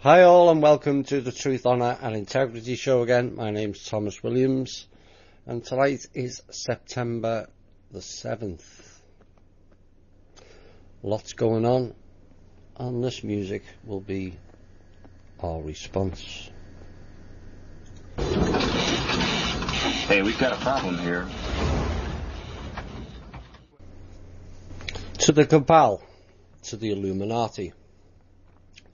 Hi all and welcome to the Truth, Honour and Integrity show again. My name's Thomas Williams and tonight is September the 7th. Lots going on and this music will be our response. Hey, we've got a problem here. To the cabal, to the Illuminati,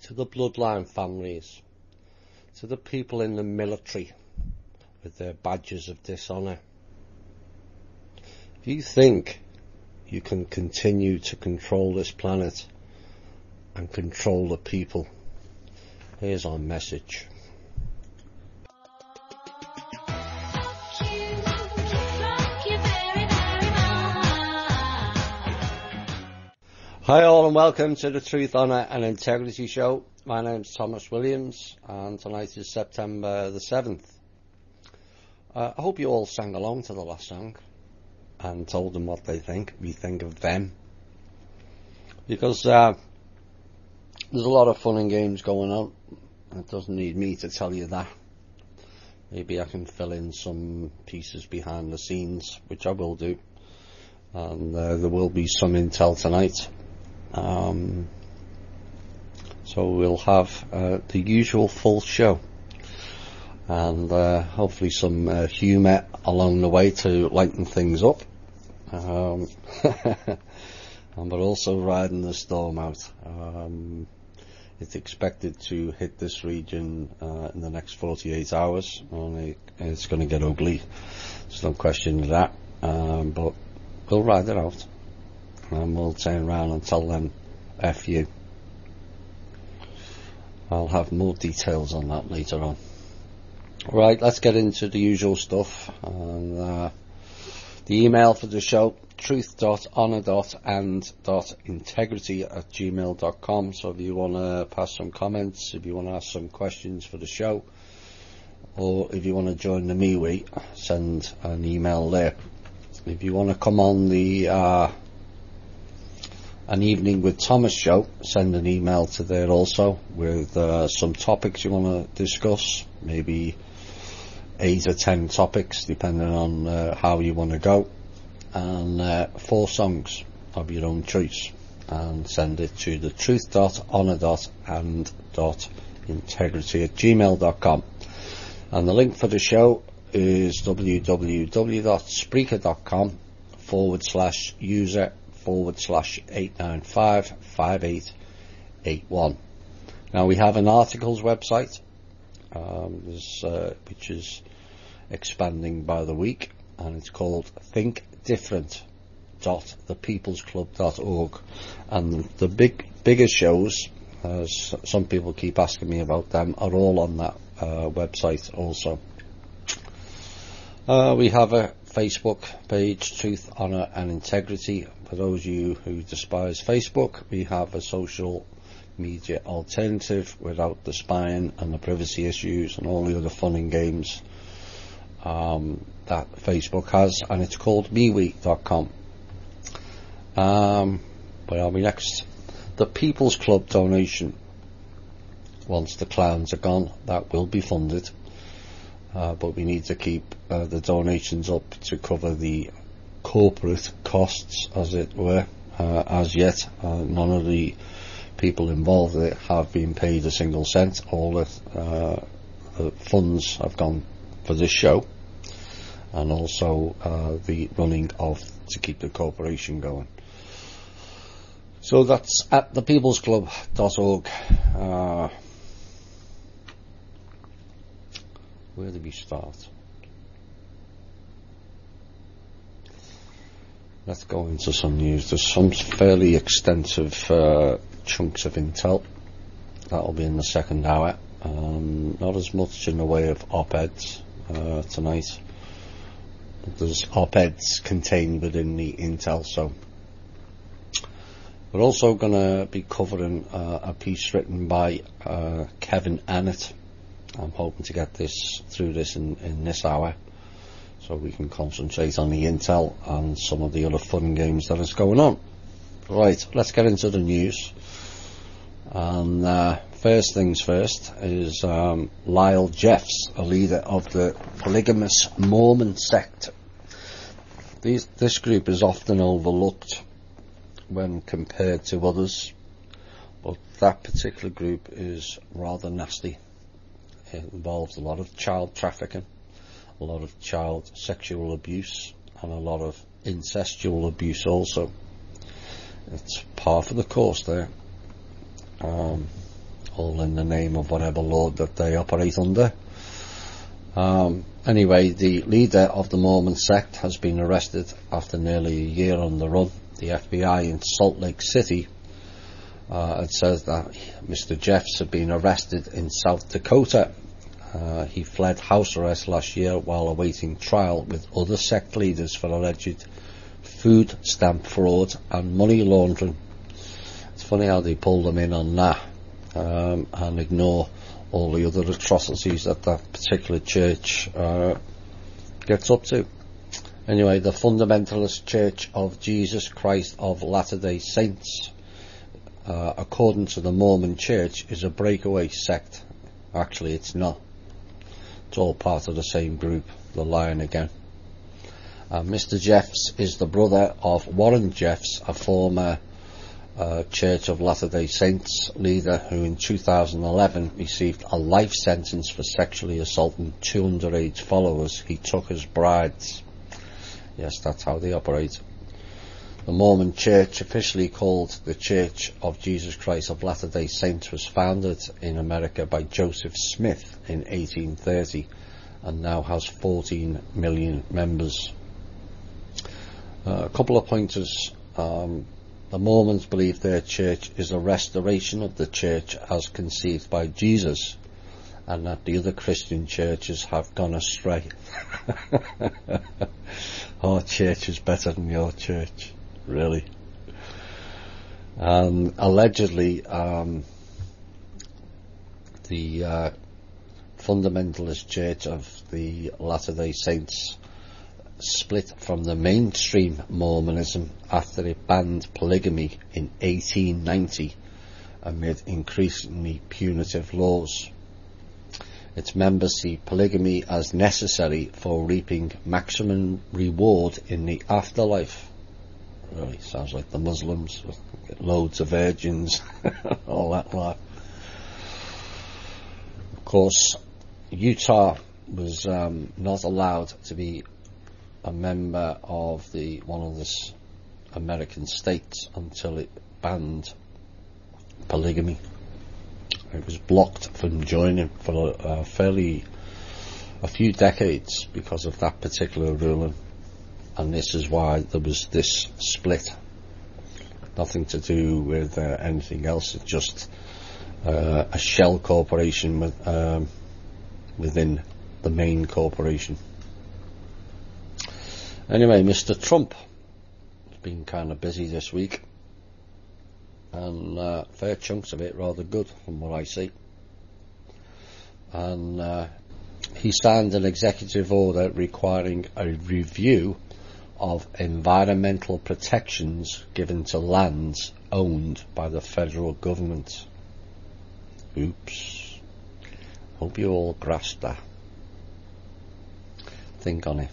to the bloodline families, to the people in the military with their badges of dishonour. If you think you can continue to control this planet and control the people, here's our message. Hi all and welcome to the Truth, Honour and Integrity show. My name's Thomas Williams and tonight is September the 7th. I hope you all sang along to the last song and told them what they think, we think of them. Because there's a lot of fun and games going on. It doesn't need me to tell you that. Maybe I can fill in some pieces behind the scenes, which I will do. And there will be some intel tonight. So we'll have the usual full show and hopefully some humour along the way to lighten things up. And we're also riding the storm out. It's expected to hit this region in the next 48 hours. Only it's going to get ugly, there's no question of that, but we'll ride it out. And we'll turn around and tell them F you. I'll have more details on that later on. Right, let's get into the usual stuff. And the email for the show, truth.honour.and.integrity@gmail.com. So if you want to pass some comments, if you want to ask some questions for the show, or if you want to join the MeWe, send an email there. If you want to come on the an evening with Thomas show, send an email to there also with some topics you want to discuss, maybe 8 or 10 topics depending on how you want to go, and 4 songs of your own choice, and send it to the truth.honour.and.integrity@gmail.com. and the link for the show is www.spreaker.com/user/8955881. Now we have an articles website which is expanding by the week, and it's called thinkdifferent.thepeoplesclub.org, and the bigger shows, as some people keep asking me about them, are all on that website also. We have a Facebook page, Truth, Honour and Integrity. For those of you who despise Facebook, we have a social media alternative without the spying and the privacy issues and all the other fun and games that Facebook has, and it's called MeWe.com. Where are we next? The People's Club donation. Once the clowns are gone, that will be funded. But we need to keep the donations up to cover the corporate costs, as it were. As yet, none of the people involved in it have been paid a single cent. All the funds have gone for this show, and also the running of to keep the corporation going. So that's at thepeoplesclub.org. Where do we start? Let's go into some news. There's some fairly extensive chunks of intel. That'll be in the second hour. Not as much in the way of op-eds tonight. There's op-eds contained within the intel, so we're also going to be covering a piece written by Kevin Annett. I'm hoping to get this through this in this hour, so we can concentrate on the intel and some of the other fun games that is going on. Right, let's get into the news. And first things first is Lyle Jeffs, a leader of the polygamous Mormon sect. This group is often overlooked when compared to others, but that particular group is rather nasty. It involves a lot of child trafficking, a lot of child sexual abuse, and a lot of incestual abuse also. It's par for the course there, all in the name of whatever lord that they operate under. Anyway, the leader of the Mormon sect has been arrested after nearly a year on the run. The FBI in Salt Lake City, it says that Mr. Jeffs had been arrested in South Dakota. He fled house arrest last year while awaiting trial with other sect leaders for alleged food stamp fraud and money laundering. It's funny how they pull them in on that and ignore all the other atrocities that particular church gets up to. Anyway, the Fundamentalist Church of Jesus Christ of Latter-day Saints, according to the Mormon Church, is a breakaway sect. Actually, it's not. It's all part of the same group. They're lying again. Mr. Jeffs is the brother of Warren Jeffs, a former Church of Latter-day Saints leader who in 2011 received a life sentence for sexually assaulting 2 underage followers he took as brides. Yes, that's how they operate. The Mormon Church, officially called the Church of Jesus Christ of Latter-day Saints, was founded in America by Joseph Smith in 1830 and now has 14 million members. A couple of pointers. The Mormons believe their church is a restoration of the church as conceived by Jesus, and that the other Christian churches have gone astray. Our church is better than your church, really. Allegedly, the Fundamentalist Church of the Latter-day Saints split from the mainstream Mormonism after it banned polygamy in 1890 amid increasingly punitive laws. Its members see polygamy as necessary for reaping maximum reward in the afterlife. Really sounds like the Muslims, get loads of virgins, all that lot. Of course, Utah was not allowed to be a member of one of the American states until it banned polygamy. It was blocked from joining for a few decades because of that particular ruling, and this is why there was this split. Nothing to do with anything else. It's just a shell corporation within the main corporation. Anyway, Mr. Trump has been kind of busy this week, and fair chunks of it rather good from what I see. And he signed an executive order requiring a review of environmental protections given to lands owned by the federal government. Oops. Hope you all grasp that. Think on it.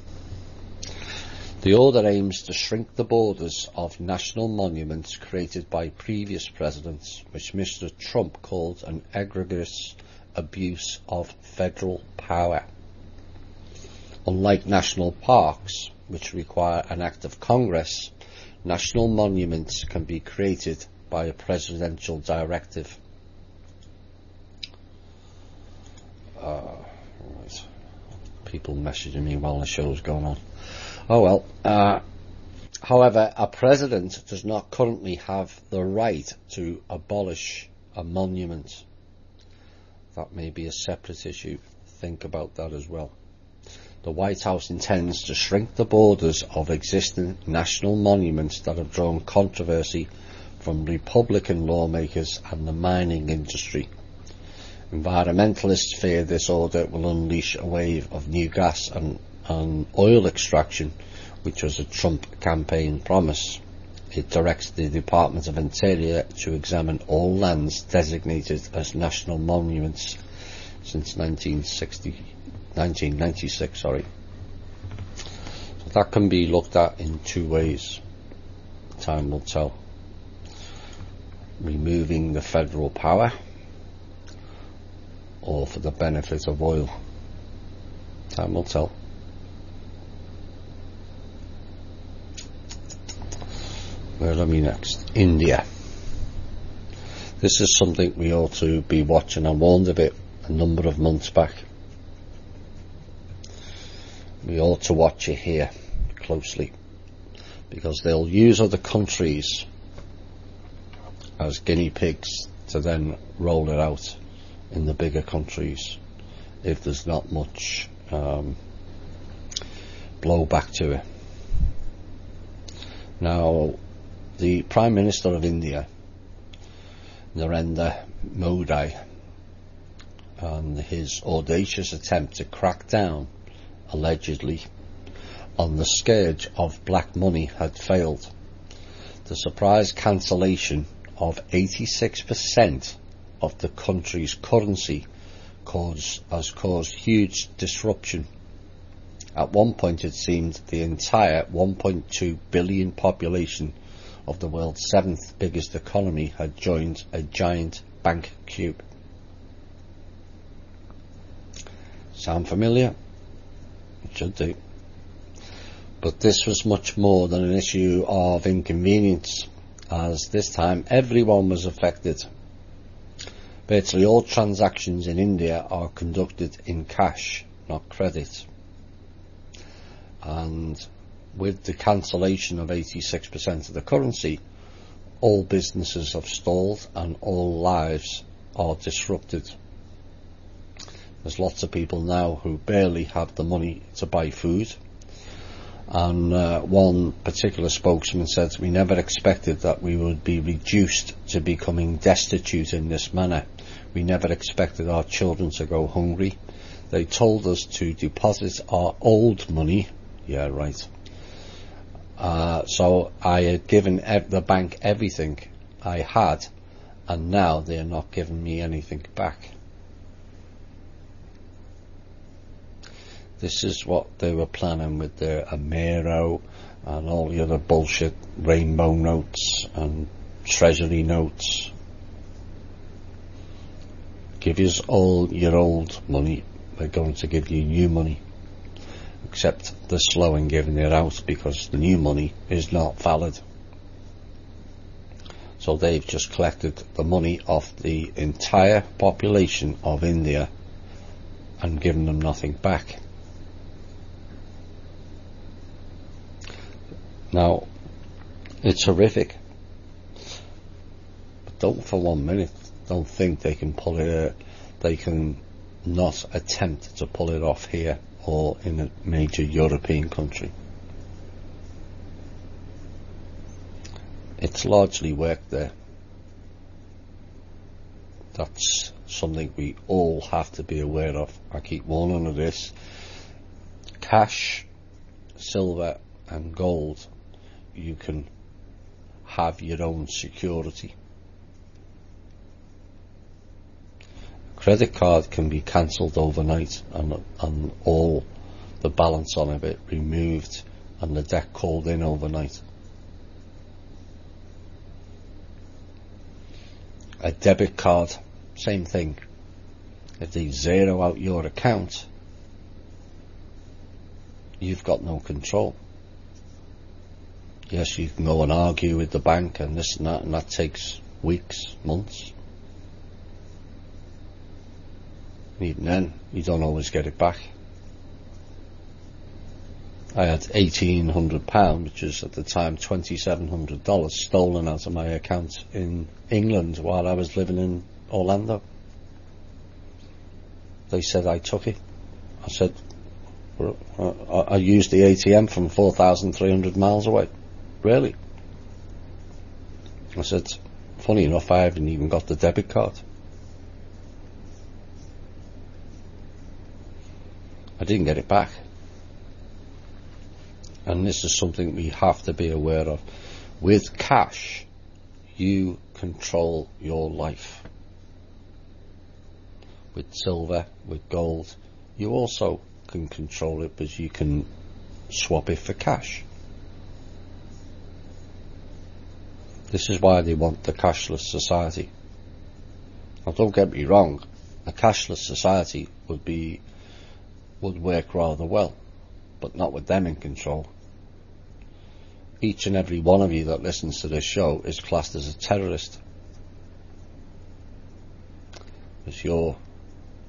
The order aims to shrink the borders of national monuments created by previous presidents, which Mr. Trump called an egregious abuse of federal power. Unlike national parks, which require an act of Congress, national monuments can be created by a presidential directive. Right. People messaging me while the show's going on. Oh well. However, a president does not currently have the right to abolish a monument. That may be a separate issue. Think about that as well. The White House intends to shrink the borders of existing national monuments that have drawn controversy from Republican lawmakers and the mining industry. Environmentalists fear this order will unleash a wave of new gas and oil extraction, which was a Trump campaign promise. it directs the Department of Interior to examine all lands designated as national monuments since 1996. So that can be looked at in two ways. Time will tell. Removing the federal power, or for the benefit of oil. Time will tell. Where are we next? India. This is something we ought to be watching. I warned of it a number of months back. We ought to watch it here closely, because they'll use other countries as guinea pigs to then roll it out in the bigger countries if there's not much blowback to it. Now, the Prime Minister of India, Narendra Modi, and his audacious attempt to crack down, allegedly, on the scourge of black money had failed. The surprise cancellation of 86% of the country's currency has caused huge disruption. At one point it seemed the entire 1.2 billion population of the world's 7th biggest economy had joined a giant bank queue. Sound familiar? It should do. But this was much more than an issue of inconvenience, as this time everyone was affected. Virtually all transactions in India are conducted in cash, not credit. And with the cancellation of 86% of the currency, all businesses have stalled and all lives are disrupted. There's lots of people now who barely have the money to buy food. And one particular spokesman said, "We never expected that we would be reduced to becoming destitute in this manner. We never expected our children to go hungry. They told us to deposit our old money." Yeah, right. So I had given the bank everything I had, and now they're not giving me anything back. This is what they were planning with their Amero and all the other bullshit, rainbow notes and treasury notes. Give us all your old money, we're going to give you new money. Except they're slow in giving it out because the new money is not valid. So they've just collected the money off the entire population of India and given them nothing back. Now, it's horrific, but don't for 1 minute don't think they can pull it. They can not attempt to pull it off here or in a major European country. It's largely worked there. That's something we all have to be aware of. I keep warning of this. Cash, silver and gold, you can have your own security. Credit card can be cancelled overnight and all the balance on it removed and the debt called in overnight. A debit card, same thing. If they zero out your account, you've got no control. Yes, you can go and argue with the bank and this and that takes weeks, months. Even then, you don't always get it back. I had £1,800, which is at the time $2,700, stolen out of my account in England while I was living in Orlando. They said I took it. I said, I used the ATM from 4,300 miles away. Really? I said, funny enough, I haven't even got the debit card. I didn't get it back. And this is something we have to be aware of. With cash, you control your life. With silver, with gold, you also can control it, because you can swap it for cash. This is why they want the cashless society. Now, don't get me wrong, a cashless society would work rather well, but not with them in control. Each and every one of you that listens to this show is classed as a terrorist, because you're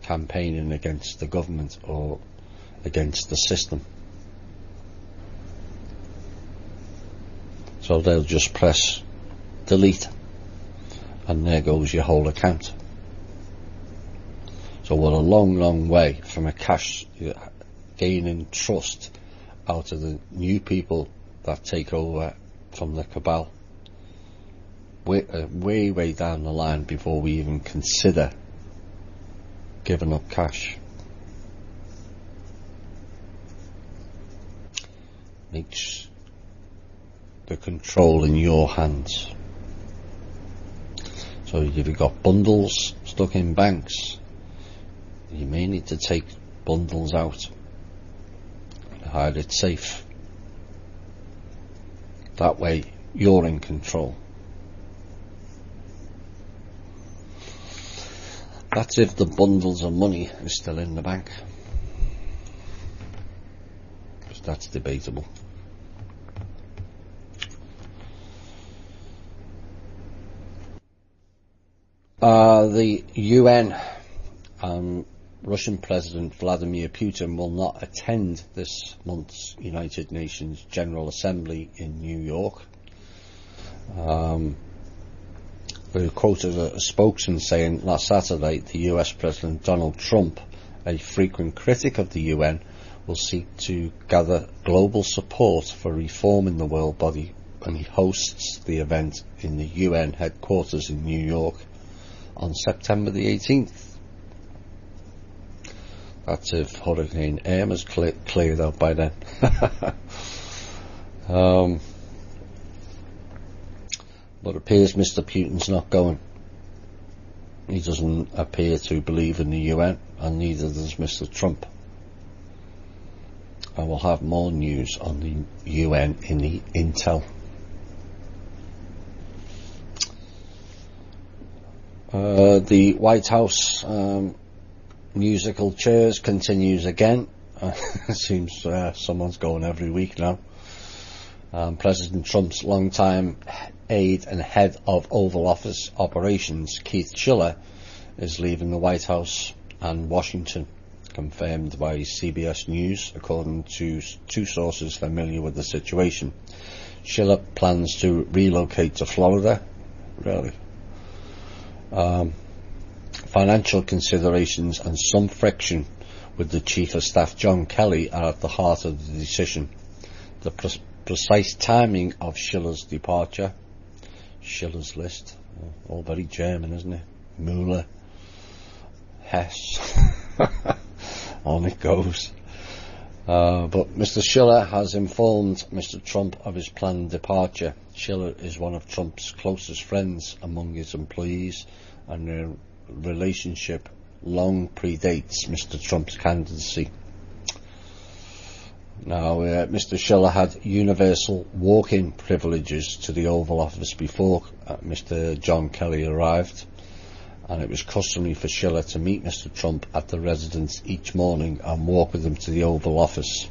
campaigning against the government or against the system. So they'll just press delete, and there goes your whole account. So we're a long way from a cash gaining trust out of the new people that take over from the cabal. Way down the line before we even consider giving up cash. Makes the control in your hands. So if you've got bundles stuck in banks, you may need to take bundles out, hide it safe. That way you're in control. That's if the bundles of money is still in the bank, because that's debatable. The UN, Russian President Vladimir Putin will not attend this month's United Nations General Assembly in New York. We quoted a spokesman saying last Saturday the US President Donald Trump, a frequent critic of the UN, will seek to gather global support for reforming the world body when he hosts the event in the UN headquarters in New York on September the 18th. That's if Hurricane Irma's cleared out by then. But it appears Mr. Putin's not going. He doesn't appear to believe in the UN, and neither does Mr. Trump. I will have more news on the UN in the Intel. The White House musical chairs continues again. It seems someone's going every week now. President Trump's longtime aide and head of Oval Office operations, Keith Schiller, is leaving the White House and Washington, confirmed by CBS News, according to two sources familiar with the situation. Schiller plans to relocate to Florida. Really? Financial considerations and some friction with the Chief of Staff John Kelly are at the heart of the decision. The precise timing of Schiller's departure, Schiller's List, all very German, isn't it? Müller, Hess, on it goes. But Mr. Schiller has informed Mr. Trump of his planned departure. Schiller is one of Trump's closest friends among his employees, and their relationship long predates Mr. Trump's candidacy. Now, Mr. Schiller had universal walk-in privileges to the Oval Office before Mr. John Kelly arrived, and it was customary for Schiller to meet Mr. Trump at the residence each morning and walk with him to the Oval Office.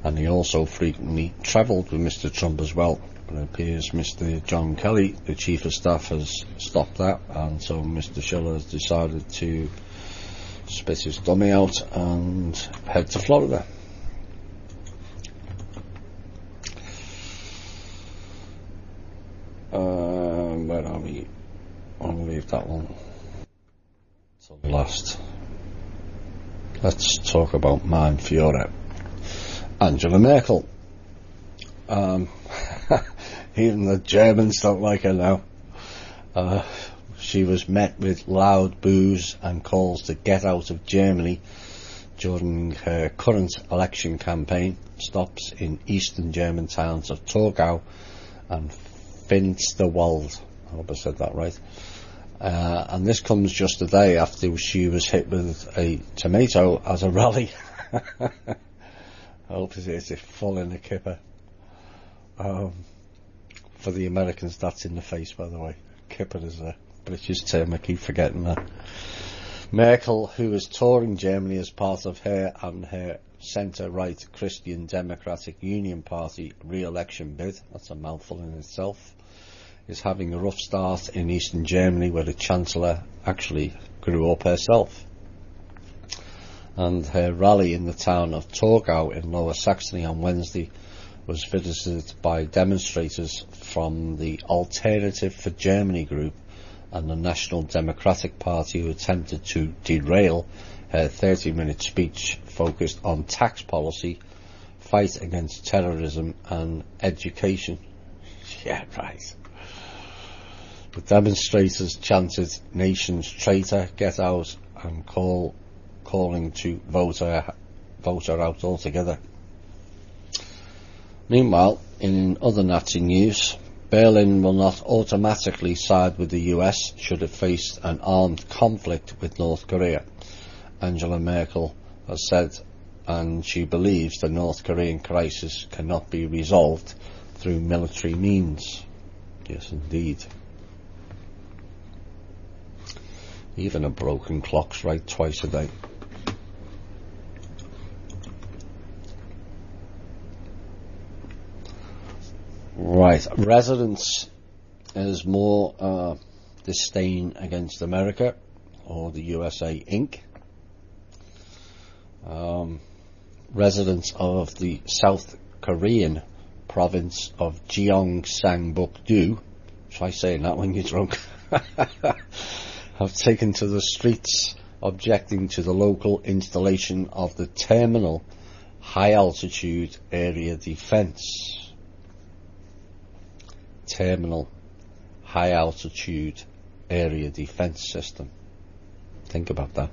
And he also frequently travelled with Mr. Trump as well. But it appears Mr. John Kelly, the Chief of Staff, has stopped that, and so Mr. Schiller has decided to spit his dummy out and head to Florida. Where are we? I'll leave that one till last. Let's talk about Mein Führer, Angela Merkel. Even the Germans don't like her now. She was met with loud boos and calls to get out of Germany during her current election campaign. Stops in eastern German towns of Torgau and Finsterwald. I hope I said that right. And this comes just a day after she was hit with a tomato at a rally. I hope it's full in the kipper. For the Americans, that's in the face, by the way. Kipper is a British term, I keep forgetting that. Merkel, who is touring Germany as part of her and her centre-right Christian Democratic Union Party re-election bid, that's a mouthful in itself, is having a rough start in eastern Germany, where the Chancellor actually grew up herself. And her rally in the town of Torgau in Lower Saxony on Wednesday was visited by demonstrators from the Alternative for Germany group and the National Democratic Party, who attempted to derail her 30-minute speech focused on tax policy, fight against terrorism and education. Yeah, right. The demonstrators chanted "Nation's traitor, get out," and calling to vote her out altogether. Meanwhile, in other Nazi news, Berlin will not automatically side with the US should it face an armed conflict with North Korea, Angela Merkel has said, and she believes the North Korean crisis cannot be resolved through military means. Yes, indeed. Even a broken clock's right twice a day. Right, residents is more disdain against America, or the USA Inc. Residents of the South Korean province of Gyeongsang-buk-do, try saying that when you're drunk, have taken to the streets objecting to the local installation of the Terminal High Altitude Area Defence. Terminal High Altitude Area Defence System. Think about that.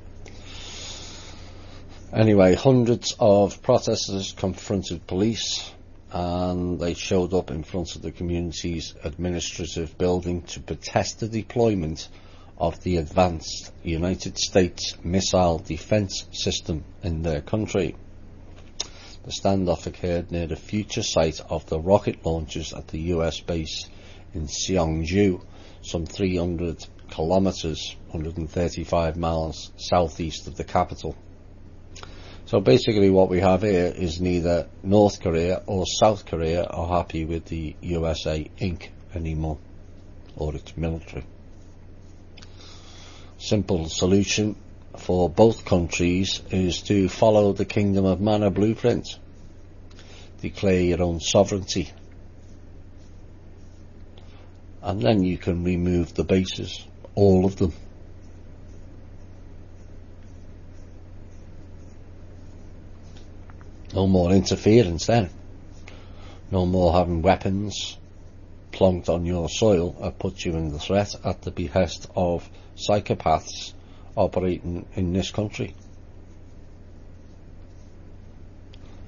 Anyway, hundreds of protesters confronted police, and they showed up in front of the community's administrative building to protest the deployment of the advanced United States missile defence system in their country. The standoff occurred near the future site of the rocket launchers at the US base in Seongju, some 300 kilometres, 135 miles southeast of the capital. So basically what we have here is neither North Korea or South Korea are happy with the USA Inc. anymore, or its military. Simple solution for both countries is to follow the Kingdom of Manor blueprint. Declare your own sovereignty, and then you can remove the bases, all of them. No more interference then. No more having weapons plonked on your soil that puts you in the threat at the behest of psychopaths operating in this country.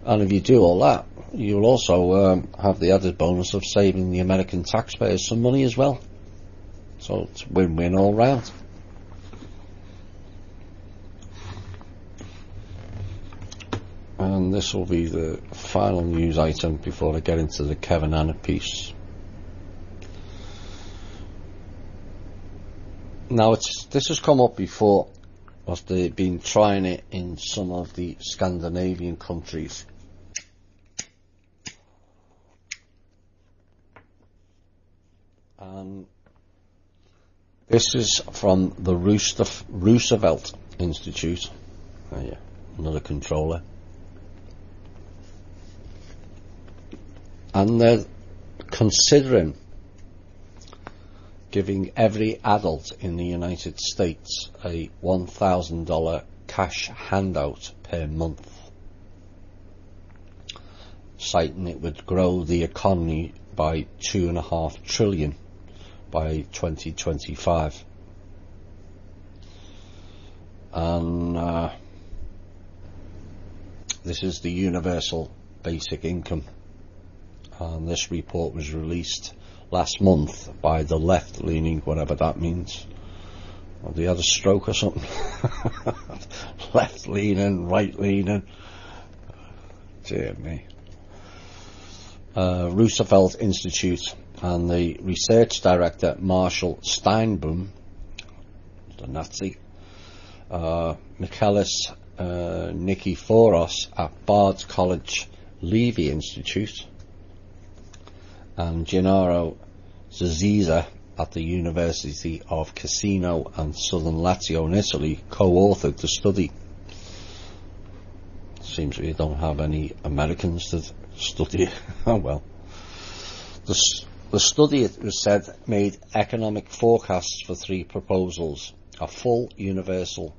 And if you do all that, you'll also have the added bonus of saving the American taxpayers some money as well. So it's win-win all round. And this will be the final news item before I get into the Kevin Anna piece. Now, this has come up before, as they've been trying it in some of the Scandinavian countries. This is from the Roosevelt Institute. Oh yeah, another controller. And they're considering giving every adult in the United States a $1,000 cash handout per month, citing it would grow the economy by $2.5 trillion by 2025. And this is the universal basic income. and this report was released last month by the left-leaning, whatever that means. Have they had a stroke or something? Left-leaning, right-leaning. Dear me. Roosevelt Institute and the research director Marshall Steinbaum, the Nazi, Michaelis Nikiforos at Bard College Levy Institute, and Gennaro Zaziza at the University of Cassino and Southern Lazio in Italy co-authored the study. Seems we don't have any Americans to study. Oh well. The study, it was said, made economic forecasts for three proposals: a full universal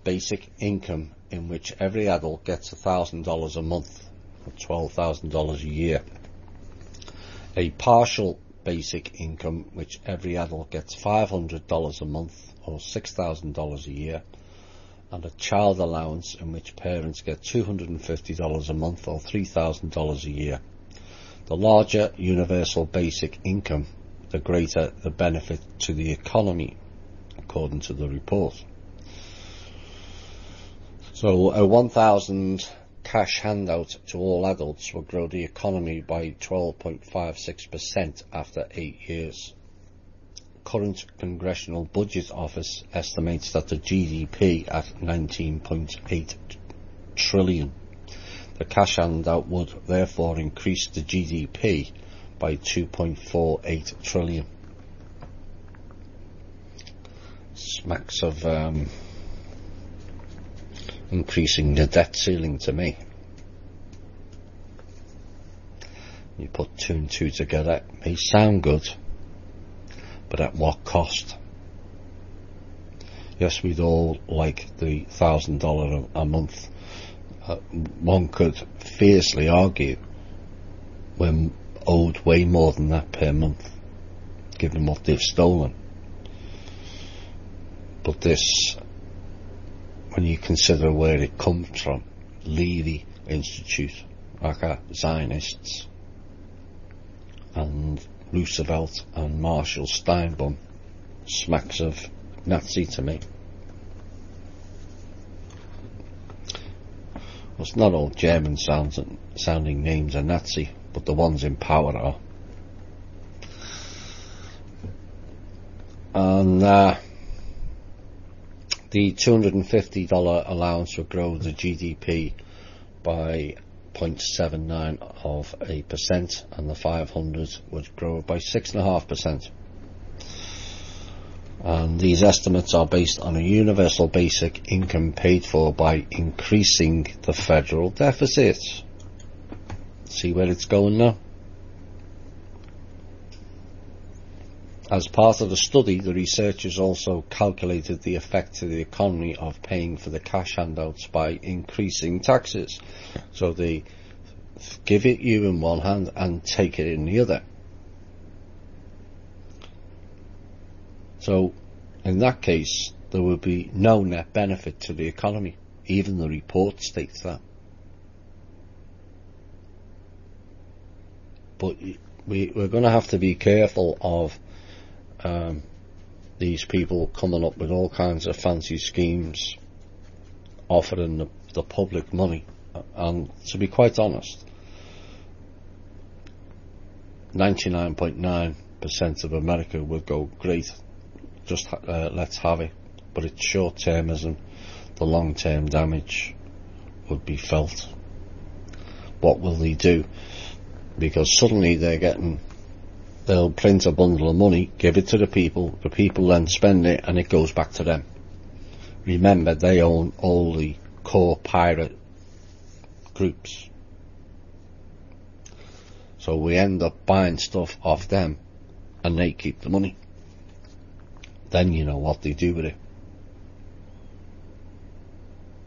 basic income in which every adult gets $1,000 a month, or $12,000 a year; a partial basic income which every adult gets $500 a month, or $6,000 a year; and a child allowance in which parents get $250 a month, or $3,000 a year. The larger universal basic income, the greater the benefit to the economy, according to the report. So a 1,000 cash handout to all adults will grow the economy by 12.56% after 8 years. Current Congressional Budget Office estimates that the GDP at 19.8 trillion. The cash handout would therefore increase the GDP by 2.48 trillion. Smacks of increasing the debt ceiling to me. You put two and two together, it may sound good, but at what cost? Yes, we'd all like the $1,000 a month. One could fiercely argue we're owed way more than that per month, given what they've stolen. But this, when you consider where it comes from, Levy Institute, like Zionists, and Roosevelt and Marshall Steinbaum, smacks of Nazi to me. Well, it's not all German sounding names are Nazi, but the ones in power are. And the $250 allowance would grow the GDP by 0.79%, and the 500 would grow by 6.5%. And these estimates are based on a universal basic income paid for by increasing the federal deficit. See where it's going now? As part of the study, the researchers also calculated the effect to the economy of paying for the cash handouts by increasing taxes. So they give it you in one hand and take it in the other. So, in that case, there will be no net benefit to the economy. Even the report states that. But we're going to have to be careful of these people coming up with all kinds of fancy schemes, offering the public money. And to be quite honest, 99.9% of America would go, great, just let's have it. But it's short-termism. The long-term damage would be felt. What will they do? Because suddenly they'll print a bundle of money, give it to the people then spend it, and it goes back to them. Remember, they own all the core pirate groups. So we end up buying stuff off them, and they keep the money. Then you know what they do with it.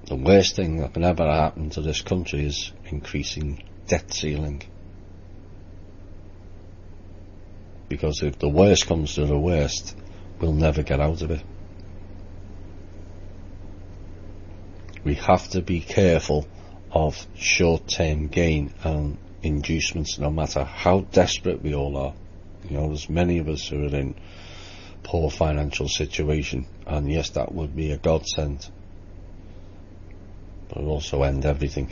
The worst thing that can ever happen to this country is increasing debt ceiling. Because if the worst comes to the worst, we'll never get out of it. We have to be careful of short-term gain and inducements, no matter how desperate we all are. There's many of us who are in poor financial situation, and yes, that would be a godsend, but it would also end everything.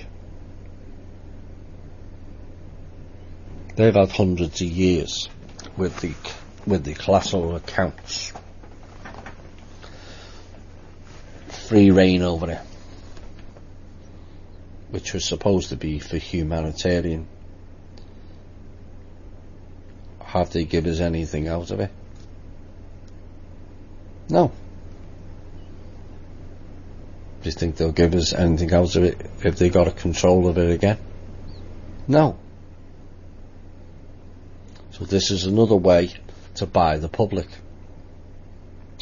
They've had hundreds of years with the collateral accounts, free reign over it, which was supposed to be for humanitarian. Have they given us anything out of it? No. Do you think they'll give us anything out of it if they got a control of it again? No. So this is another way to buy the public.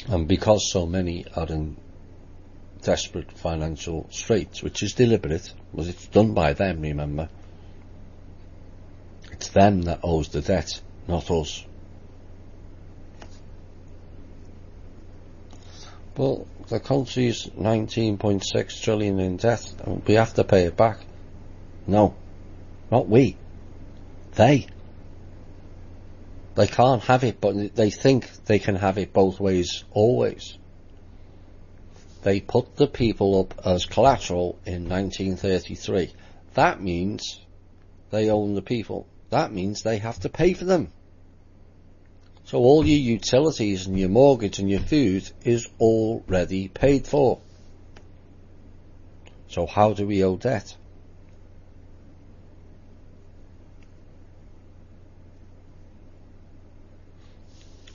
And because so many are in desperate financial straits, which is deliberate, because it's done by them, remember. It's them that owes the debt, not us. Well, the country's 19.6 trillion in debt, and we have to pay it back. No, not we. They can't have it, but they think they can have it both ways, always. They put the people up as collateral in 1933. That means they own the people. That means they have to pay for them. So all your utilities and your mortgage and your food is already paid for. So how do we owe debt?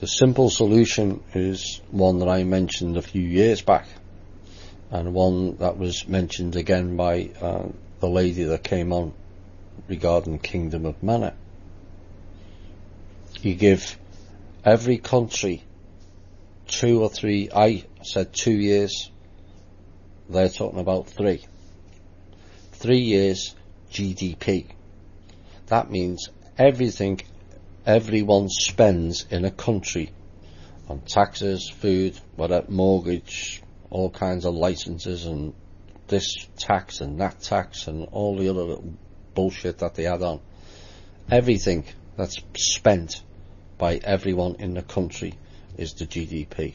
The simple solution is one that I mentioned a few years back, and one that was mentioned again by the lady that came on regarding Kingdom of Manna. You give every country 2 or 3, I said 2 years, they're talking about 3. 3 years GDP. That means everything everyone spends in a country on taxes, food, whatever, mortgage, all kinds of licenses and this tax and that tax and all the other little bullshit that they add on. Everything that's spent by everyone in the country is the GDP.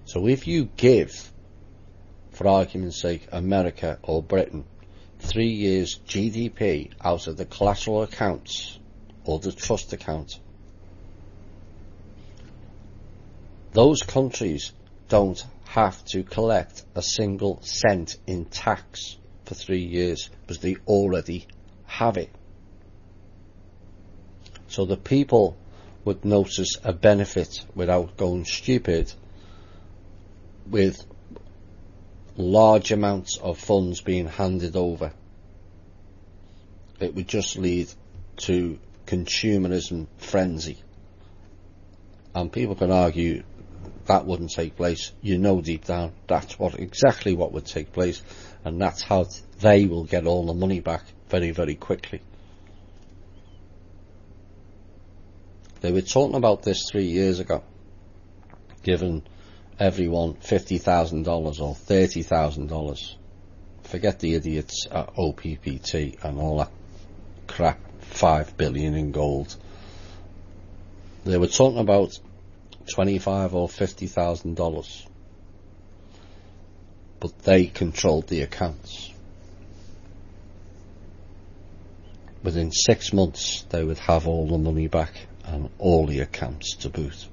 So if you give, for argument's sake, America or Britain 3 years GDP out of the collateral accounts or the trust account, those countries don't have to collect a single cent in tax for 3 years because they already have it. So the people would notice a benefit without going stupid with large amounts of funds being handed over. It would just lead to consumerism frenzy. And people can argue that wouldn't take place. You know deep down that's exactly what would take place, and that's how they will get all the money back very, very quickly. They were talking about this 3 years ago, giving everyone $50,000 or $30,000. Forget the idiots at OPPT and all that crap, 5 billion in gold. They were talking about $25,000 or $50,000, but they controlled the accounts. Within 6 months they would have all the money back and all the accounts to boot.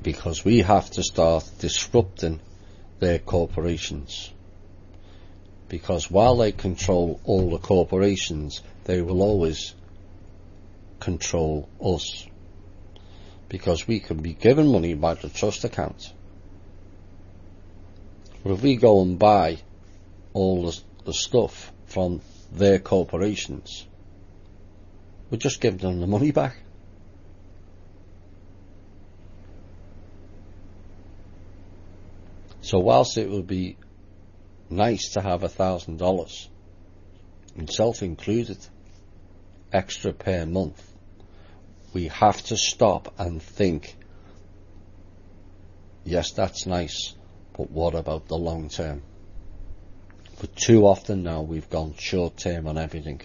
Because we have to start disrupting their corporations. Because while they control all the corporations, they will always control us. Because we can be given money by the trust account. But if we go and buy all the stuff from their corporations, we're just giving them the money back. So whilst it would be nice to have $1,000, himself included, extra per month, we have to stop and think, yes, that's nice, But what about the long term? For too often now we've gone short term on everything.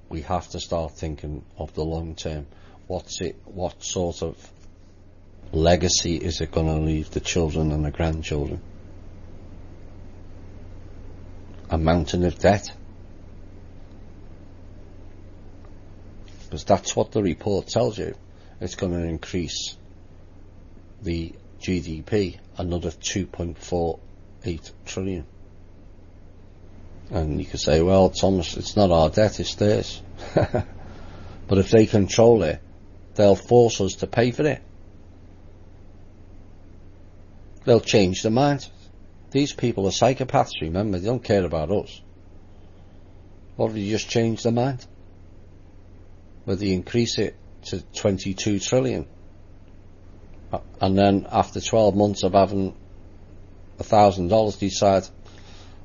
We have to start thinking of the long term. What sort of legacy is it going to leave the children and the grandchildren? A mountain of debt? Because that's what the report tells you. It's going to increase the GDP another 2.48 trillion. And you could say, well, Thomas, it's not our debt, it's theirs. But if they control it, they'll force us to pay for it. They'll change their mind. These people are psychopaths, remember, they don't care about us. What if you just change their mind? Whether you increase it to 22 trillion, and then after 12 months of having $1,000 decide,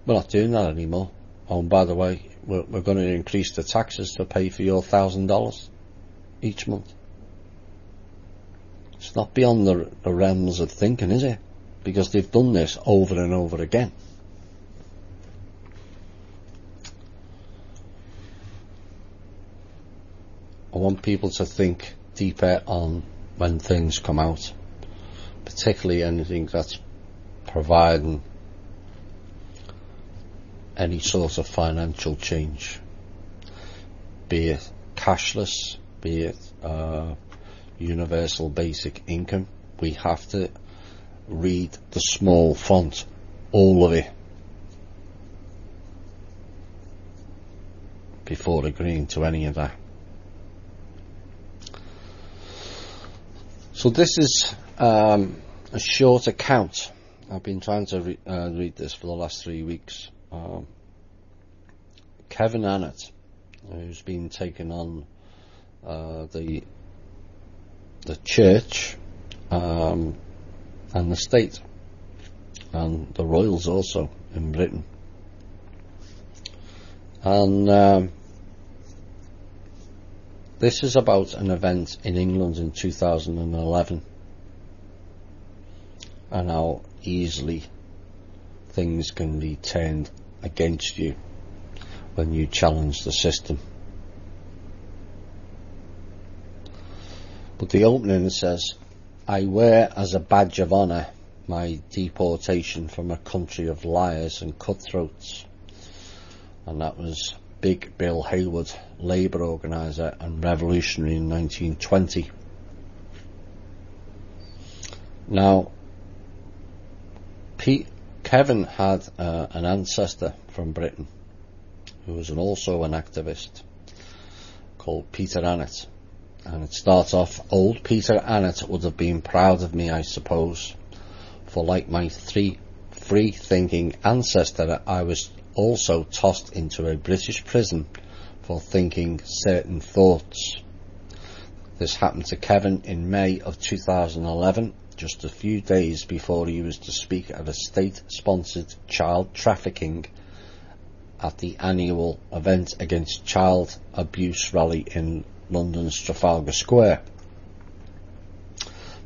we're not doing that anymore. Oh, and by the way, we're going to increase the taxes to pay for your $1,000 each month. It's not beyond the realms of thinking, is it? Because they've done this over and over again. I want people to think deeper on when things come out, particularly anything that's providing any sort of financial change, be it cashless, be it universal basic income. We have to read the small font, all of it, before agreeing to any of that. So this is a short account. I've been trying to read this for the last 3 weeks. Kevin Annett, who's been taking on the church and the state and the royals also in Britain, and this is about an event in England in 2011 and how easily things can be turned against you when you challenge the system. But the opening says, I wear as a badge of honour my deportation from a country of liars and cutthroats. And that was Big Bill Haywood, Labour organiser and revolutionary in 1920. Now, Kevin had an ancestor from Britain who was also an activist called Peter Annett. And it starts off, old Peter Annett would have been proud of me, I suppose, for like my free-thinking ancestor, I was also tossed into a British prison for thinking certain thoughts. This happened to Kevin in May of 2011, just a few days before he was to speak at a state-sponsored child trafficking at the annual event against child abuse rally in London's Trafalgar Square.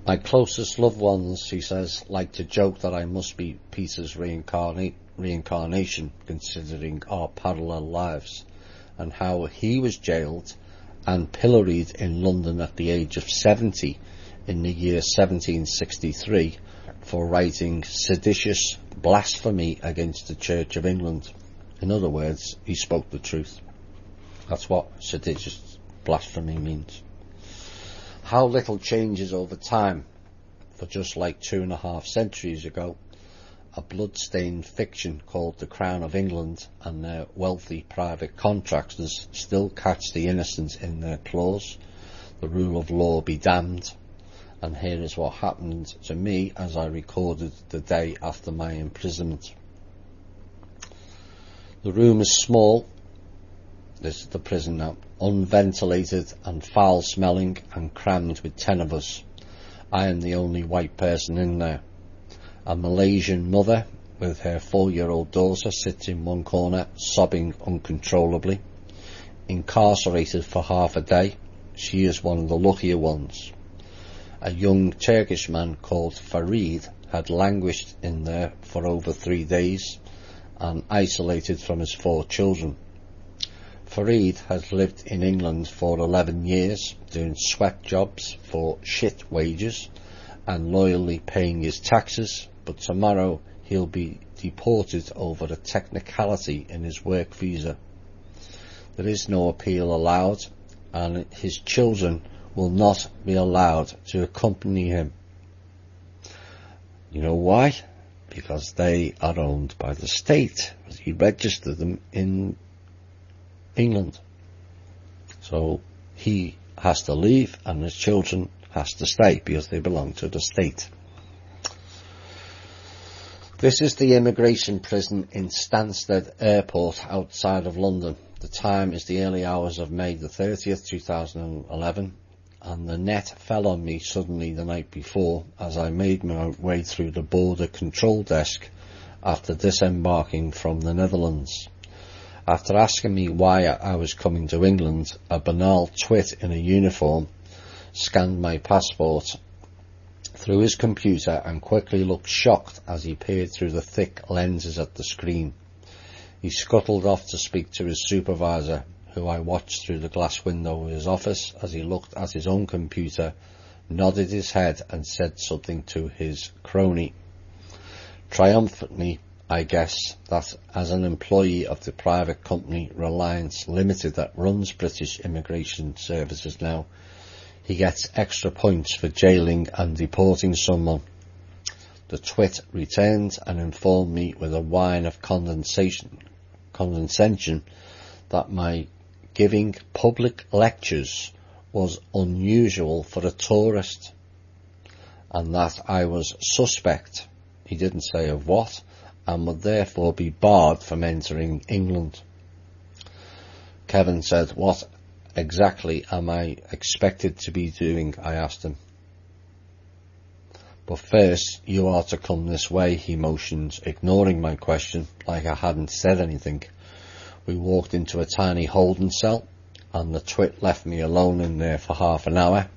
My closest loved ones, he says, like to joke that I must be Peter's reincarnation, considering our parallel lives, and how he was jailed and pilloried in London at the age of 70 in the year 1763 for writing seditious blasphemy against the Church of England. In other words, he spoke the truth. That's what seditious blasphemy means. How little changes over time. For just like 2.5 centuries ago, a blood-stained fiction called The Crown of England and their wealthy private contractors still catch the innocent in their claws. The rule of law be damned. And here is what happened to me as I recorded the day after my imprisonment. The room is small. This is the prison now. Unventilated and foul-smelling and crammed with 10 of us. I am the only white person in there. A Malaysian mother with her 4-year-old daughter sits in one corner, sobbing uncontrollably. Incarcerated for half a day, she is one of the luckier ones. A young Turkish man called Farid had languished in there for over 3 days and isolated from his 4 children. Farid has lived in England for 11 years, doing sweat jobs for shit wages and loyally paying his taxes, but tomorrow he'll be deported over a technicality in his work visa. There is no appeal allowed, and his children will not be allowed to accompany him. You know why? Because they are owned by the state. He registered them in England. So he has to leave and his children has to stay because they belong to the state. This is the immigration prison in Stansted Airport outside of London. The time is the early hours of May the 30th, 2011, and the net fell on me suddenly the night before as I made my way through the border control desk after disembarking from the Netherlands. After asking me why I was coming to England, a banal twit in a uniform scanned my passport through his computer and quickly looked shocked as he peered through the thick lenses at the screen. He scuttled off to speak to his supervisor, who I watched through the glass window of his office as he looked at his own computer, nodded his head and said something to his crony. Triumphantly, I guess that as an employee of the private company Reliance Limited that runs British immigration services now, he gets extra points for jailing and deporting someone. The twit returned and informed me with a whine of condescension that my giving public lectures was unusual for a tourist, and that I was suspect, he didn't say of what, and would therefore be barred from entering England. Kevin said, "What exactly am I expected to be doing?" I asked him. "But first, you are to come this way," he motioned, ignoring my question like I hadn't said anything. We walked into a tiny holding cell, and the twit left me alone in there for half an hour,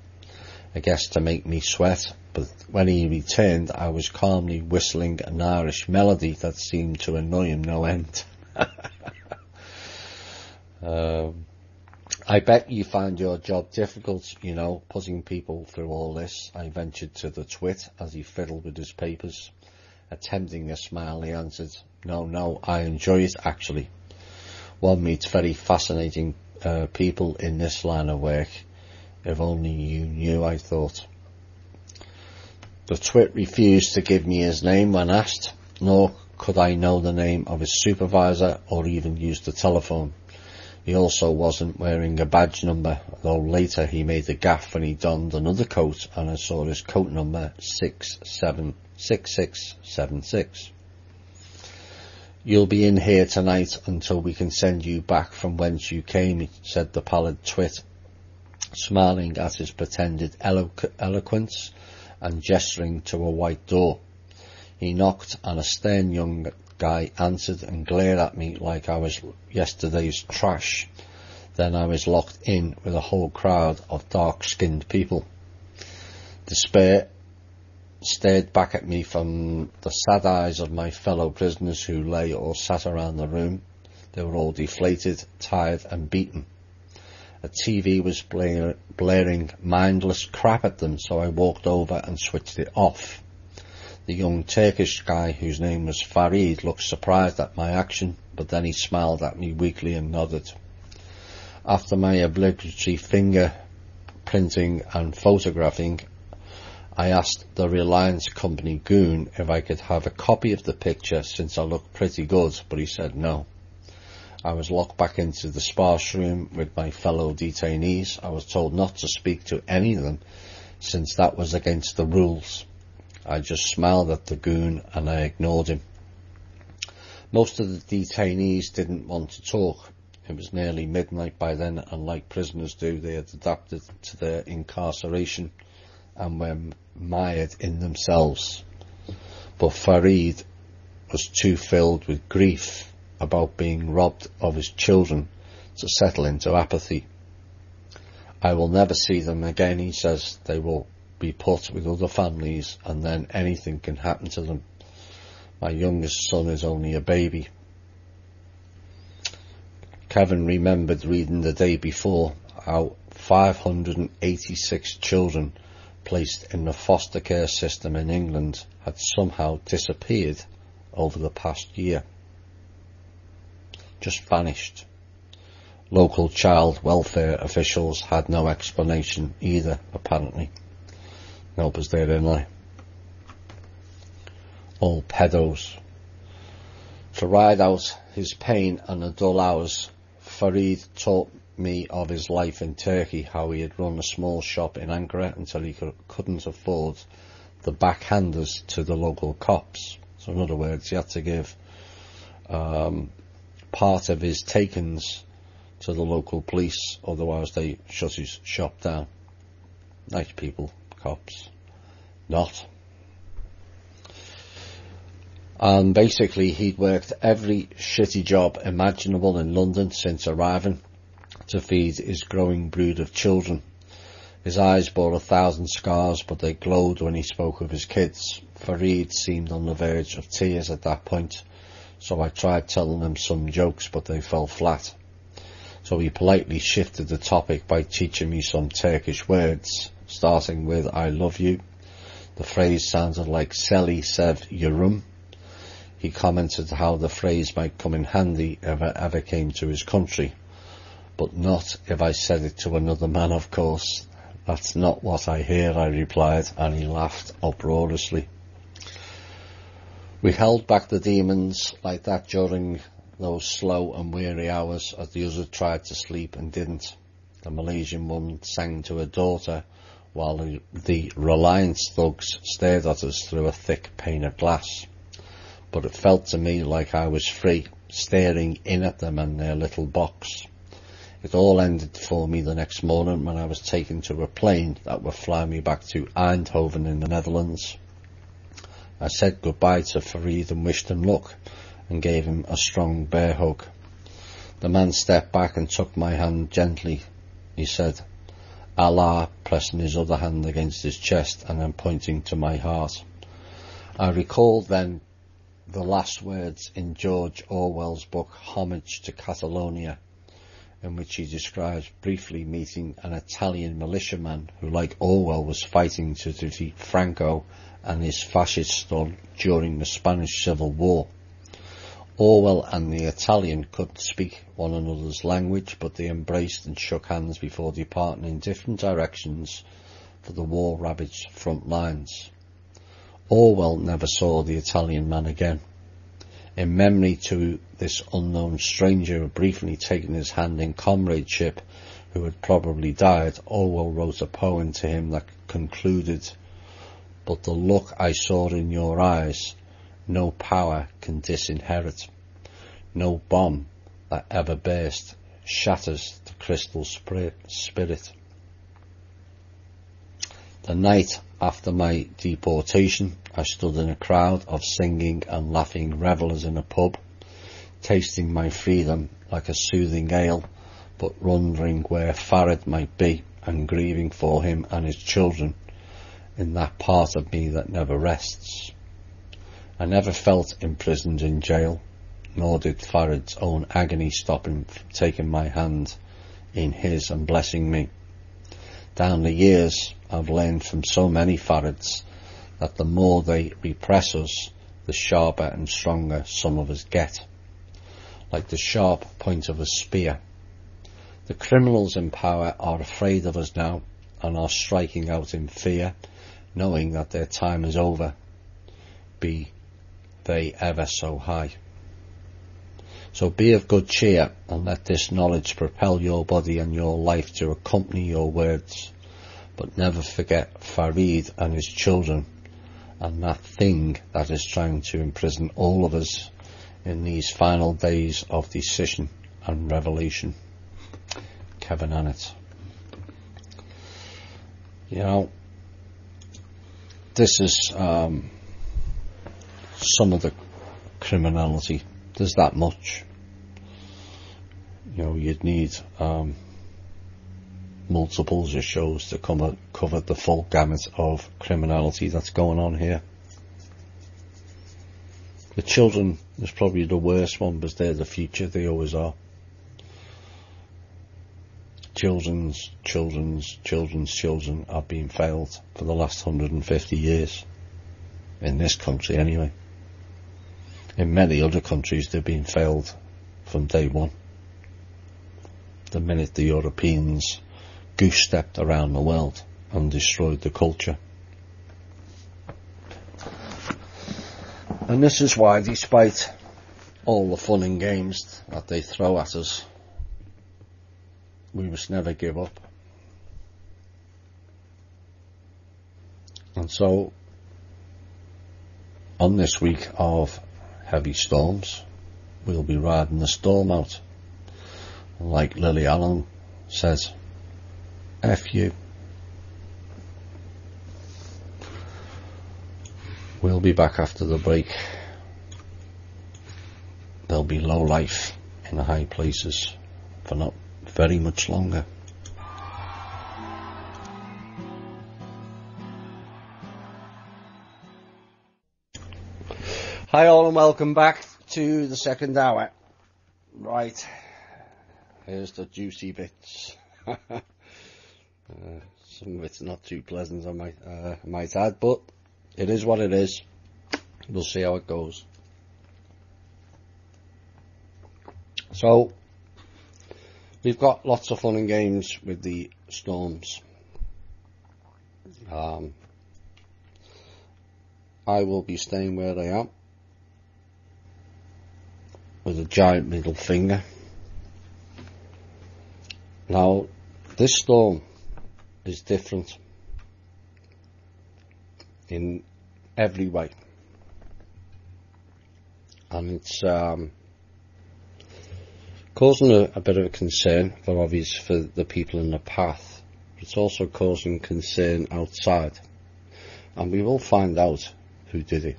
I guess to make me sweat, but when he returned I was calmly whistling an Irish melody that seemed to annoy him no end. "I bet you find your job difficult, putting people through all this," I ventured to the twit as he fiddled with his papers. Attempting a smile, he answered, No, I enjoy it actually. One meets very fascinating people in this line of work. If only you knew, I thought. The twit refused to give me his name when asked, nor could I know the name of his supervisor or even use the telephone. He also wasn't wearing a badge number, though later he made a gaffe when he donned another coat and I saw his coat number 676676. "You'll be in here tonight until we can send you back from whence you came," said the pallid twit, smiling at his pretended eloquence and gesturing to a white door. He knocked and a stern young guy answered and glared at me like I was yesterday's trash. Then I was locked in with a whole crowd of dark-skinned people. Despair stared back at me from the sad eyes of my fellow prisoners who lay or sat around the room. They were all deflated, tired and beaten. A TV was blaring mindless crap at them, so I walked over and switched it off. The young Turkish guy, whose name was Farid, looked surprised at my action, but then he smiled at me weakly and nodded. After my obligatory finger printing and photographing, I asked the Reliance Company goon if I could have a copy of the picture since I looked pretty good, but he said no. I was locked back into the sparse room with my fellow detainees. I was told not to speak to any of them since that was against the rules. I just smiled at the goon and I ignored him. Most of the detainees didn't want to talk. It was nearly midnight by then, and like prisoners do, they had adapted to their incarceration and were mired in themselves. But Farid was too filled with grief about being robbed of his children to settle into apathy. "I will never see them again," he says. "They will be put with other families, and then anything can happen to them. My youngest son is only a baby. Kevin remembered reading the day before how 586 children placed in the foster care system in England had somehow disappeared over the past year. Just vanished. Local child welfare officials had no explanation either, apparently. Help us there, didn't I? All pedos. To ride out his pain and the dull hours, Farid taught me of his life in Turkey, how he had run a small shop in Ankara until he couldn't afford the backhanders to the local cops. So in other words, he had to give part of his takings to the local police, otherwise they shut his shop down. Nice people, cops. Not. And basically he'd worked every shitty job imaginable in London since arriving to feed his growing brood of children. His eyes bore 1,000 scars, but they glowed when he spoke of his kids. Farid seemed on the verge of tears at that point, so I tried telling him some jokes, but they fell flat. So he politely shifted the topic by teaching me some Turkish words, starting with I love you. The phrase sounded like Seli Sev Yorum. He commented how the phrase might come in handy if I ever came to his country, but not if I said it to another man, of course. That's not what I hear, I replied, and he laughed uproariously. We held back the demons like that during those slow and weary hours as the other tried to sleep and didn't. The Malaysian woman sang to her daughter while the Reliance thugs stared at us through a thick pane of glass. But it felt to me like I was free, staring in at them and their little box. It all ended for me the next morning when I was taken to a plane that would fly me back to Eindhoven in the Netherlands. I said goodbye to Farid and wished him luck, and gave him a strong bear hug. The man stepped back and took my hand gently. He said, Allah, pressing his other hand against his chest and then pointing to my heart. I recalled then the last words in George Orwell's book Homage to Catalonia, in which he describes briefly meeting an Italian militiaman who, like Orwell, was fighting to defeat Franco and his fascist son during the Spanish Civil War. Orwell and the Italian couldn't speak one another's language, but they embraced and shook hands before departing in different directions for the war-ravaged front lines. Orwell never saw the Italian man again. In memory to this unknown stranger briefly taking his hand in comradeship, who had probably died, Orwell wrote a poem to him that concluded, "But the look I saw in your eyes, no power can disinherit. No bomb that ever burst shatters the crystal spirit." The night after my deportation, I stood in a crowd of singing and laughing revellers in a pub, tasting my freedom like a soothing ale, but wondering where Farid might be and grieving for him and his children in that part of me that never rests. I never felt imprisoned in jail, nor did Farid's own agony stop him from taking my hand in his and blessing me. Down the years, I've learned from so many Farids that the more they repress us, the sharper and stronger some of us get, like the sharp point of a spear. The criminals in power are afraid of us now and are striking out in fear, knowing that their time is over, be they ever so high. So be of good cheer and let this knowledge propel your body and your life to accompany your words, but never forget Farid and his children and that thing that is trying to imprison all of us in these final days of decision and revelation. Kevin Annett. You know, this is some of the criminality. There's that much. You know, you'd need multiples of shows to cover the full gamut of criminality that's going on here. The children is probably the worst one, because they're the future. They always are. Children's children are being failed for the last 150 years. In this country, anyway. In many other countries, they're being failed from day one. The minute the Europeans goose-stepped around the world and destroyed the culture. And this is why, despite all the fun and games that they throw at us, we must never give up. And so, on this week of heavy storms, we'll be riding the storm out. And like Lily Allen says, F you. We'll be back after the break. There'll be low life in the high places for not very much longer. Hi all and welcome back to the second hour. Right, here's the juicy bits. Some of it's not too pleasant, I might add, but it is what it is. We'll see how it goes. So, we've got lots of fun and games with the storms. I will be staying where I am with a giant middle finger. Now, this storm is different in every way, and it's causing a bit of a concern for the people in the path. It's also causing concern outside, and we will find out who did it.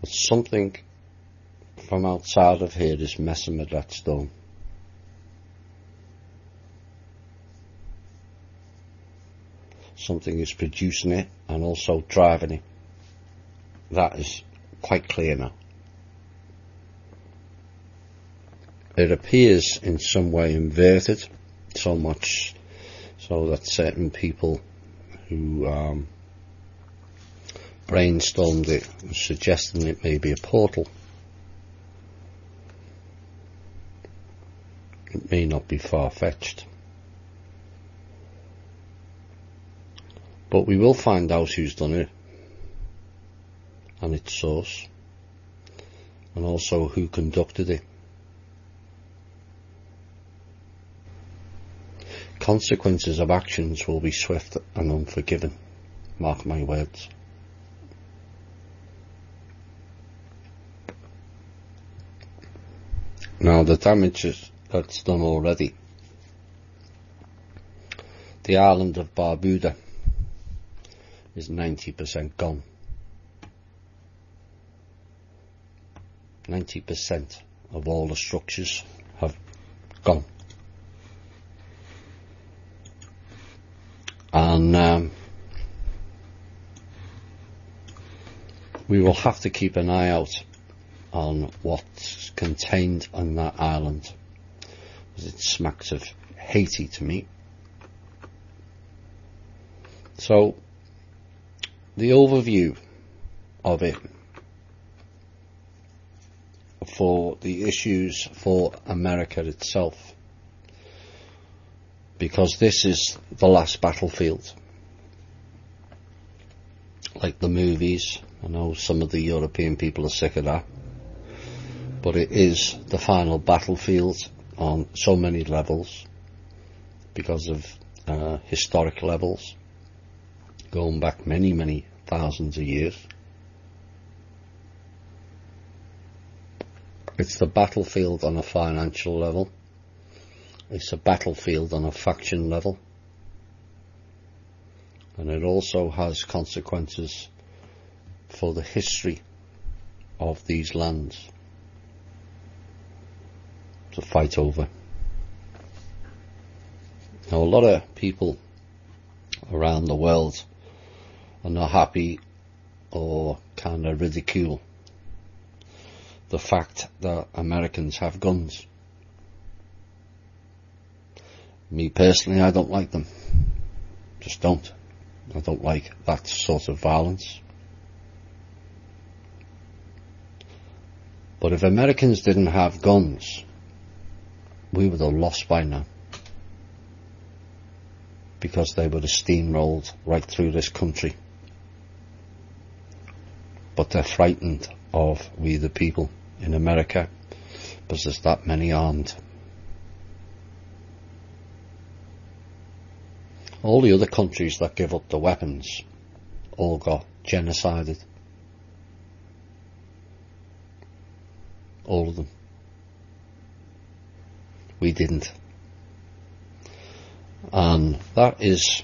But something from outside of here is messing with that storm. Something is producing it and also driving it. That is quite clear now. It appears in some way inverted, so much so that certain people who brainstormed it were suggesting it may be a portal. It may not be far-fetched. But we will find out who's done it, and its source, and also who conducted it. Consequences of actions will be swift and unforgiving, mark my words. Now, the damage that's done already. The island of Barbuda is 90% gone. 90% of all the structures have gone. And we will have to keep an eye out on what's contained on that island, because it smacks of Haiti to me. So, the overview of it for the issues for America itself, because this is the last battlefield. Like the movies, I know some of the European people are sick of that, but it is the final battlefield on so many levels, because of historic levels, going back many, many thousands of years. It's the battlefield on a financial level. It's a battlefield on a faction level. And it also has consequences for the history of these lands to fight over. Now, a lot of people around the world are not happy or kind of ridicule the fact that Americans have guns. Me personally, I don't like them. Just don't. I don't like that sort of violence. But if Americans didn't have guns, we would have lost by now. Because they would have steamrolled right through this country. But they're frightened of we the people in America, because there's that many armed. All the other countries that give up the weapons all got genocided. All of them. We didn't. And that is,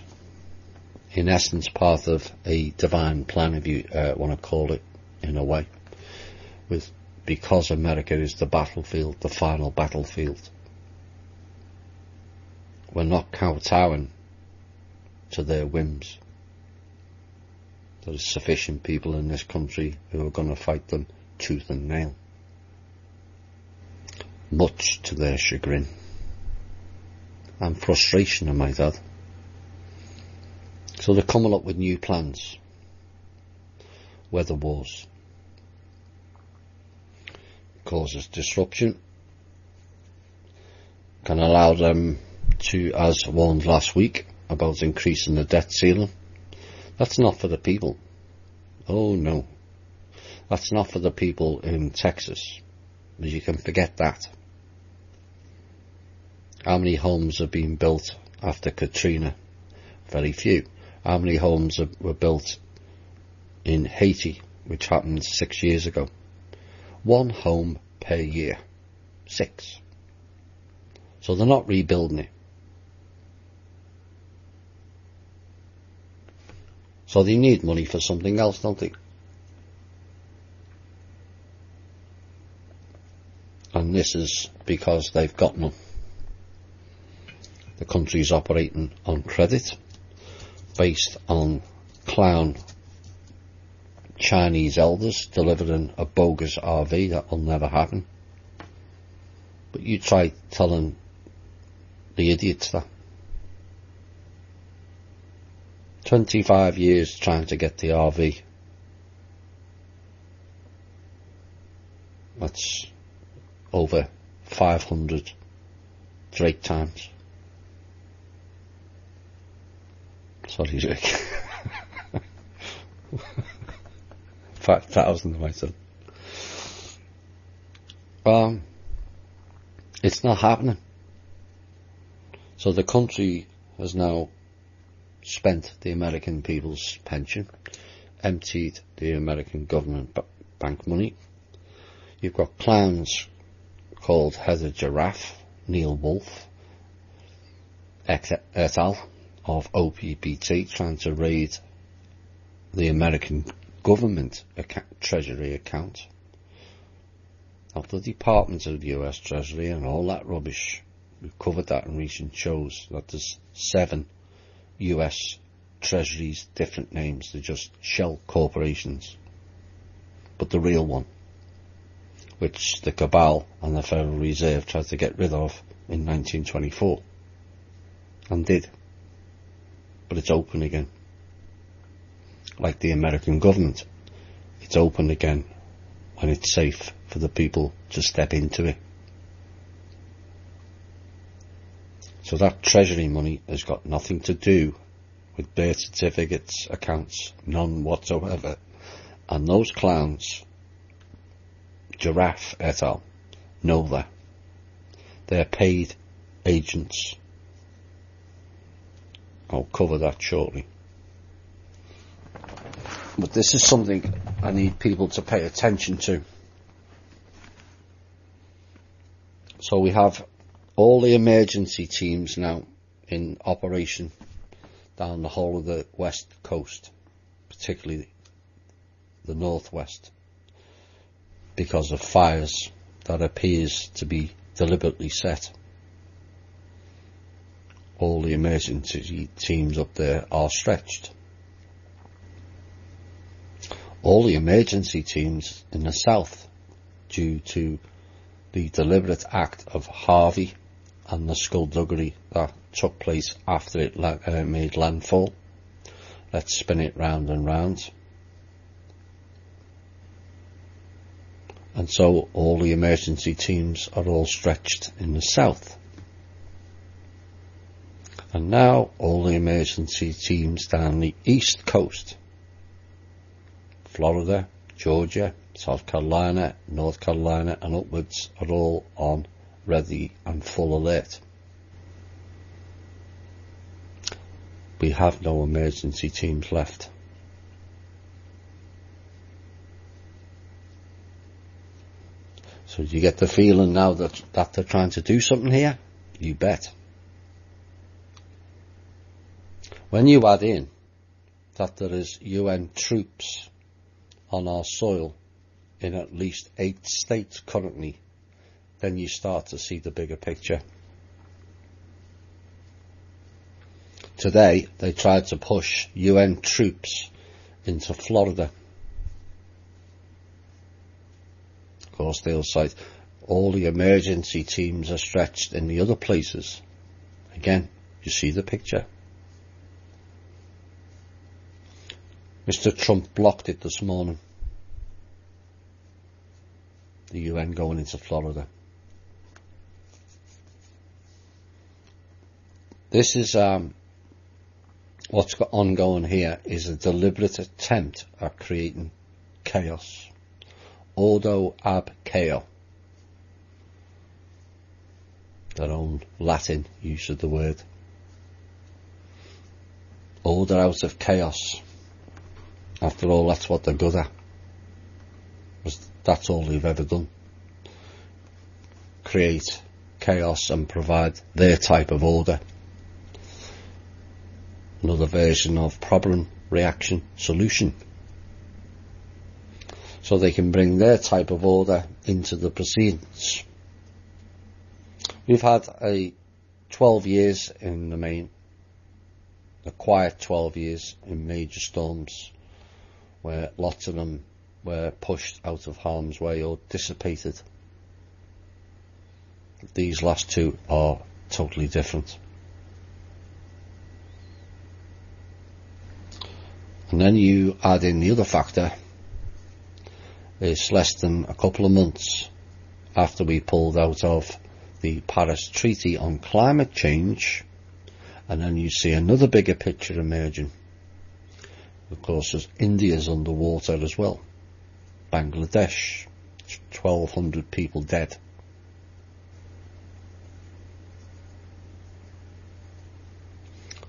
in essence, part of a divine plan, if you want to call it, in a way. Because America is the battlefield, the final battlefield. We're not kowtowing to their whims. There's sufficient people in this country who are going to fight them tooth and nail. Much to their chagrin. And frustration, I might add. So they're coming up with new plans. Weather wars. Causes disruption. Can allow them to, as warned last week, about increasing the debt ceiling. That's not for the people. Oh no. That's not for the people in Texas. But you can forget that. How many homes have been built after Katrina? Very few. How many homes were built in Haiti, which happened 6 years ago? 1 home per year. 6. So they're not rebuilding it. So they need money for something else, don't they? And this is because they've got none. The country's operating on credit, based on clown Chinese elders delivering a bogus RV that will never happen. But you try telling the idiots that. 25 years trying to get the RV. That's over 500 Drake times. Sorry, Drake. 5,000 myself. It's not happening. So the country has now spent the American people's pension, emptied the American government bank money. You've got clowns called Heather Giraffe, Neil Wolfe, et al. Of OPPT trying to raid the American government treasury account of the Department of US Treasury and all that rubbish. We've covered that in recent shows, that there's 7 US treasuries, different names. They're just shell corporations. But the real one, which the cabal and the Federal Reserve tried to get rid of in 1924 and did. But it's open again. Like the American government, it's open again when it's safe for the people to step into it. So that treasury money has got nothing to do with birth certificates, accounts, none whatsoever. And those clowns, Giraffe et al., know that. They're paid agents. I'll cover that shortly. But this is something I need people to pay attention to. So we have all the emergency teams now in operation down the whole of the west coast, particularly the northwest, because of fires that appears to be deliberately set. all the emergency teams up there are stretched. All the emergency teams in the south, due to the deliberate act of Harvey and the skullduggery that took place after it made landfall. Let's spin it round and round. And so all the emergency teams are all stretched in the south. And now all the emergency teams down the east coast, Florida, Georgia, South Carolina, North Carolina and upwards, are all on ready and full alert. We have no emergency teams left. So do you get the feeling now that they're trying to do something here? You bet. When you add in that there is UN troops on our soil in at least 8 states currently, then you start to see the bigger picture. Today they tried to push UN troops into Florida. Of course they'll cite all the emergency teams are stretched in the other places. Again, you see the picture. Mr. Trump blocked it this morning. The UN going into Florida. This is what's ongoing here is a deliberate attempt at creating chaos. Ordo ab chaos. Their own Latin use of the word. Order out of chaos. After all, that's what they're good at. That's all they've ever done. Create chaos and provide their type of order. Another version of problem, reaction, solution. So they can bring their type of order into the proceedings. We've had a 12 years in the main, a quiet 12 years in major storms, where lots of them were pushed out of harm's way or dissipated. These last two are totally different. And then you add in the other factor. It's less than a couple of months after we pulled out of the Paris Treaty on climate change, and then you see another bigger picture emerging. Of course, there's India's underwater as well. Bangladesh, 1,200 people dead.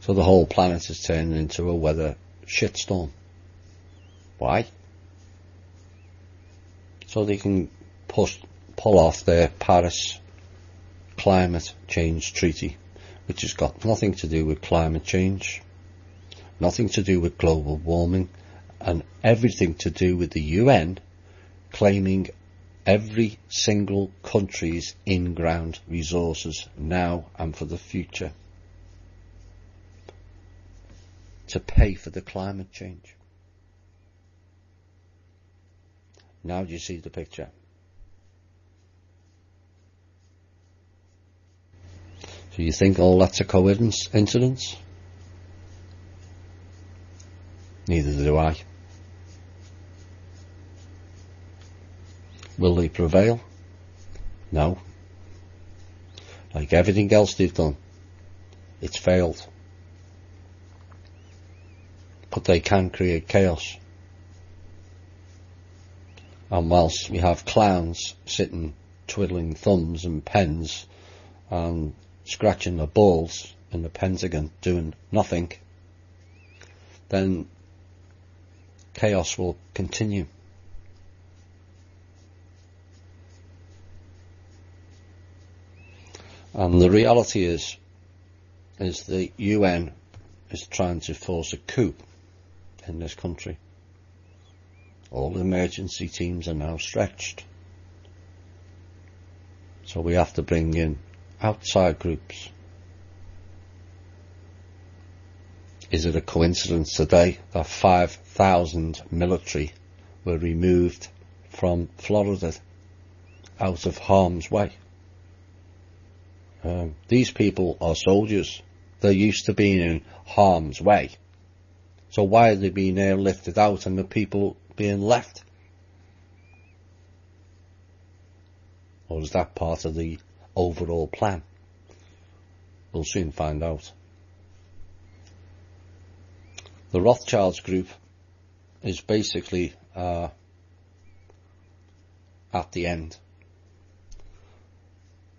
So the whole planet is turning into a weather shitstorm. Why? So they can pull off their Paris Climate Change Treaty, which has got nothing to do with climate change, nothing to do with global warming, and everything to do with the UN claiming every single country's in-ground resources now and for the future to pay for the climate change. Now do you see the picture? So you think all that's a coincidence? Neither do I. Will they prevail? No. Like everything else they've done, it's failed. But they can create chaos. And whilst we have clowns sitting twiddling thumbs and pens and scratching their balls in the Pentagon doing nothing, then chaos will continue. And the reality is the UN is trying to force a coup in this country. All the emergency teams are now stretched. So we have to bring in outside groups Is it a coincidence today that 5,000 military were removed from Florida out of harm's way? These people are soldiers. They're used to being in harm's way. So why are they being airlifted out and the people being left? Or is that part of the overall plan? We'll soon find out. The Rothschilds group is basically at the end,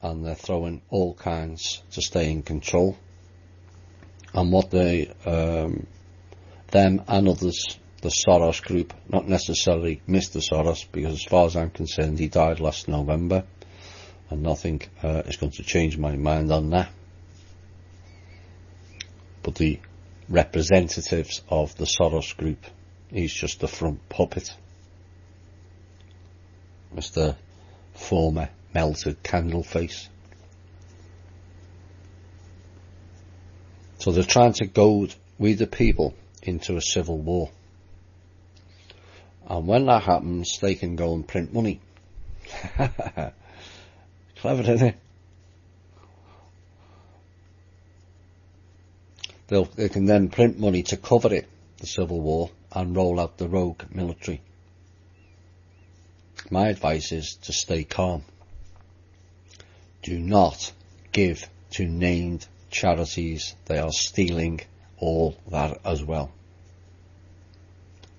and they're throwing all kinds to stay in control. And what they, them and others, the Soros group, not necessarily Mr. Soros, because as far as I'm concerned he died last November, and nothing is going to change my mind on that. But the representatives of the Soros group, he's just the front puppet. Mr. Former Melted Candle Face. So they're trying to goad we the people into a civil war. And when that happens, they can go and print money. Clever, isn't it? They can then print money to cover it, the civil war, and roll out the rogue military. My advice is to stay calm. Do not give to named charities. They are stealing all that as well.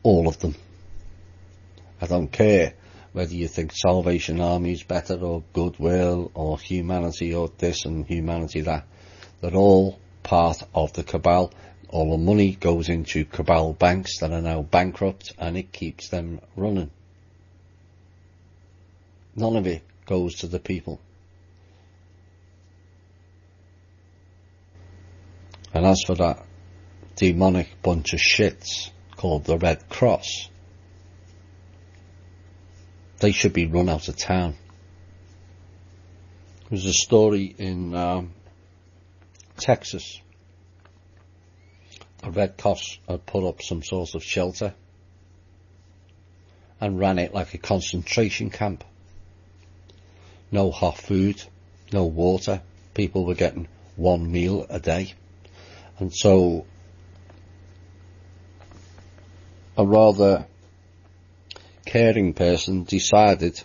All of them. I don't care whether you think Salvation Army is better, or Goodwill, or Humanity, or this and Humanity that. They're all part of the cabal. All the money goes into cabal banks that are now bankrupt, and it keeps them running. None of it goes to the people. And as for that demonic bunch of shits called the Red Cross, they should be run out of town. There's a story in Texas. The Red Cross had put up some sort of shelter and ran it like a concentration camp. No hot food, no water. People were getting one meal a day. And so a rather caring person decided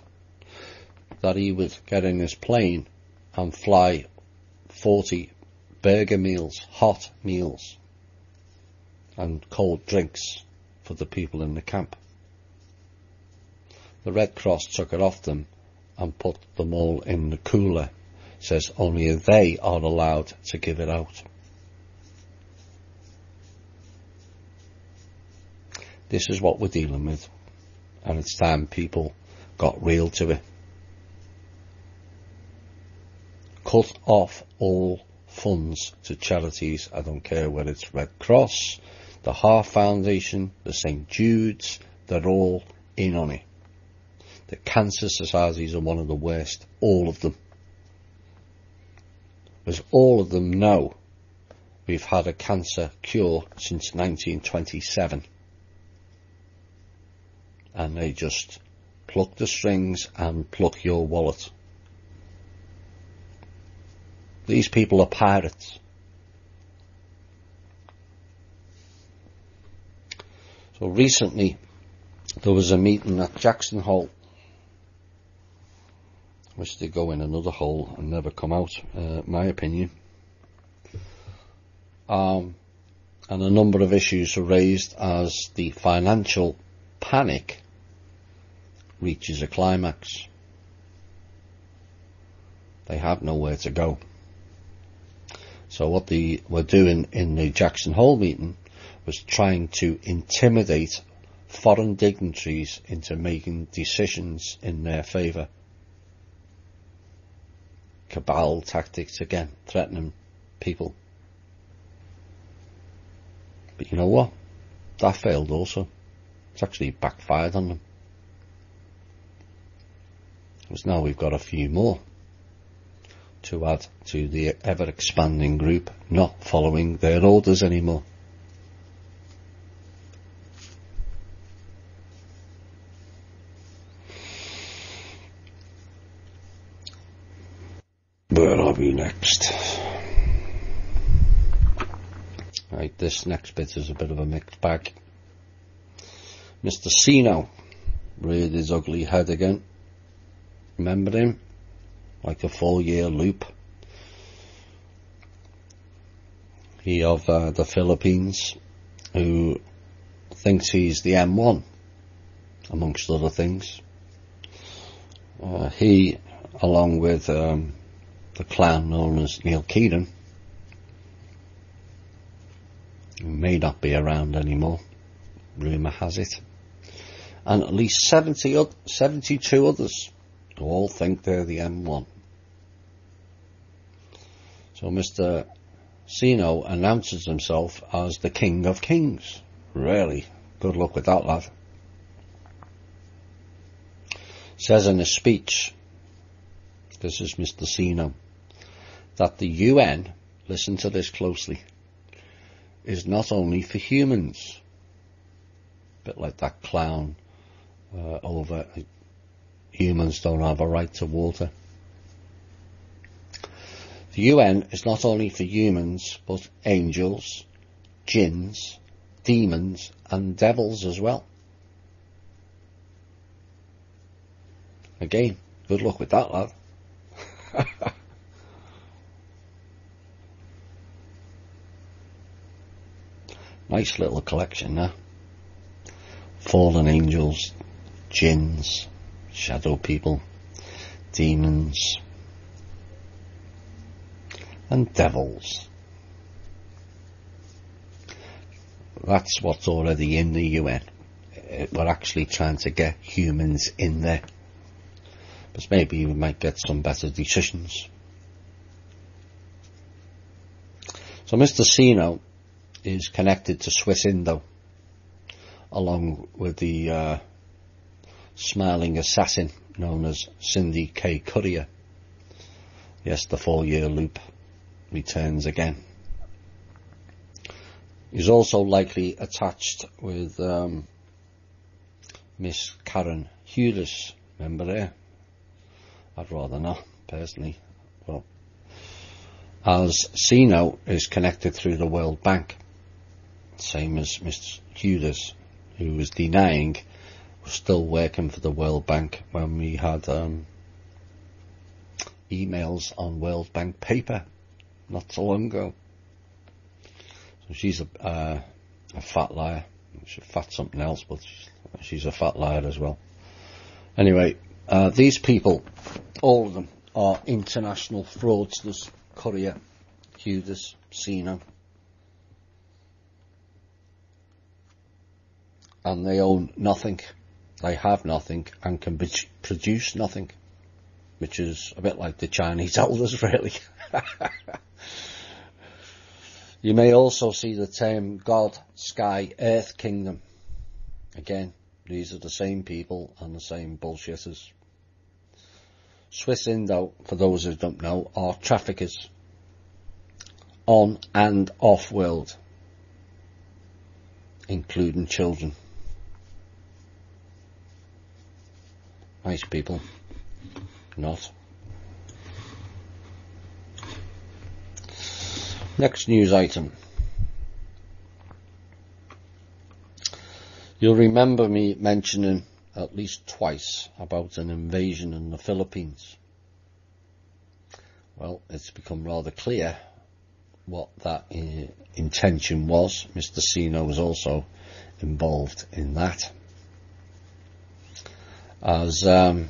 that he would get in his plane and fly 40 burger meals, hot meals, and cold drinks for the people in the camp. The Red Cross took it off them and put them all in the cooler. Says only they are allowed to give it out. This is what we're dealing with, and it's time people got real to it. Cut off all funds to charities. I don't care whether it's Red Cross, the Heart Foundation, the St. Jude's, they're all in on it. The cancer societies are one of the worst, all of them. Because all of them know we've had a cancer cure since 1927. And they just pluck the strings and pluck your wallet. These people are pirates. So recently there was a meeting at Jackson Hole, which they go in another hole and never come out, my opinion. And a number of issues were raised as the financial panic reaches a climax. They have nowhere to go. So what they were doing in the Jackson Hole meeting was trying to intimidate foreign dignitaries into making decisions in their favour. Cabal tactics again, threatening people. But you know what? That failed also. It's actually backfired on them. Because now we've got a few more to add to the ever-expanding group not following their orders anymore. do next? Right, this next bit is a bit of a mixed bag. Mr. Sino reared his ugly head again. Remember him? Like a 4-year loop. He of the Philippines, who thinks he's the M1, amongst other things. He, along with the clown known as Neil Keaton, who may not be around anymore, rumour has it, and at least 72 others who all think they're the M1. So Mr. Sino announces himself as the King of Kings. Really, good luck with that, lad. Says in a speech, this is Mr. Sino, that the UN, listen to this closely, is not only for humans, a bit like that clown over humans don't have a right to water. The UN is not only for humans, but angels, jinns, demons and devils as well. Again, good luck with that, lad. Nice little collection there. Fallen angels, jinns, shadow people, demons and devils. That's what's already in the UN. We're actually trying to get humans in there. But maybe we might get some better decisions. So Mr. Sino is connected to Swiss Indo, along with the smiling assassin known as Cindy K. Courier. Yes, the 4-year loop returns again. He's also likely attached with Miss Karen Hughes. Remember her? I'd rather not, personally. Well, as Sino is connected through the World Bank, same as Miss Hughes, who was denying was still working for the World Bank when we had emails on World Bank paper not so long ago. So she's a fat liar. She's fat something else, but she's a fat liar as well. Anyway, these people, all of them, are international fraudsters. Courier, Hughes, Sino. And they own nothing. They have nothing and can produce nothing. Which is a bit like the Chinese elders, really. You may also see the term God, Sky, Earth Kingdom. Again, these are the same people and the same bullshitters. Swiss Indo, for those who don't know, are traffickers on and off world, including children. Nice people. Not. Next news item. You'll remember me mentioning at least twice about an invasion in the Philippines. Well, it's become rather clear what that intention was. Mr. Sino was also involved in that. As that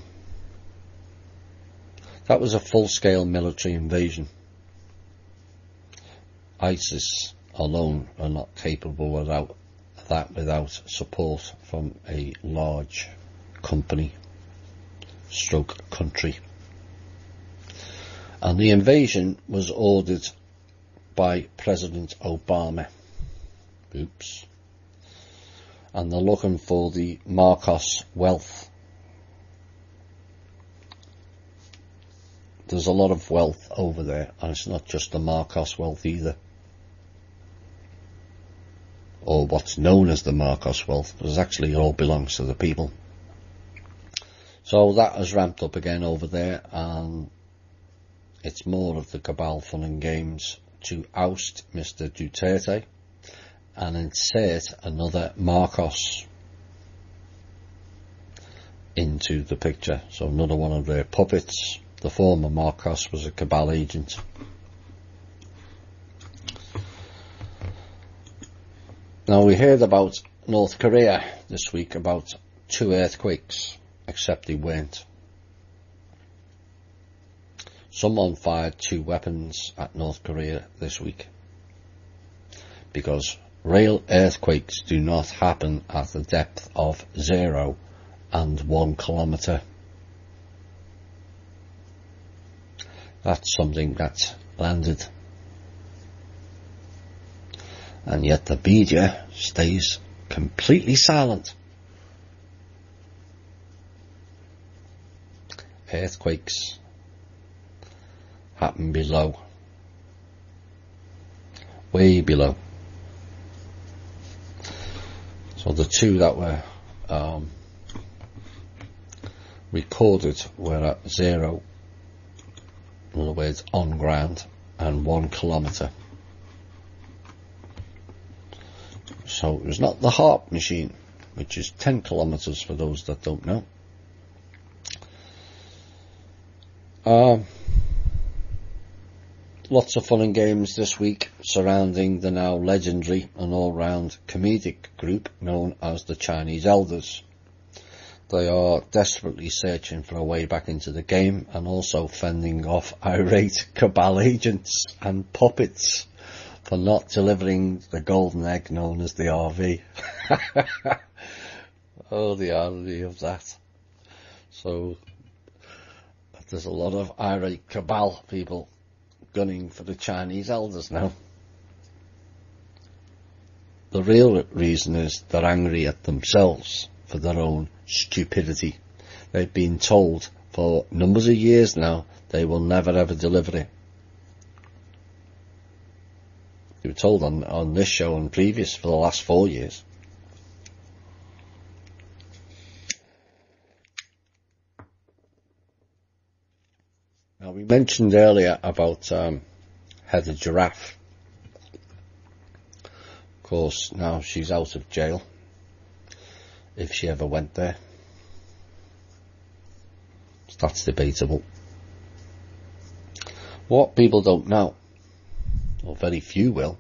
was a full-scale military invasion. ISIS alone are not capable without support from a large company stroke country. And the invasion was ordered by President Obama. Oops. And they're looking for the Marcos wealth. There's a lot of wealth over there, and it's not just the Marcos wealth either, or what's known as the Marcos wealth, but it all belongs to the people. So that has ramped up again over there, and it's more of the cabal fun and games to oust Mr. Duterte and insert another Marcos into the picture. So another one of their puppets. The former Marcos was a cabal agent. Now, we heard about North Korea this week, about 2 earthquakes, except they weren't. Someone fired 2 weapons at North Korea this week, because real earthquakes do not happen at the depth of 0 and 1 kilometre. That's something that's landed. And yet the media stays completely silent. Earthquakes happen below, way below. So the 2 that were recorded were at 0, in other words on ground, and 1 kilometre. So it was not the HAARP machine, which is 10 kilometres for those that don't know. Lots of fun and games this week surrounding the now legendary and all-round comedic group known as the Chinese Elders. They are desperately searching for a way back into the game and also fending off irate cabal agents and puppets for not delivering the golden egg known as the RV. Oh, the irony of that. So there's a lot of irate cabal people gunning for the Chinese Elders now. The real reason is they're angry at themselves for their own stupidity. They've been told for numbers of years now they will never ever deliver it. They were told on this show and previous for the last 4 years. Now, we mentioned earlier about Heather Giraffe. Of course, now she's out of jail, if she ever went there. That's debatable. What people don't know, or very few will,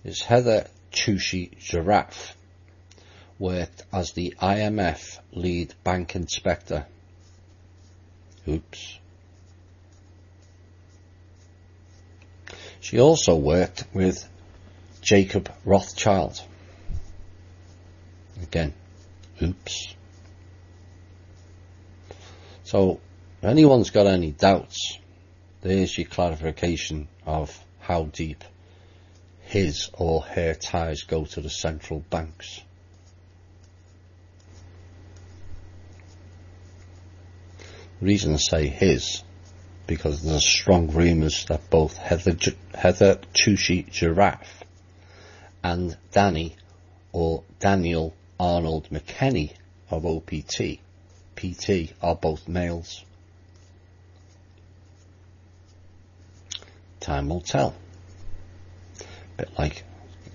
is Heather Chushi Giraffe worked as the IMF lead bank inspector. Oops. She also worked with Jacob Rothschild. Again, oops. So, if anyone's got any doubts, there's your clarification of how deep his or her ties go to the central banks. The reason I say his, because there's strong rumours that both Heather Chushi Giraffe and Danny or Daniel Arnold McKenney of OPT, PT, are both males. Time will tell. Bit like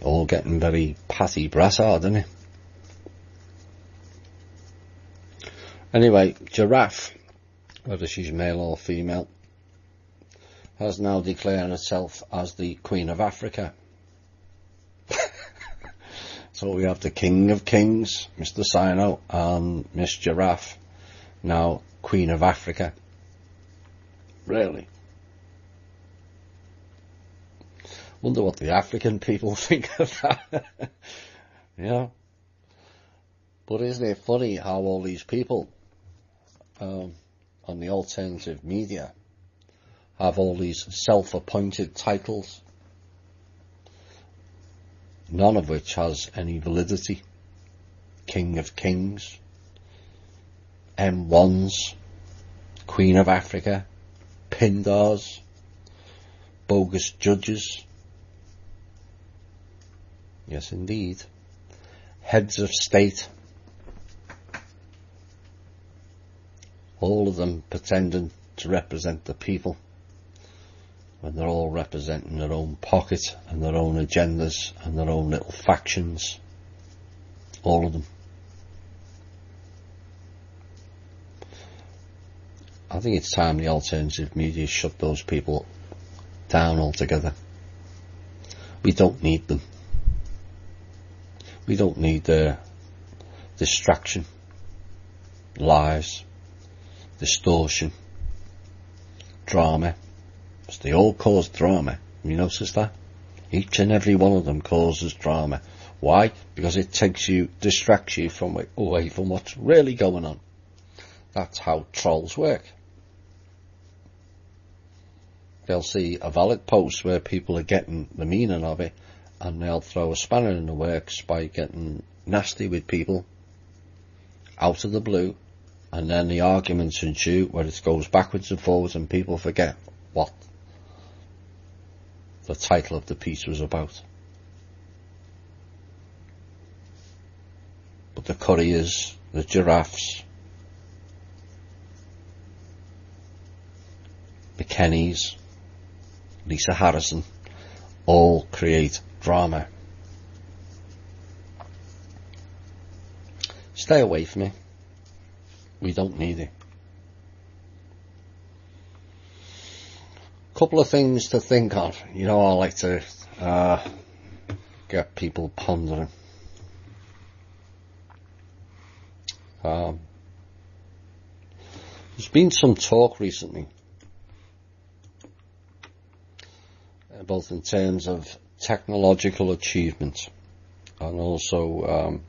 all getting very Patty Brassard, isn't it? Anyway, Giraffe, whether she's male or female, has now declared herself as the Queen of Africa. So we have the King of Kings, Mr. Sino, and Miss Giraffe, now Queen of Africa. Really? Wonder what the African people think of that. Yeah. But isn't it funny how all these people on the alternative media have all these self-appointed titles, none of which has any validity? King of Kings, M1s, Queen of Africa, Pindars, bogus judges. Yes, indeed. Heads of state. All of them pretending to represent the people. when they're all representing their own pocket and their own agendas and their own little factions. All of them. I think it's time the alternative media shut those people down altogether. We don't need them. We don't need their distraction, lies, distortion, drama. Because they all cause drama. You notice that? Each and every one of them causes drama. Why? Because it distracts you away from what's really going on. That's how trolls work. They'll see a valid post where people are getting the meaning of it, and they'll throw a spanner in the works by getting nasty with people out of the blue, and then the arguments ensue where it goes backwards and forwards and people forget what the title of the piece was about. But the couriers, the giraffes, the Kennys, Lisa Harrison, all create drama. Stay away from it. We don't need it. Couple of things to think of. You know, I like to get people pondering. There's been some talk recently, both in terms of technological achievement and also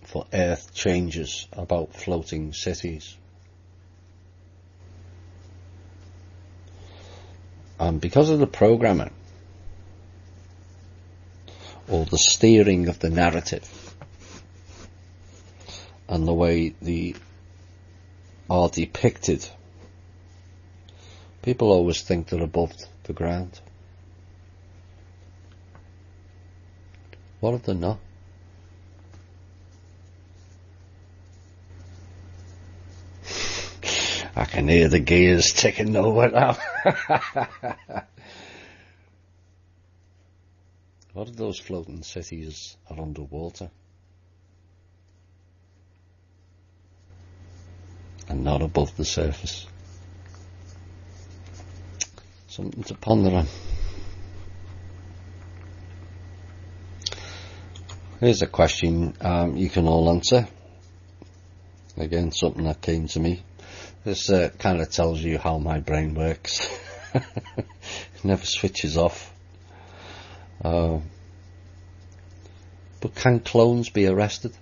for Earth changes, about floating cities. And because of the programming or the steering of the narrative and the way they are depicted, people always think they're above the ground. What if they're not? I can hear the gears ticking over now. What if those floating cities are underwater and not above the surface? Something to ponder on. Here's a question you can all answer. Again, something that came to me. This kind of tells you how my brain works. It never switches off. But can clones be arrested?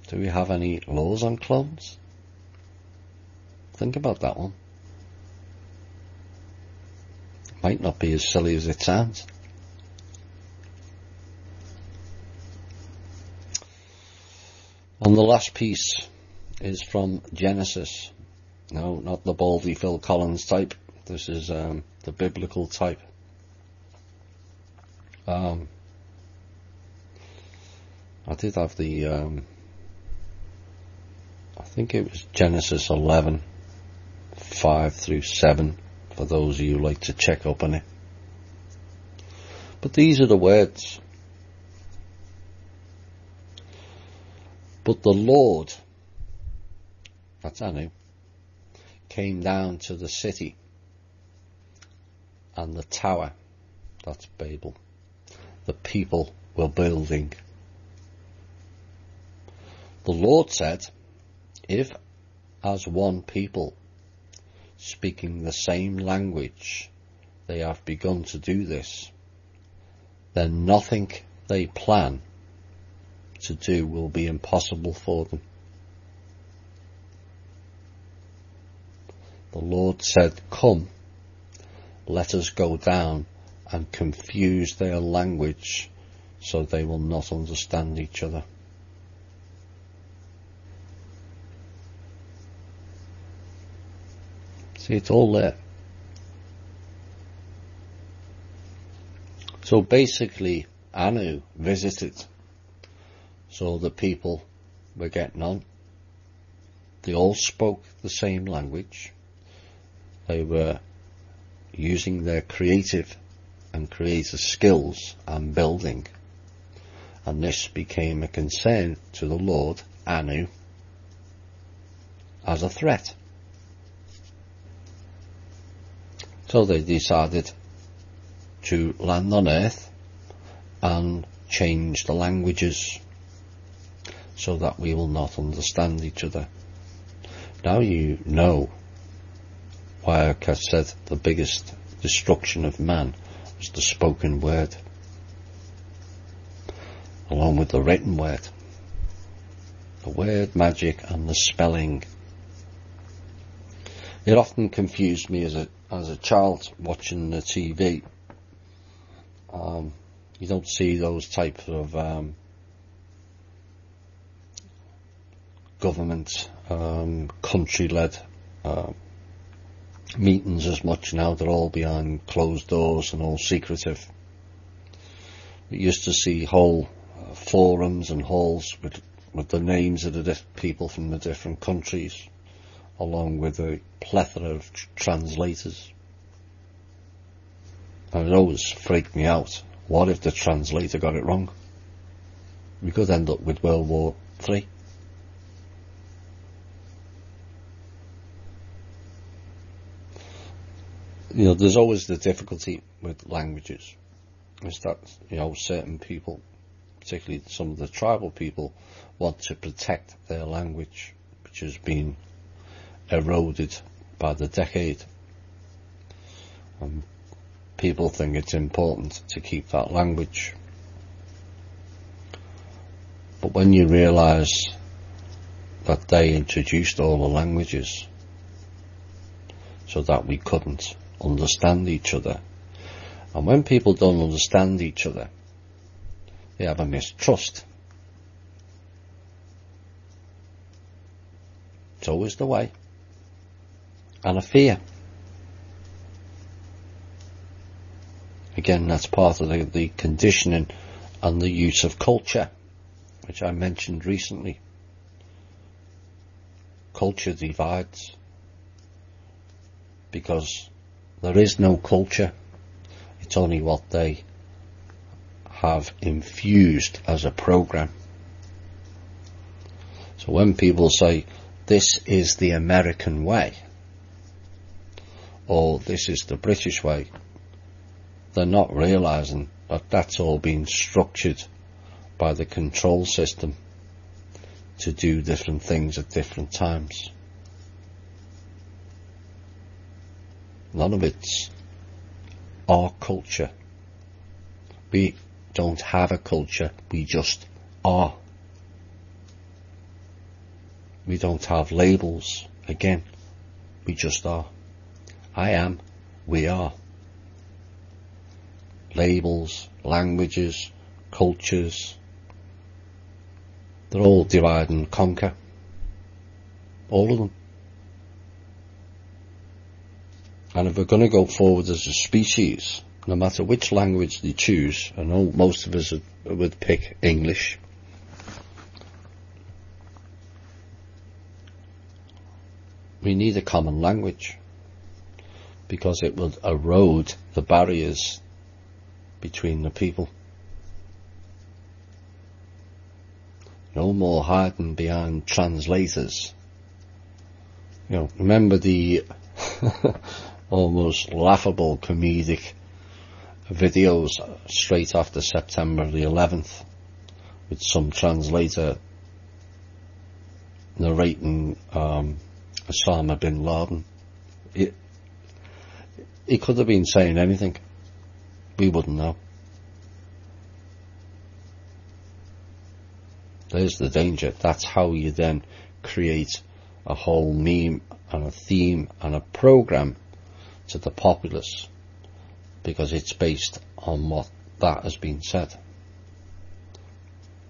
Do we have any laws on clones? Think about that one. Might not be as silly as it sounds. And the last piece is from Genesis. No, not the Baldy Phil Collins type. This is the biblical type. I did have the I think it was Genesis 11, 5 through 7, for those of you who like to check up on it. But these are the words. But the Lord, that's Anu, came down to the city and the tower, that's Babel, the people were building. The Lord said, if as one people, speaking the same language, they have begun to do this, then nothing they plan to do will be impossible for them. The Lord said, come, let us go down and confuse their language so they will not understand each other. See, it's all there. So basically, Anu visited, so the people were getting on. They all spoke the same language. They were using their creative and creative skills and building, and this became a concern to the Lord Anu as a threat. So they decided to land on Earth and change the languages so that we will not understand each other. Now you know why I said the biggest destruction of man was the spoken word, along with the written word, the word magic and the spelling. It often confused me as a child watching the TV. You don't see those types of government, country-led meetings as much now. They're all behind closed doors and all secretive. We used to see whole forums and halls with the names of the people from the different countries, along with a plethora of translators. And it always freaked me out. What if the translator got it wrong? We could end up with World War III. There's always the difficulty with languages. Is that, certain people, particularly some of the tribal people, want to protect their language, which has been eroded by the decade. People think it's important to keep that language. But when you realise that they introduced all the languages so that we couldn't understand each other, and when people don't understand each other, they have a mistrust. It's always the way. And a fear. Again, that's part of the conditioning and the use of culture, which I mentioned recently. Culture divides because there is no culture. It's only what they have infused as a program. So when people say, this is the American way, or this is the British way, they're not realising that that's all been structured by the control system to do different things at different times. None of it's our culture. We don't have a culture, we just are. We don't have labels, again, we just are. I am, we are. Labels, languages, cultures, they're all divide and conquer. All of them. And if we're going to go forward as a species, no matter which language they choose, I know most of us would pick English. We need a common language, because it will erode the barriers between the people. No more hiding behind translators. Remember the almost laughable comedic videos straight after September the 11th, with some translator narrating Osama bin Laden. He could have been saying anything. We wouldn't know. There's the danger. That's how you then create a whole meme and a theme and a program to the populace, because it's based on what that has been said.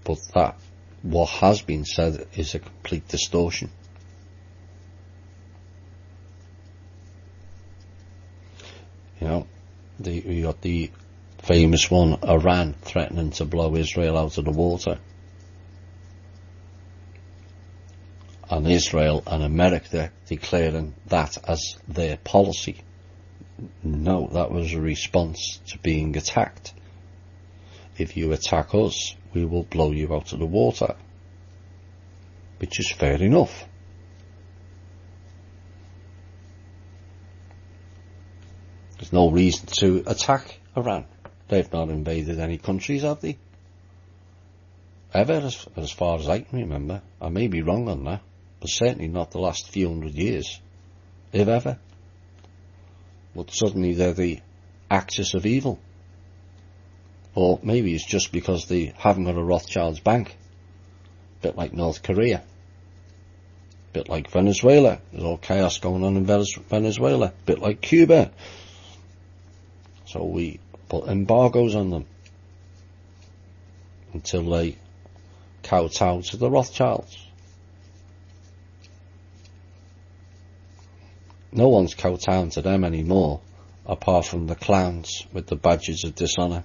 But that, what has been said, is a complete distortion. You got the famous one, Iran threatening to blow Israel out of the water. and Israel and America declaring that as their policy. No, that was a response to being attacked. If you attack us, we will blow you out of the water. Which is fair enough. There's no reason to attack Iran. They've not invaded any countries, have they? Ever, as far as I can remember. I may be wrong on that, but certainly not the last few hundred years, if ever. But suddenly they're the axis of evil. Or maybe it's just because they haven't got a Rothschild's bank. A bit like North Korea. A bit like Venezuela. There's all chaos going on in Venezuela. A bit like Cuba. So we put embargoes on them until they kowtow to the Rothschilds. No one's kowtowing to them anymore, apart from the clowns with the badges of dishonour.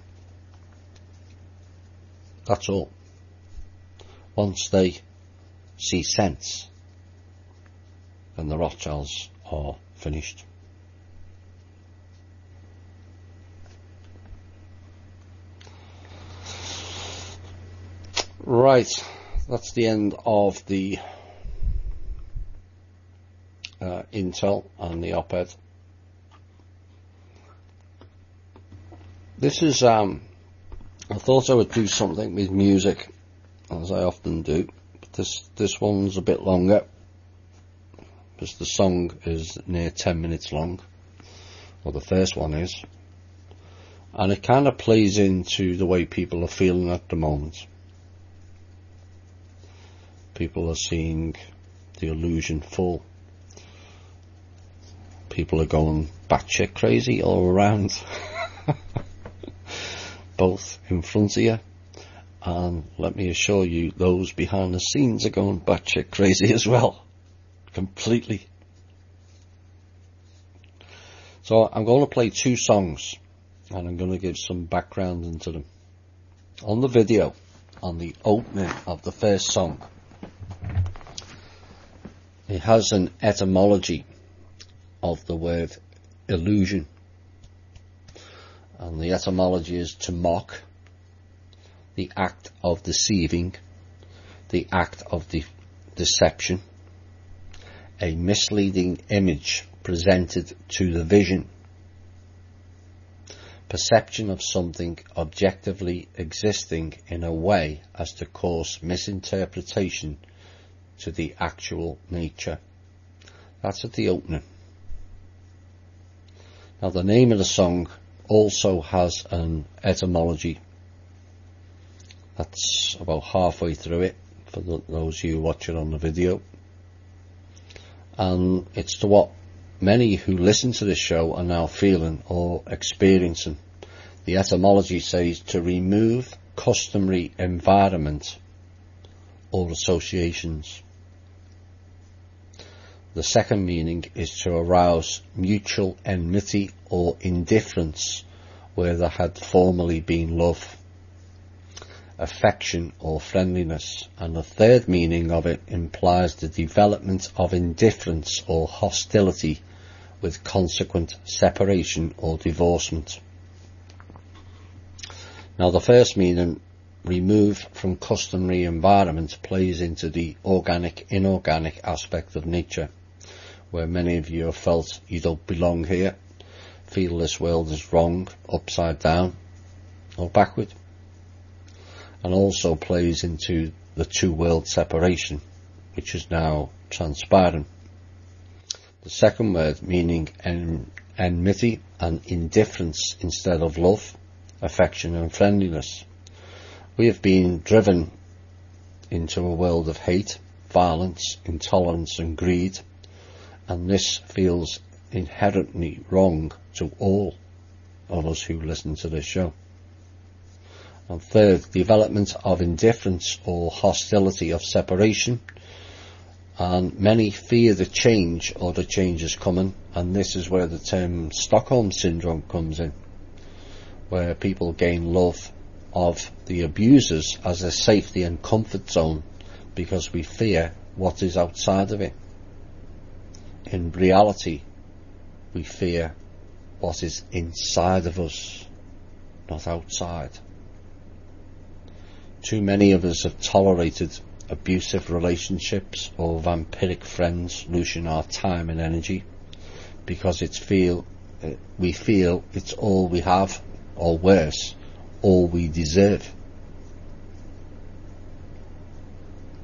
That's all. Once they see sense, then the Rothschilds are finished. Right, that's the end of the intel and the op-ed. This is, I thought I would do something with music, as I often do. But this one's a bit longer, because the song is near 10 minutes long, or the first one is. And it kind of plays into the way people are feeling at the moment. People are seeing the illusion full. People are going batshit crazy all around. Both in front of you, and let me assure you, those behind the scenes are going batshit crazy as well. Completely. So I'm going to play two songs, and I'm going to give some background into them. On the video, on the opening of the first song, it has an etymology of the word illusion. And the etymology is to mock, the act of deceiving, the act of deception, a misleading image presented to the vision, perception of something objectively existing in a way as to cause misinterpretation to the actual nature. That's at the opening. Now the name of the song also has an etymology. That's about halfway through it, for those of you watching on the video. And it's to what many who listen to this show are now feeling or experiencing. The etymology says to remove customary environment or associations. The second meaning is to arouse mutual enmity or indifference where there had formerly been love, affection or friendliness. And the third meaning of it implies the development of indifference or hostility with consequent separation or divorcement. Now the first meaning, remove from customary environment, plays into the organic-inorganic aspect of nature, where many of you have felt you don't belong here, feel this world is wrong, upside down, or backward. And also plays into the two-world separation, which is now transpiring. The second word, meaning enmity and indifference instead of love, affection and friendliness. We have been driven into a world of hate, violence, intolerance and greed, and this feels inherently wrong to all of us who listen to this show. And third, development of indifference or hostility of separation, and many fear the change or the change is coming, and this is where the term Stockholm Syndrome comes in, where people gain love of the abusers as a safety and comfort zone because we fear what is outside of it. In reality, we fear what is inside of us, not outside. Too many of us have tolerated abusive relationships or vampiric friends, losing our time and energy because we feel it's all we have, or worse, all we deserve.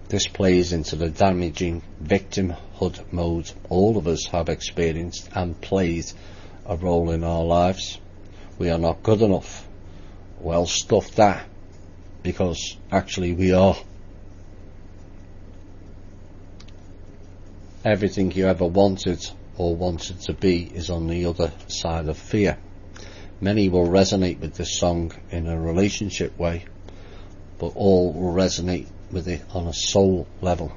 This plays into the damaging victimhood mode all of us have experienced and played a role in our lives. We are not good enough. Well, stuff that, because actually we are. Everything you ever wanted or wanted to be is on the other side of fear. Many will resonate with this song in a relationship way, but all will resonate with it on a soul level.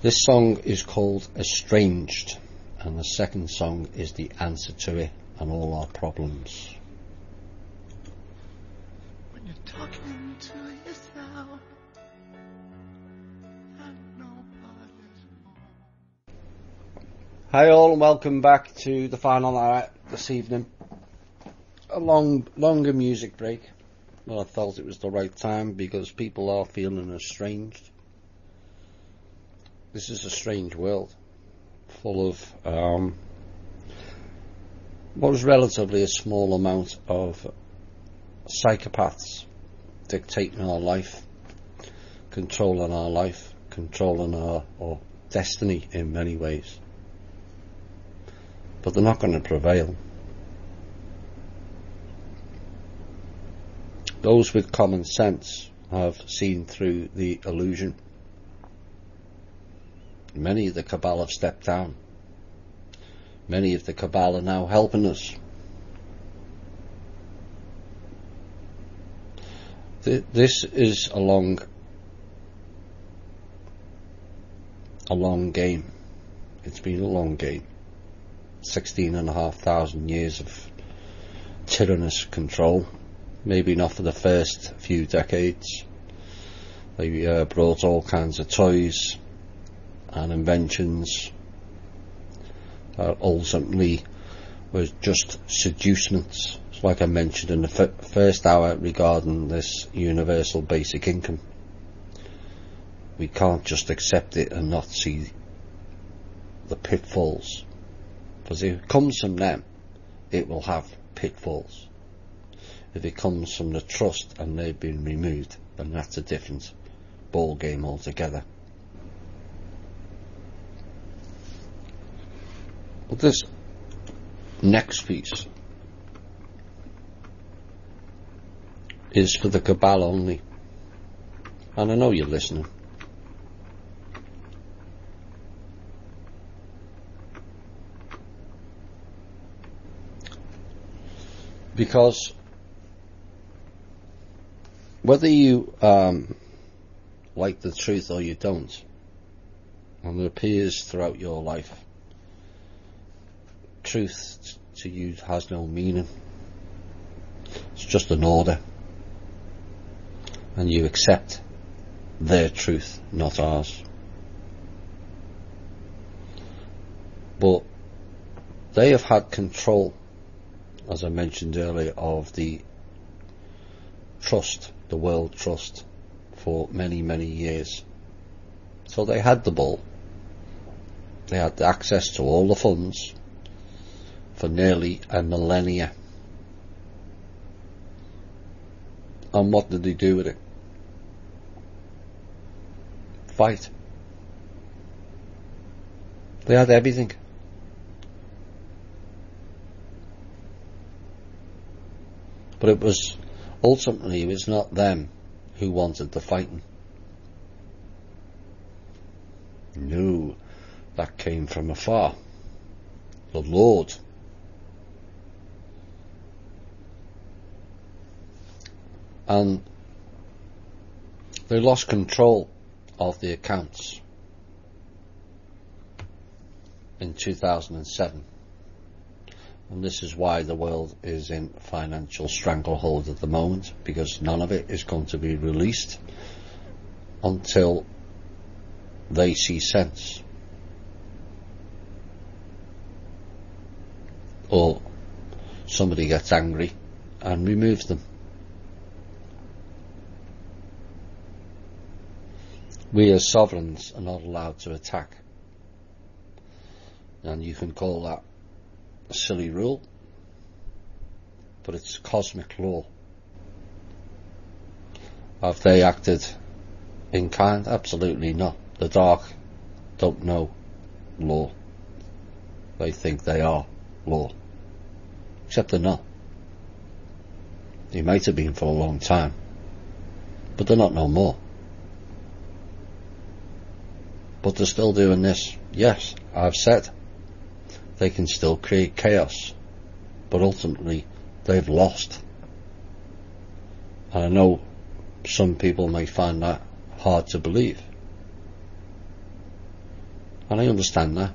This song is called Estranged, and the second song is the answer to it and all our problems. When you're talking to yourself and nobody's home. Hi all, and welcome back to the final hour this evening. A longer music break. Well, I felt it was the right time because people are feeling estranged. This is a strange world, full of what is relatively a small amount of psychopaths dictating our life, controlling our life, controlling our destiny in many ways. But they're not going to prevail. Those with common sense have seen through the illusion. Many of the cabal have stepped down. Many of the cabal are now helping us. This is a long game. It's been a long game. 16,500 years of tyrannous control. Maybe not for the first few decades. They brought all kinds of toys and inventions that ultimately was just seducements. It's like I mentioned in the first hour regarding this universal basic income. We can't just accept it and not see the pitfalls. Because if it comes from them, it will have pitfalls. If it comes from the trust and they've been removed, then that's a different ball game altogether. But this next piece is for the cabal only, and I know you're listening. Because whether you like the truth or you don't, and it appears throughout your life, truth to you has no meaning. It's just an order, and you accept their truth, not ours. But they have had control, as I mentioned earlier, of the trust, the world trust, for many, many years. So they had the ball. They had access to all the funds for nearly a millennia. And what did they do with it? Fight. They had everything. But it was ultimately, it was not them who wanted the fighting. No, that came from afar. The Lord. And they lost control of the accounts in 2007. And this is why the world is in financial stranglehold at the moment, because none of it is going to be released until they see sense, or somebody gets angry and removes them. We as sovereigns are not allowed to attack, and you can call that a silly rule, but it's cosmic law. Have they acted in kind? Absolutely not. The dark don't know law. They think they are law, except they're not. They might have been for a long time, but they're not no more. But they're still doing this. Yes, I've said they can still create chaos, but ultimately they've lost. And I know some people may find that hard to believe, and I understand that.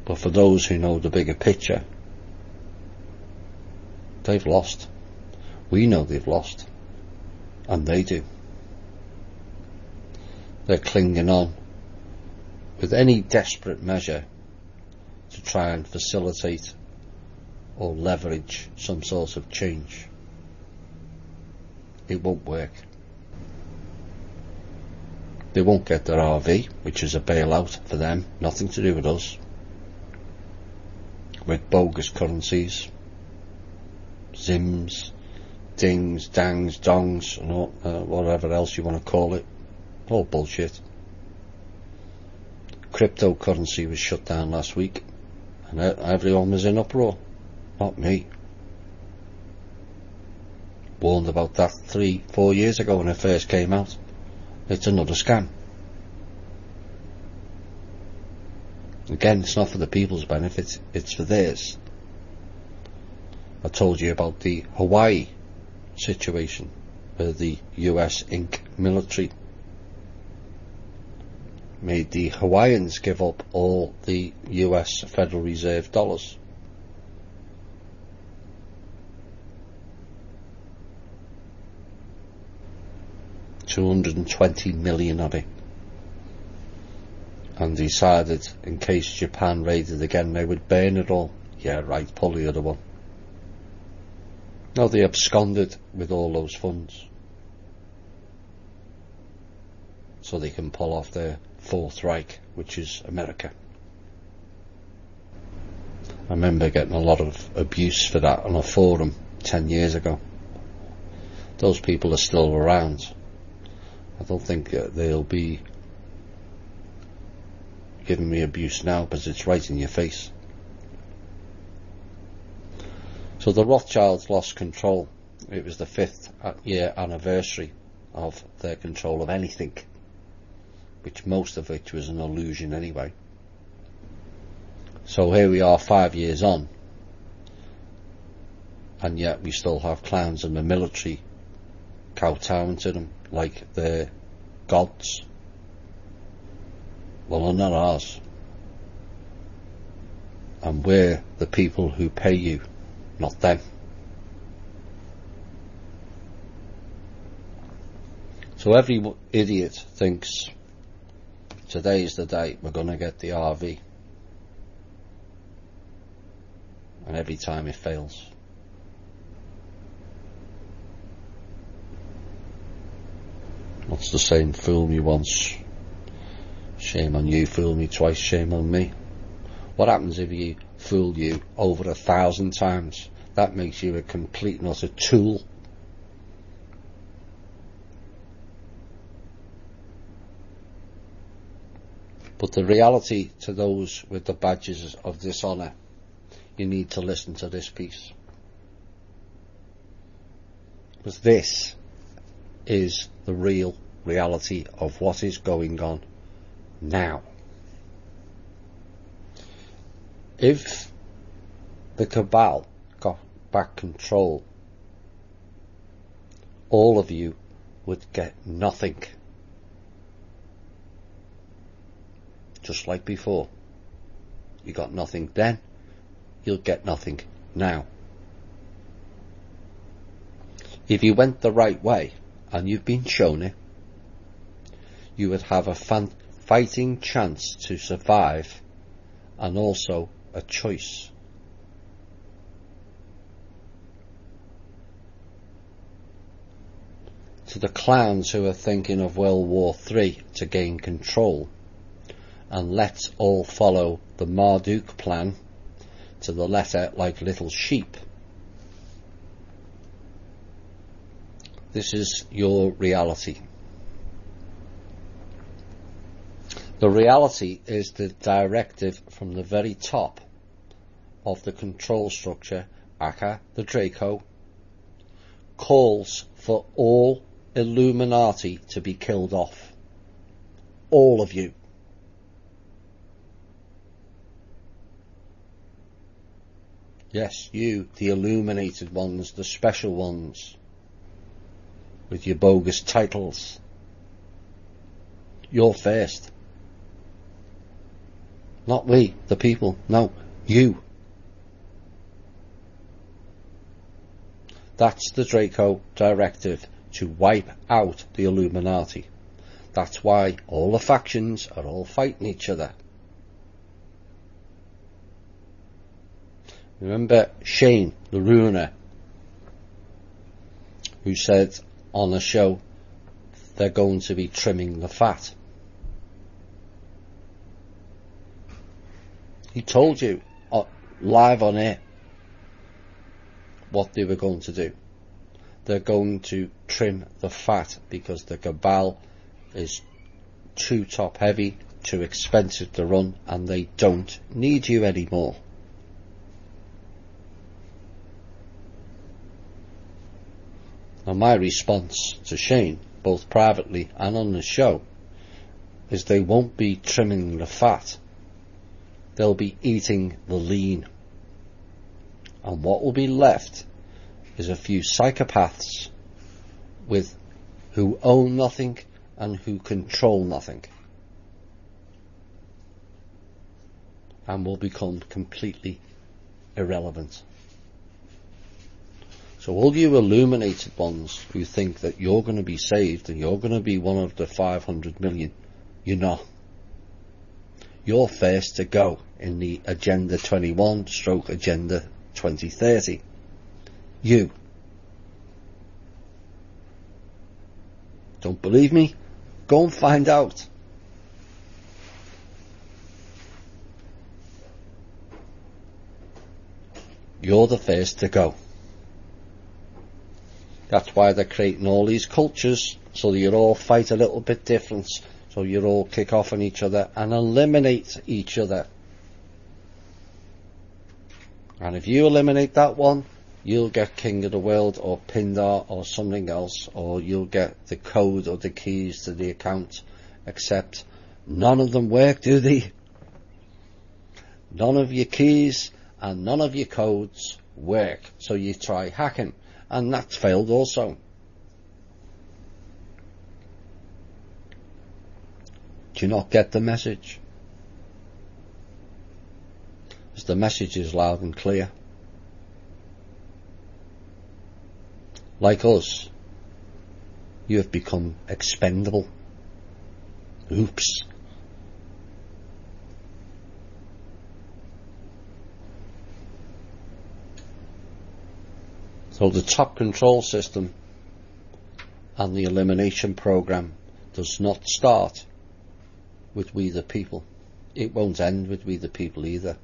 But for those who know the bigger picture, they've lost. We know they've lost, and they do. They're clinging on with any desperate measure to try and facilitate or leverage some sort of change. It won't work. They won't get their RV, which is a bailout for them, nothing to do with us, with bogus currencies, Zims, Dings, Dangs, Dongs, and all, whatever else you want to call it. All bullshit. Cryptocurrency was shut down last week, and everyone was in uproar. Not me. Warned about that 3-4 years ago when it first came out. It's another scam. Again, it's not for the people's benefit, it's for theirs. I told you about the Hawaii situation, where the US Inc. military made the Hawaiians give up all the US Federal Reserve dollars. $220 million of it, and decided in case Japan raided again they would burn it all. Yeah, right, pull the other one. No, they absconded with all those funds so they can pull off their Fourth Reich, which is America. I remember getting a lot of abuse for that on a forum 10 years ago. Those people are still around. I don't think they'll be giving me abuse now, because it's right in your face. So the Rothschilds lost control. It was the 5th year anniversary of their control of anything, which most of which was an illusion anyway. So here we are 5 years on, and yet we still have clowns in the military kowtowing to them like they're gods. Well, they're not ours, and we're the people who pay you, not them. So every idiot thinks today's the day we're going to get the RV, and every time it fails. What's the saying? Fool me once, shame on you. Fool me twice, shame on me. What happens if you fool you over 1,000 times? That makes you a complete and utter tool. But the reality to those with the badges of dishonour, you need to listen to this piece, because this is the real reality of what is going on now. If the cabal got back control, all of you would get nothing, just like before. You got nothing then, you'll get nothing now. If you went the right way, and you've been shown it, you would have a fighting chance to survive and also a choice. To the clowns who are thinking of World War III to gain control, and let's all follow the Marduk plan to the letter like little sheep. This is your reality. The reality is the directive from the very top of the control structure, aka the Draco, calls for all Illuminati to be killed off. All of you. Yes, you, the illuminated ones, the special ones, with your bogus titles. You're first. Not we, the people. No, you. That's the Draco directive, to wipe out the Illuminati. That's why all the factions are all fighting each other. Remember Shane, the ruiner, who said on a show they're going to be trimming the fat. He told you live on air what they were going to do. They're going to trim the fat because the cabal is too top heavy, too expensive to run, and they don't need you anymore. Now my response to Shane, both privately and on the show, is they won't be trimming the fat. They'll be eating the lean. And what will be left is a few psychopaths who own nothing and who control nothing, and will become completely irrelevant. So all you illuminated ones who think that you're going to be saved and you're going to be one of the 500 million, you're not. You're first to go in the Agenda 21 / Agenda 2030. You. Don't believe me? Go and find out. You're the first to go. That's why they're creating all these cultures, so that you all fight a little bit different, so you all kick off on each other and eliminate each other. And if you eliminate that one, you'll get King of the World or Pindar or something else, or you'll get the code or the keys to the account, except none of them work, do they? None of your keys and none of your codes work, so you try hacking, and that's failed also. Do you not get the message? Because the message is loud and clear. Like us, you have become expendable. Oops. So the top control system and the elimination program does not start with we the people. It won't end with we the people either.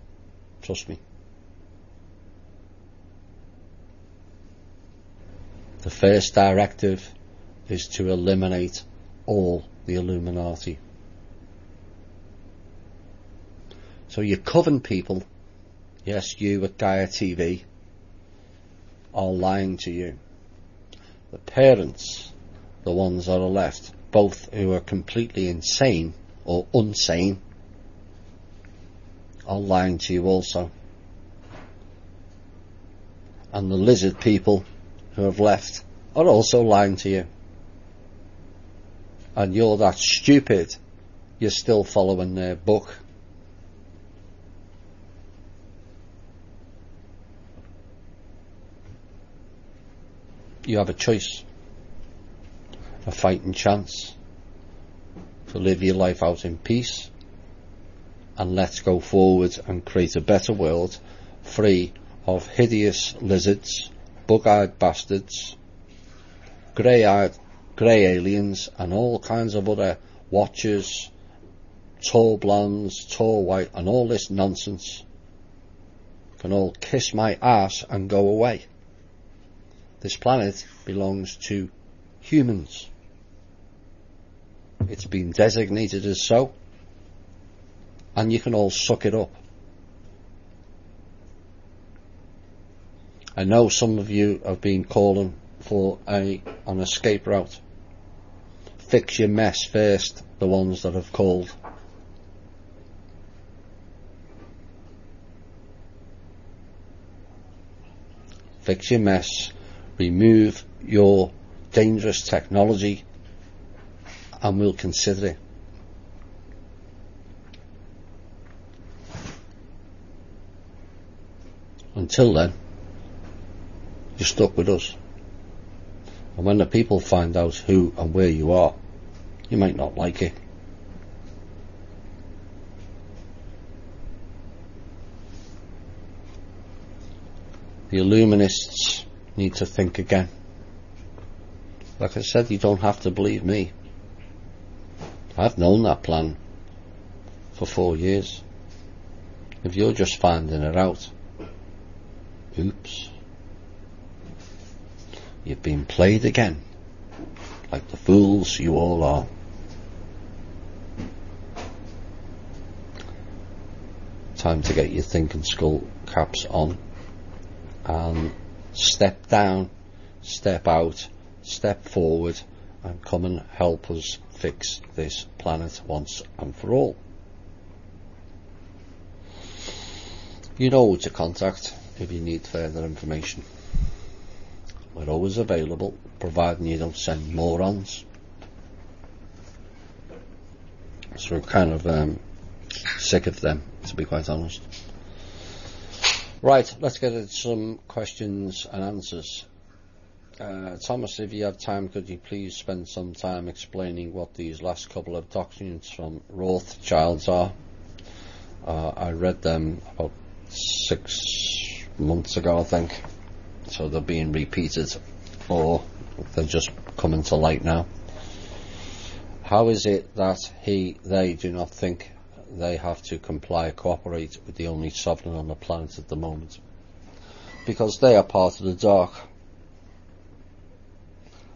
Trust me. The first directive is to eliminate all the Illuminati. So your coven people, yes, you at Gaia TV, are lying to you. The parents, the ones that are left, both who are completely insane or unsane, are lying to you also. And the lizard people who have left are also lying to you. And you're that stupid, you're still following their book. You have a choice, a fighting chance. to live your life out in peace, and let's go forward and create a better world free of hideous lizards, bug-eyed bastards, grey aliens, and all kinds of other watchers, tall blondes, tall white, and all this nonsense can all kiss my ass and go away. This planet belongs to humans. It's been designated as so, and you can all suck it up. I know some of you have been calling for an escape route. Fix your mess first, the ones that have called. Fix your mess, remove your dangerous technology, and we'll consider it. Until then, you're stuck with us. And when the people find out who and where you are, you might not like it. The Illuminists need to think again. Like I said, you don't have to believe me. I've known that plan for 4 years. If you're just finding it out, oops, you've been played again, like the fools you all are. Time to get your thinking skull caps on and step down, step out, step forward, and come and help us fix this planet once and for all. You know who to contact if you need further information. We're always available, providing you don't send morons. So we're kind of sick of them, to be quite honest. Right, let's get into some questions and answers. Thomas, if you have time, could you please spend some time explaining what these last couple of documents from Rothschilds are? I read them about 6 months ago, I think. So they're being repeated, or they're just coming to light now. How is it that they do not think they have to cooperate with the only sovereign on the planet at the moment? Because they are part of the dark.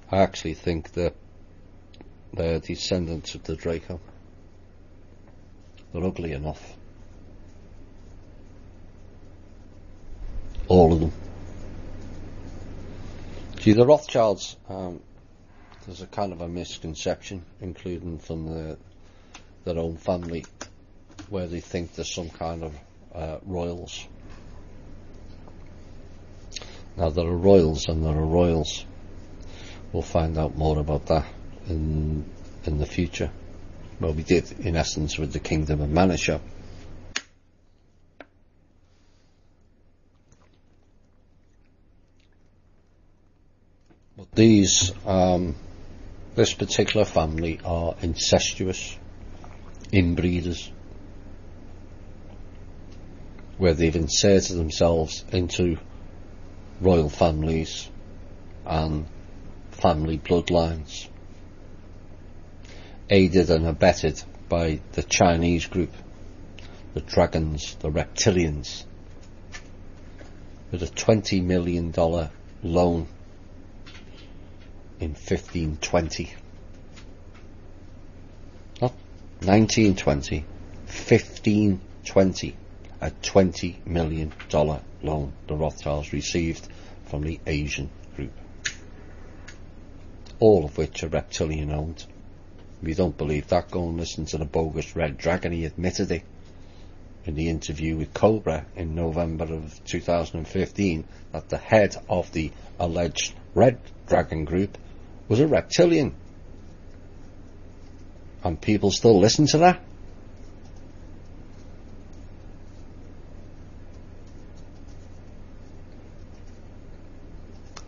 I actually think that they're descendants of the Draco. They're ugly enough. All of them. See, the Rothschilds, there's a kind of a misconception, including from their own family, where they think there's some kind of royals. Now, there are royals and there are royals. We'll find out more about that in the future. Well, we did, in essence, with the Kingdom of Manisha. But this particular family are incestuous inbreeders, where they've inserted themselves into royal families and family bloodlines, aided and abetted by the Chinese group, the dragons, the reptilians, with a $20 million loan in 1520. Not 1920, 1520. A $20 million loan the Rothschilds received from the Asian group, all of which are reptilian owned. If you don't believe that, go and listen to the bogus Red Dragon. He admitted it in the interview with Cobra in November of 2015, that the head of the alleged Red Dragon group was a reptilian. And people still listen to that?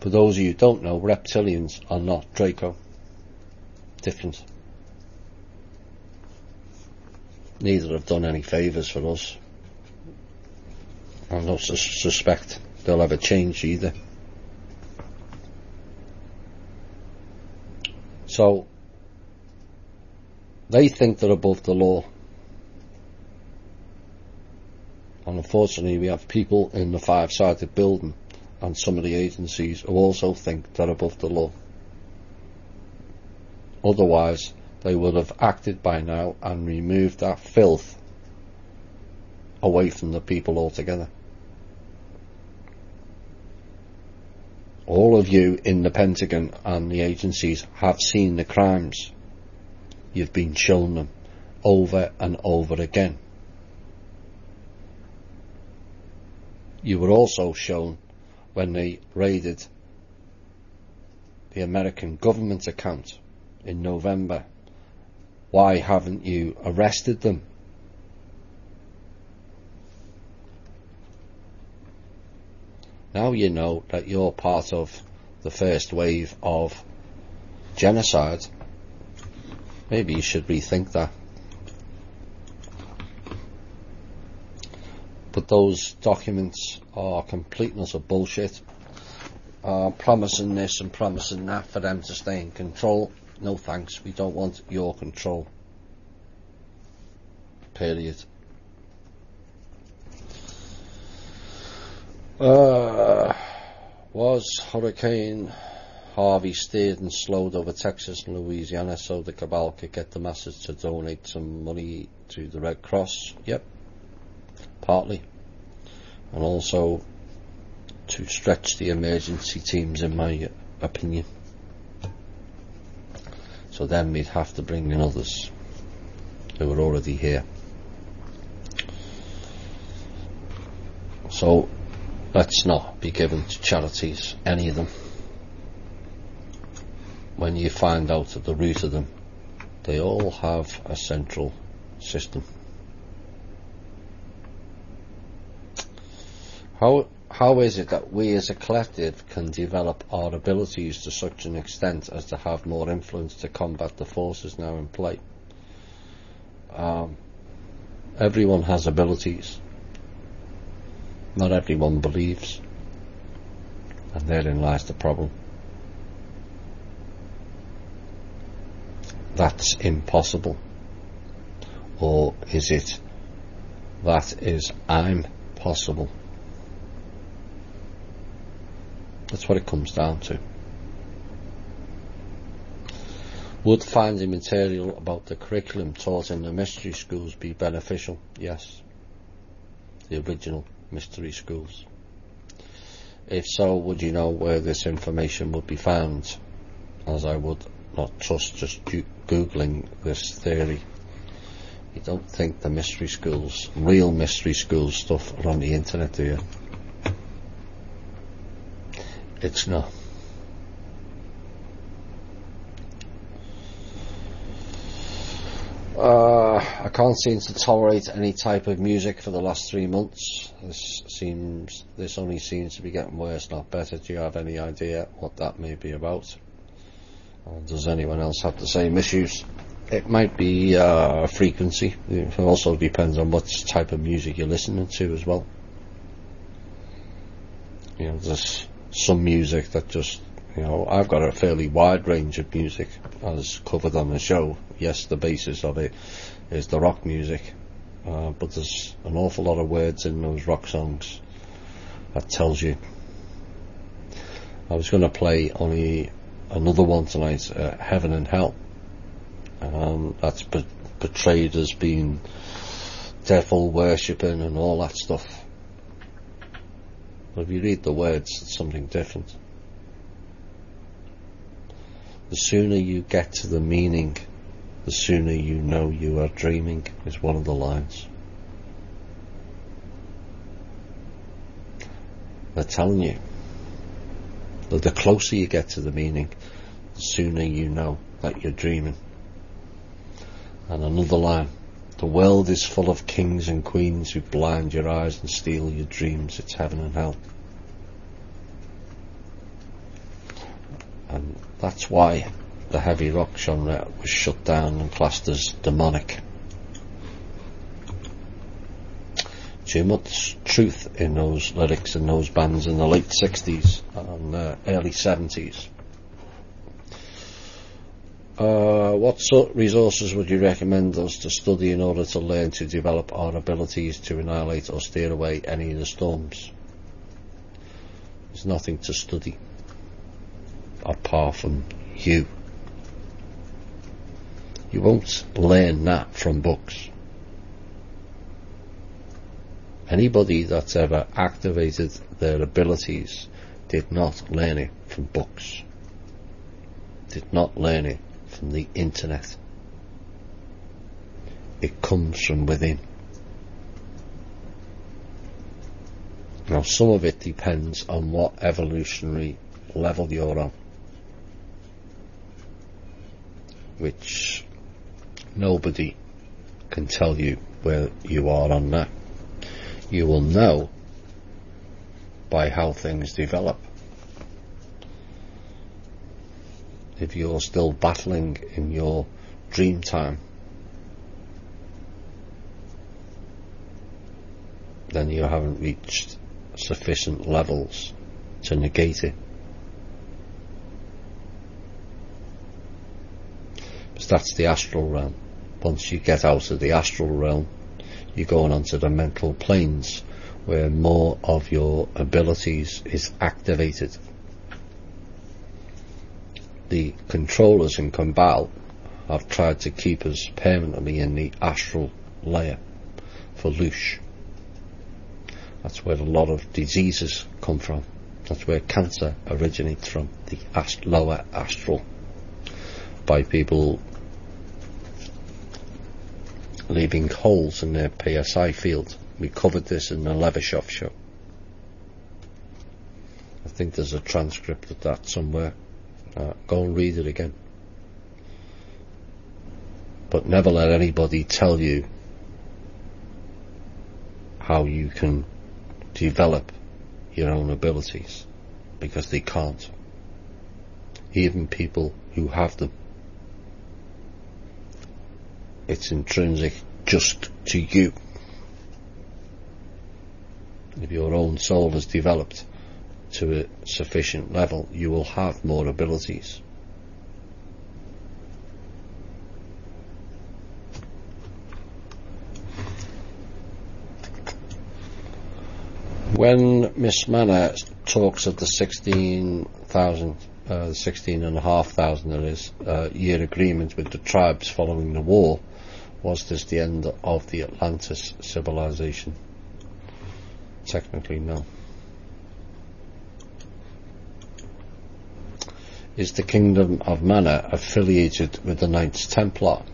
For those of you who don't know, reptilians are not Draco. Different. neither have done any favours for us. I don't suspect they'll ever change either. So they think they're above the law, and unfortunately we have people in the five-sided building and some of the agencies who also think they're above the law. Otherwise they would have acted by now and removed that filth away from the people altogether. All of you in the Pentagon and the agencies have seen the crimes. You've been shown them over and over again. You were also shown when they raided the American government account in November. Why haven't you arrested them? Now you know that you're part of the first wave of genocide. Maybe you should rethink that. But those documents are complete and utter bullshit. Promising this and promising that for them to stay in control. No thanks, we don't want your control. Period. Was Hurricane Harvey steered and slowed over Texas and Louisiana so the cabal could get the masses to donate some money to the Red Cross? Yep, partly. And also to stretch the emergency teams, in my opinion. So then we'd have to bring in others who are already here. So let's not be given to charities, any of them. When you find out at the root of them, they all have a central system. How is it that we as a collective can develop our abilities to such an extent as to have more influence to combat the forces now in play? Everyone has abilities. Not everyone believes, and therein lies the problem. That's impossible. Or is it that is I'm possible? That's what it comes down to. Would finding material about the curriculum taught in the mystery schools be beneficial? Yes. The original mystery schools. If so, would you know where this information would be found? As I would not trust just googling this theory. You don't think the mystery schools, real mystery school stuff, are on the internet, do you? It's not. I can't seem to tolerate any type of music for the last 3 months. This only seems to be getting worse, not better. Do you have any idea what that may be about? Or does anyone else have the same issues? It might be frequency. It also depends on what type of music you're listening to as well. You know, there's some music that just, you know, I've got a fairly wide range of music as covered on the show. Yes, the basis of it is the rock music, but there's an awful lot of words in those rock songs that tells you. I was going to play only another one tonight, Heaven and Hell. That's portrayed as being devil worshipping and all that stuff. But if you read the words, it's something different. The sooner you get to the meaning, the sooner you know you are dreaming, is one of the lines. They're telling you that the closer you get to the meaning, the sooner you know that you're dreaming. And another line, the world is full of kings and queens who blind your eyes and steal your dreams. It's heaven and hell. And that's why the heavy rock genre was shut down and classed as demonic. too much truth in those lyrics and those bands in the late 60s and early 70s. What sort of resources would you recommend us to study in order to learn to develop our abilities to annihilate or steer away any of the storms? There's nothing to study apart from you. You won't learn that from books. Anybody that's ever activated their abilities did not learn it from books, did not learn it from the internet. It comes from within. Now, some of it depends on what evolutionary level you're on, which nobody can tell you where you are on that. You will know by how things develop. If you're still battling in your dream time, then you haven't reached sufficient levels to negate it. But that's the astral realm. Once you get out of the astral realm, you're going onto the mental planes where more of your abilities is activated. The controllers in Kambal have tried to keep us permanently in the astral layer for loosh. That's where a lot of diseases come from. That's where cancer originates from, the lower astral, by people leaving holes in their PSI field. We covered this in the Levashoff show. I think there's a transcript of that somewhere. Go and read it again. But never let anybody tell you how you can develop your own abilities, because they can't. Even people who have them. It's intrinsic just to you. If your own soul is developed to a sufficient level, you will have more abilities. When Miss Manor talks of the 16,500 year agreement with the tribes following the war, was this the end of the Atlantis civilization? Technically, no. Is the Kingdom of Mana affiliated with the Knights Templar?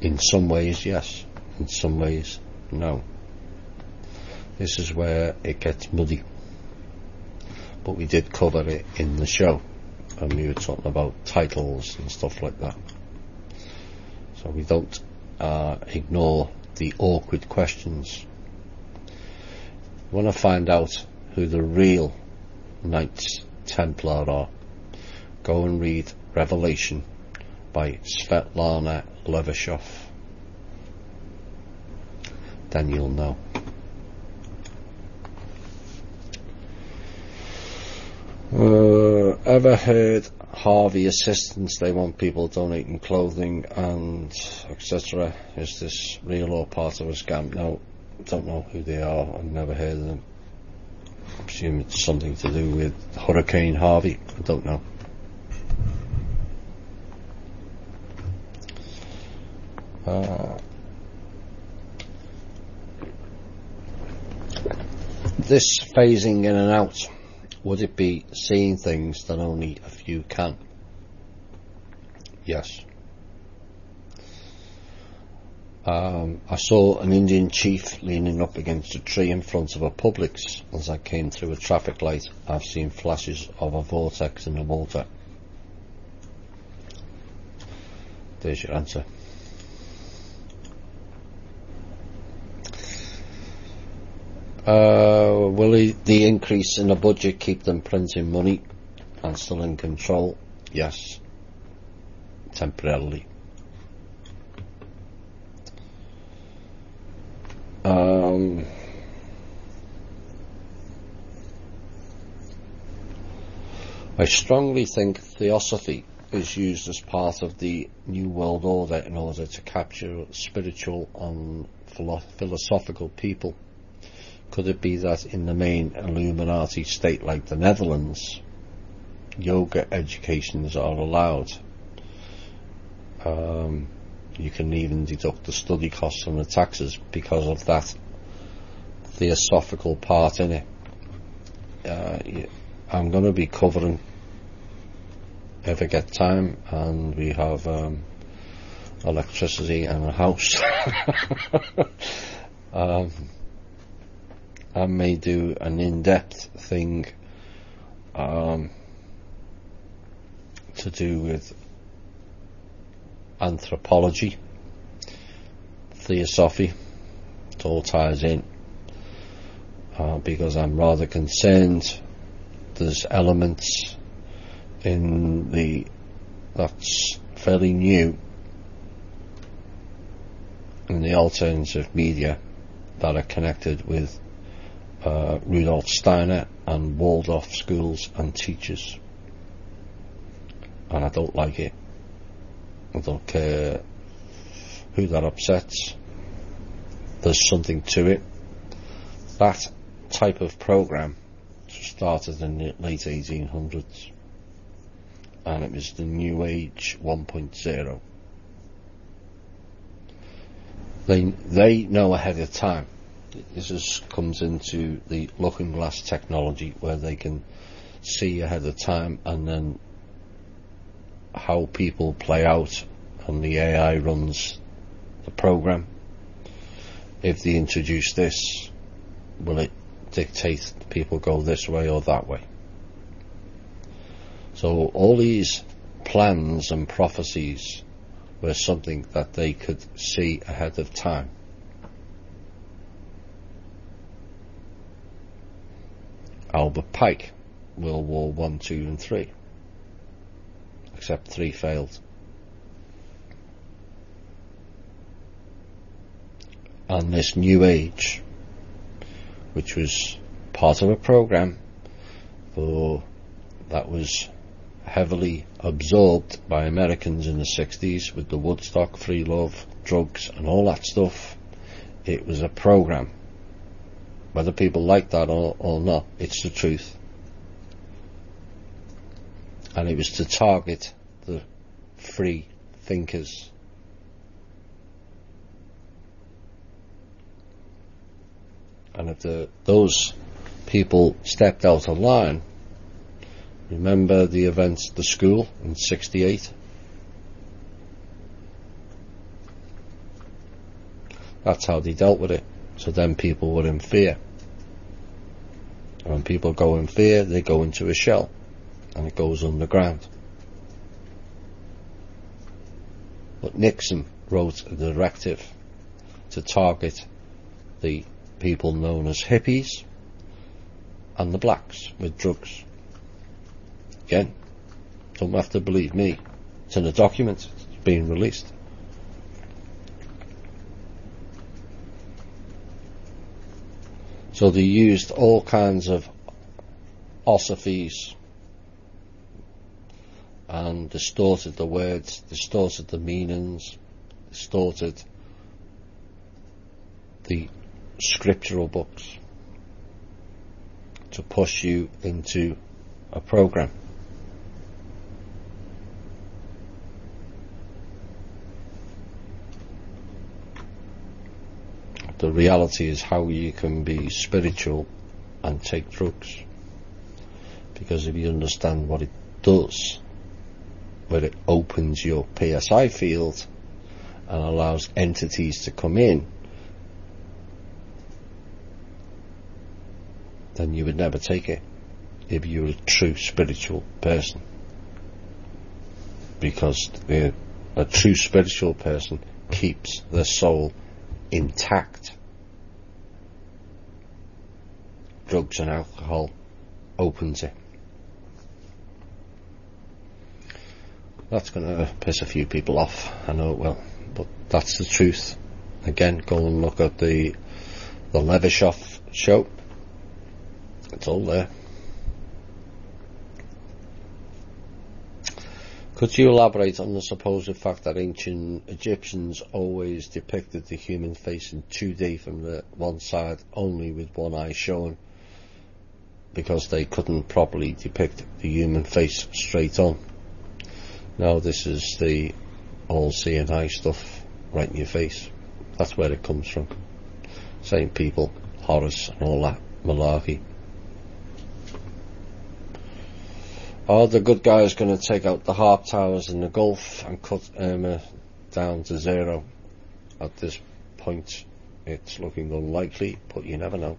In some ways, yes. In some ways, no. This is where it gets muddy. But we did cover it in the show, and we were talking about titles and stuff like that. So we don't ignore the awkward questions. You want to find out who the real Knights Templar are? Go and read Revelation by Svetlana Levashoff. Then you'll know. Ever heard Harvey Assistance? They want people donating clothing and etc. Is this real or part of a scam? No, don't know who they are. I've never heard of them. I assume it's something to do with Hurricane Harvey. I don't know. This phasing in and out, would it be seeing things that only a few can? Yes. I saw an Indian chief leaning up against a tree in front of a Publix as I came through a traffic light. I've seen flashes of a vortex in the water. There's your answer. Will the increase in the budget keep them printing money and still in control? Yes. Temporarily. I strongly think theosophy is used as part of the New World Order in order to capture spiritual and philosophical people. Could it be that in the main Illuminati state like the Netherlands, yoga educations are allowed? You can even deduct the study costs from the taxes because of that theosophical part in it. I'm going to be covering, if I get time and we have electricity in the house, I may do an in-depth thing to do with anthropology, theosophy. It all ties in, because I'm rather concerned there's elements in that's fairly new in the alternative media that are connected with Rudolf Steiner and Waldorf schools and teachers, and I don't like it. I don't care who that upsets. There's something to it. That type of program started in the late 1800s, and it was the New Age 1.0. They know ahead of time. This just comes into the looking glass technology, where they can see ahead of time, and then how people play out, and the AI runs the program. If they introduce this, will it dictate people go this way or that way? So all these plans and prophecies were something that they could see ahead of time. Albert Pike, World War 1, 2 and 3, except 3 failed. And this New Age, which was part of a program that was heavily absorbed by Americans in the 60s with the Woodstock, free love, drugs and all that stuff. It was a program. Whether people like that or not, it's the truth. And it was to target the free thinkers. And if those people stepped out of line, remember the events at the school in 68? That's how they dealt with it. So then people were in fear. And when people go in fear, they go into a shell, and it goes underground. But Nixon wrote a directive to target the people known as hippies and the blacks with drugs. Again, don't have to believe me. It's in a document. It's being released. So they used all kinds of osophies and distorted the words, distorted the meanings, distorted the scriptural books to push you into a program. The reality is how you can be spiritual and take drugs. Because if you understand what it does, where it opens your PSI field and allows entities to come in, then you would never take it if you're a true spiritual person. Because a true spiritual person keeps their soul intact. Drugs and alcohol opens it. That's going to piss a few people off, I know it will, but that's the truth. Again, go and look at the The Levashev show. It's all there. Could you elaborate on the supposed fact that ancient Egyptians always depicted the human face in 2D from the one side only with one eye showing, because they couldn't properly depict the human face straight on? Now this is the all Th&I stuff right in your face. That's where it comes from. Same people, Horus and all that malarkey. Are the good guys going to take out the harp towers in the Gulf and cut Irma down to zero? At this point it's looking unlikely, but you never know.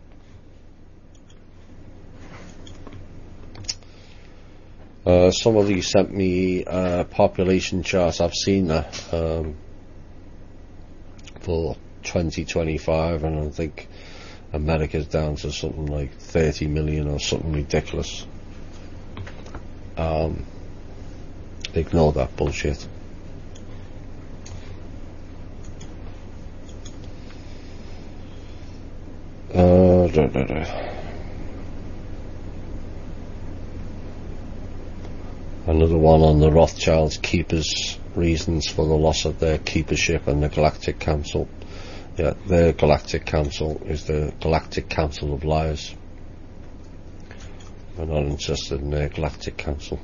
Somebody sent me a population chart. I've seen that for 2025, and I think America's down to something like 30 million or something ridiculous. Ignore that bullshit. Another one on the Rothschilds keepers' reasons for the loss of their keepership and the Galactic Council. Yeah, their Galactic Council is the Galactic Council of Liars. We're not interested in their Galactic Council.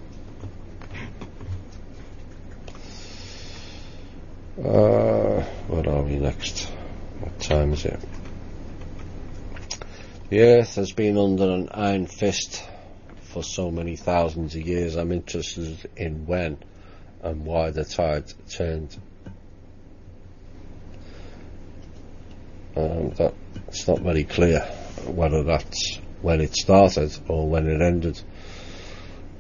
Where are we next? What time is it? The Earth has been under an iron fist for so many thousands of years. I'm interested in when and why the tide turned. That's not very clear whether that's when it started or when it ended.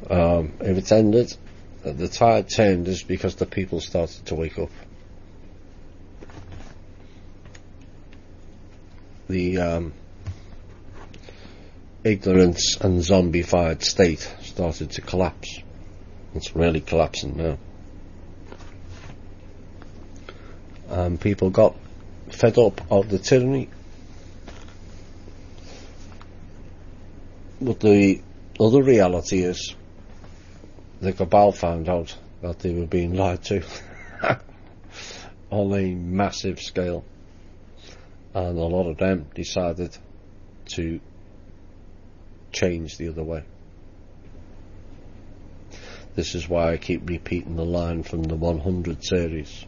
If it ended, the tide turned is because the people started to wake up. The ignorance and zombified state started to collapse. It's really collapsing now. People got fed up of the tyranny. But the other reality is the cabal found out that they were being lied to on a massive scale, and a lot of them decided to change the other way. This is why I keep repeating the line from the 100 series.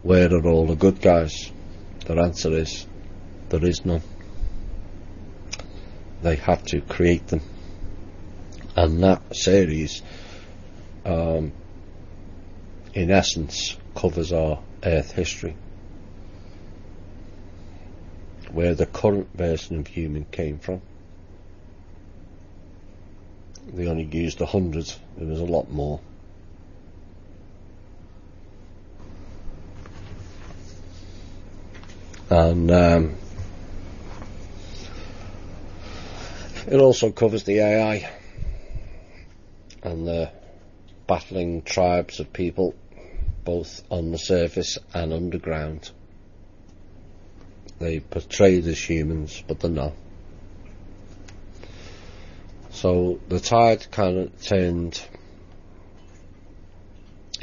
Where are all the good guys? Their answer is, there is none. They had to create them. And that series, in essence, covers our Earth history. Where the current version of human came from. They only used 100, there was a lot more. And it also covers the AI and the battling tribes of people, both on the surface and underground. They portrayed as humans, but they're not. So the tide kind of turned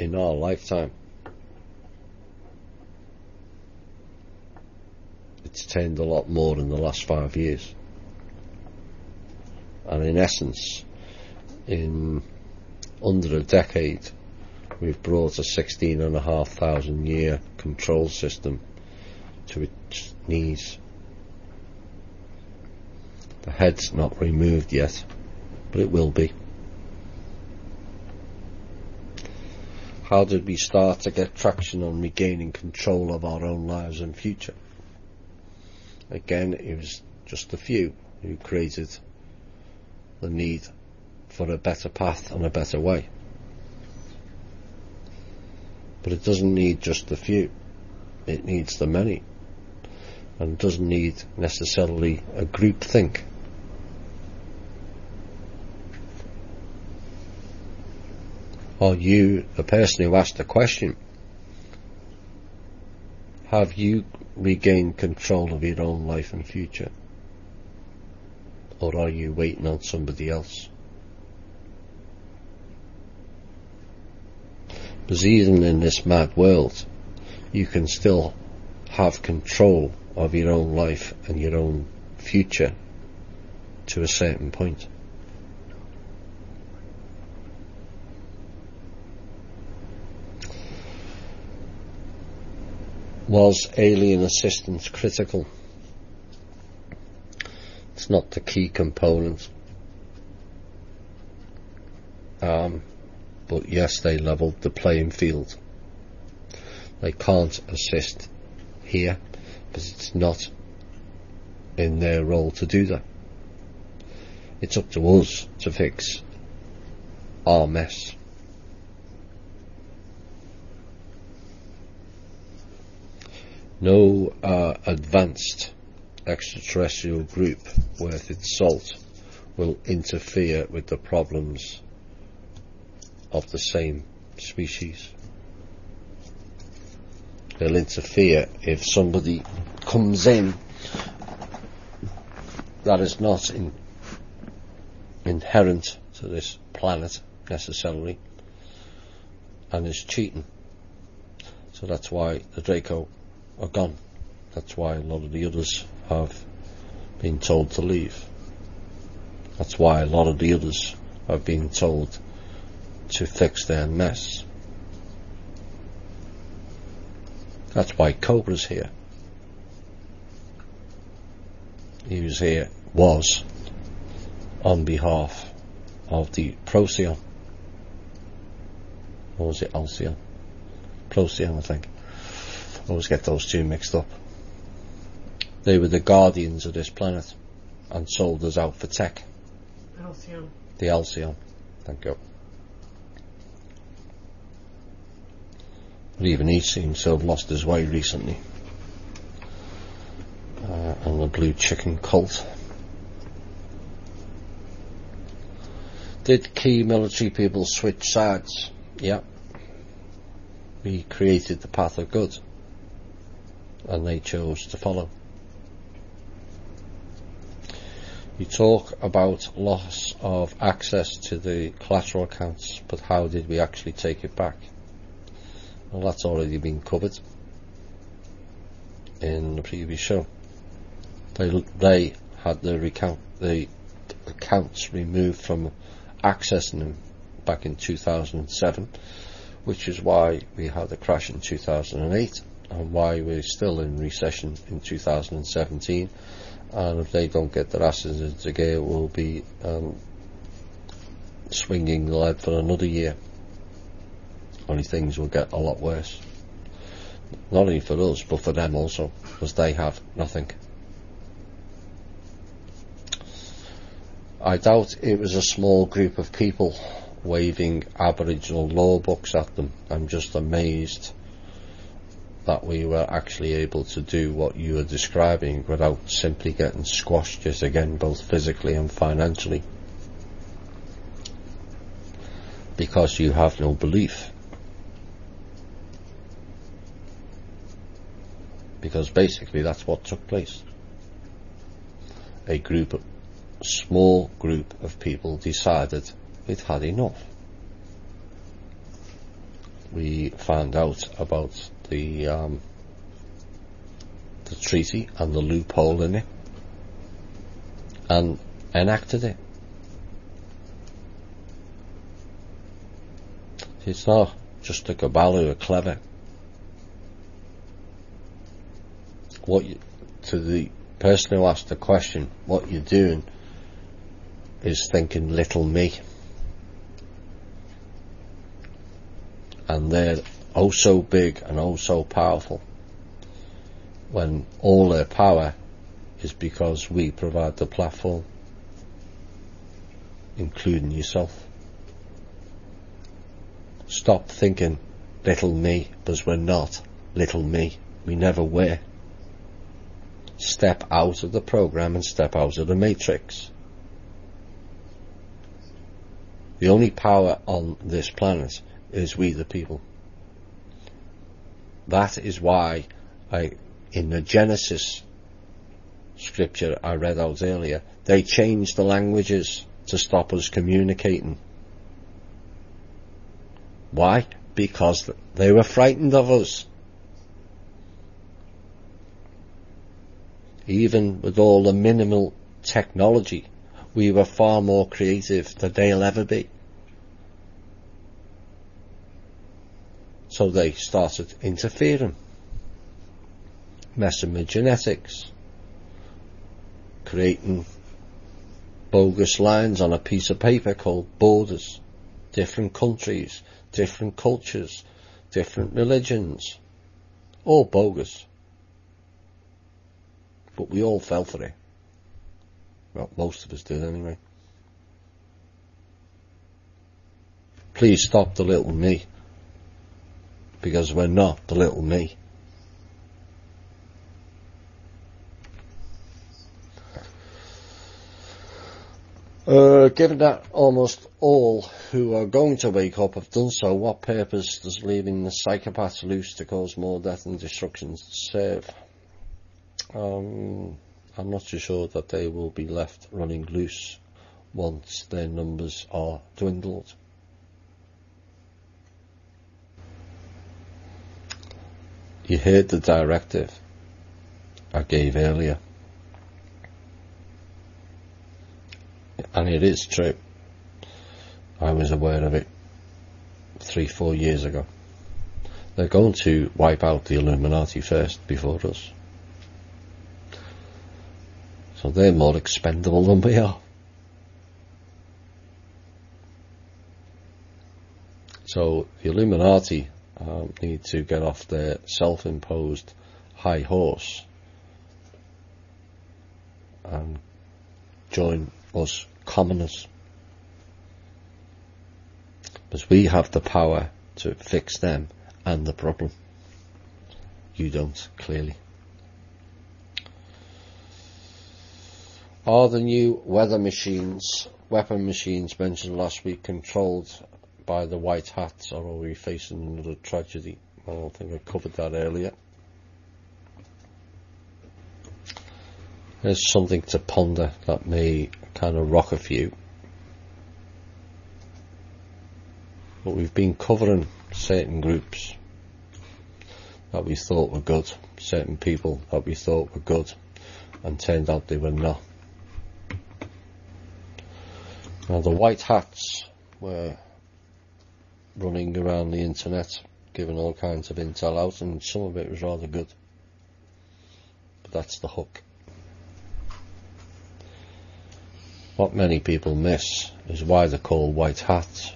in our lifetime. It's turned a lot more in the last 5 years. And in essence, in under a decade, we've brought a 16,500 year control system to its knees. The head's not removed yet, but it will be. How did we start to get traction on regaining control of our own lives and future? Again, it was just a few who created the need for a better path and a better way. But it doesn't need just the few, it needs the many, and doesn't need necessarily a group think. Are you the person who asked the question? Have you regain control of your own life and future? Or are you waiting on somebody else? Because even in this mad world, you can still have control of your own life and your own future to a certain point. Was alien assistance critical? It's not the key component. But yes, they levelled the playing field. They can't assist here because it's not in their role to do that. It's up to us to fix our mess. No advanced extraterrestrial group worth its salt will interfere with the problems of the same species. They'll interfere if somebody comes in that is not inherent to this planet necessarily and is cheating. So that's why the Draco are gone. That's why a lot of the others have been told to leave. That's why a lot of the others have been told to fix their mess. That's why Cobra's here. He was on behalf of the Procyon. Or was it Alcyon? Procyon, I think. I always get those two mixed up. They were the guardians of this planet and sold us out for tech. Alcyon. The Alcyon. Thank you. But even he seems to have lost his way recently. And the blue chicken cult. Did key military people switch sides? Yeah. We created the path of good. And they chose to follow. You talk about loss of access to the collateral accounts, but how did we actually take it back? Well, that's already been covered in the previous show. They had the accounts removed from accessing them back in 2007, which is why we had a crash in 2008 and why we're still in recession in 2017. And if they don't get their asses into gear, we'll be swinging the lead for another year. Only things will get a lot worse. Not only for us, but for them also, because they have nothing. I doubt it was a small group of people waving Aboriginal law books at them. I'm just amazed that we were actually able to do what you are describing without simply getting squashed yet again, both physically and financially, because you have no belief. Because basically that's what took place. A small group of people decided it had enough. We found out about the treaty and the loophole in it and enacted it. It's not just the cabal who are clever. To the person who asked the question, what you're doing is thinking little me. And they're oh so big and oh so powerful, when all their power is because we provide the platform, including yourself. Stop thinking little me, because we're not little me. We never were. Step out of the program and step out of the matrix. The only power on this planet is we the people. That is why I in the Genesis scripture I read out earlier, they changed the languages to stop us communicating. Why? Because they were frightened of us. Even with all the minimal technology, we were far more creative than they'll ever be. So they started interfering, messing with genetics, creating bogus lines on a piece of paper called borders, different countries, different cultures, different religions, all bogus. But we all fell for it. Well, most of us did anyway. Please stop the little me, because we're not the little me. Given that almost all who are going to wake up have done so, what purpose does leaving the psychopaths loose to cause more death and destruction serve? I'm not too sure that they will be left running loose once their numbers are dwindled. You heard the directive I gave earlier. And it is true. I was aware of it 3-4 years ago. They're going to wipe out the Illuminati first before us. So they're more expendable than we are. So the Illuminati need to get off their self-imposed high horse and join us commoners, because we have the power to fix them and the problem. You don't, clearly. Are the new weapon machines mentioned last week controlled by the white hats, or are we facing another tragedy? Well, I think I covered that earlier. There's something to ponder that may kind of rock a few. But we've been covering certain groups that we thought were good, certain people that we thought were good, and turned out they were not. Now the white hats were running around the internet giving all kinds of intel out, and some of it was rather good. But that's the hook. What many people miss is why they're called white hats.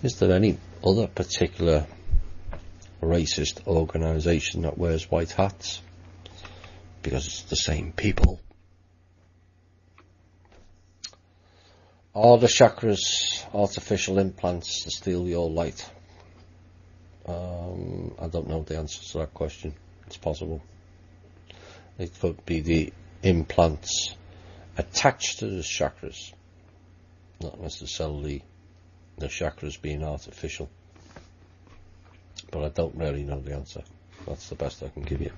Is there any other particular racist organisation that wears white hats? Because it's the same people. Are the chakras artificial implants to steal your light? I don't know the answer to that question. It's possible. It could be the implants attached to the chakras, not necessarily the chakras being artificial. But I don't really know the answer. That's the best I can give you.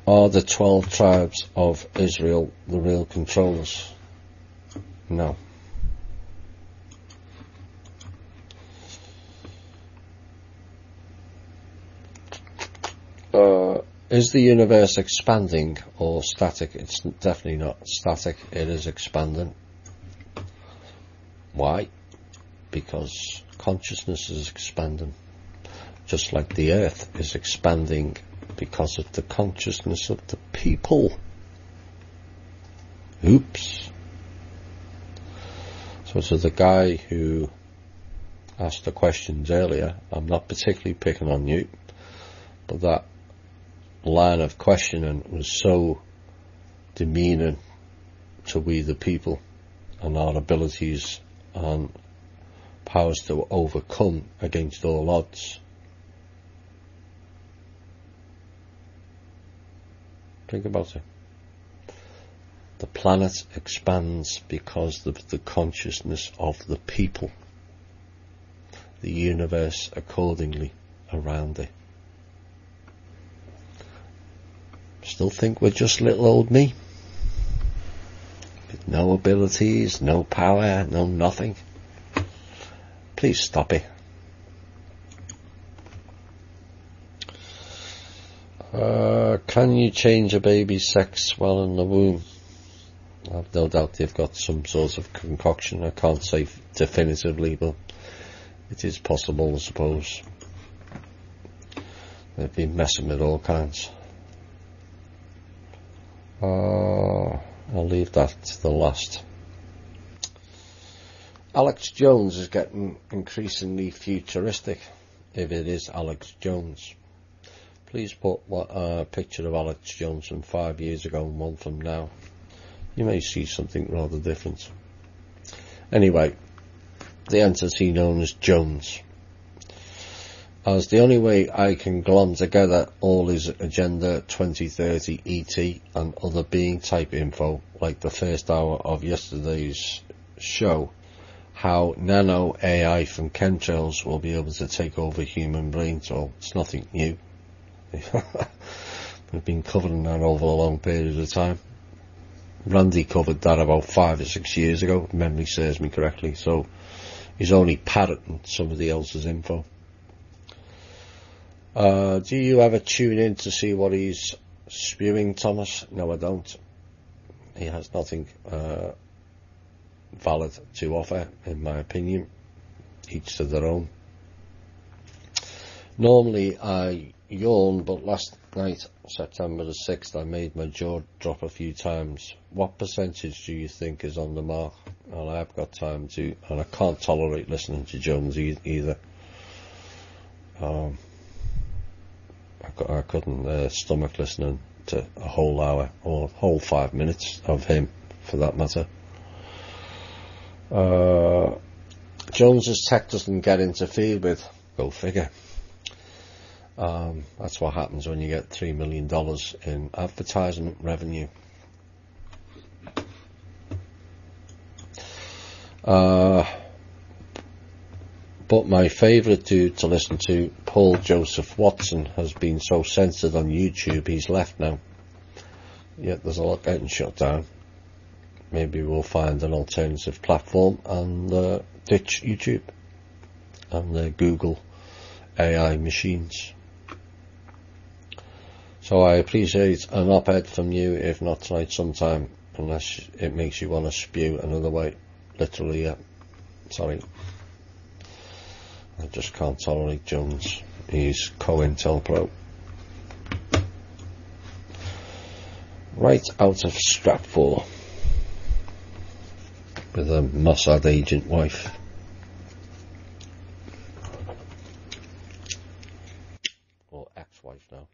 Are the 12 tribes of Israel the real controllers? No. Is the universe expanding or static? It's definitely not static, it is expanding. Why? Because consciousness is expanding. Just like the earth is expanding because of the consciousness of the people. Oops. So to the guy who asked the questions earlier, I'm not particularly picking on you, but that line of questioning was so demeaning to we the people and our abilities and powers to overcome against all odds. Think about it. The planet expands because of the consciousness of the people. The universe accordingly around it. Still think we're just little old me? With no abilities, no power, no nothing? Please stop it. Can you change a baby's sex while in the womb? I've no doubt they've got some sort of concoction. I can't say definitively, but it is possible, I suppose. They've been messing with all kinds. I'll leave that to the last. Alex Jones is getting increasingly futuristic, if it is Alex Jones. Please put a picture of Alex Jones from 5 years ago and one from now. You may see something rather different. Anyway, the entity known as Jones. As the only way I can glom together all his Agenda 2030 ET and other being type info, like the first hour of yesterday's show, how nano AI from chemtrails will be able to take over human brains. Well, it's nothing new. We've been covering that over a long period of time. Randy covered that about 5 or 6 years ago, if memory serves me correctly, so he's only parroting somebody else's info. Do you ever tune in to see what he's spewing, Thomas? No, I don't. He has nothing valid to offer, in my opinion. Each to their own. Normally I yawn, but last night, September the 6th, I made my jaw drop a few times. What percentage do you think is on the mark? And I've got time to, and I can't tolerate listening to Jones either. I couldn't stomach listening to a whole hour or a whole 5 minutes of him, for that matter. Jones's tech doesn't get interfered with. Go figure. That's what happens when you get $3 million in advertisement revenue. But my favourite dude to listen to, Paul Joseph Watson, has been so censored on YouTube he's left now. Yet there's a lot getting shut down. Maybe we'll find an alternative platform and ditch YouTube and Google AI machines. So I appreciate an op-ed from you, if not tonight, sometime, unless it makes you want to spew another way. Literally, sorry. I just can't tolerate Jones. He's COINTELPRO. Right out of Stratford, with a Mossad agent wife. Or ex-wife now.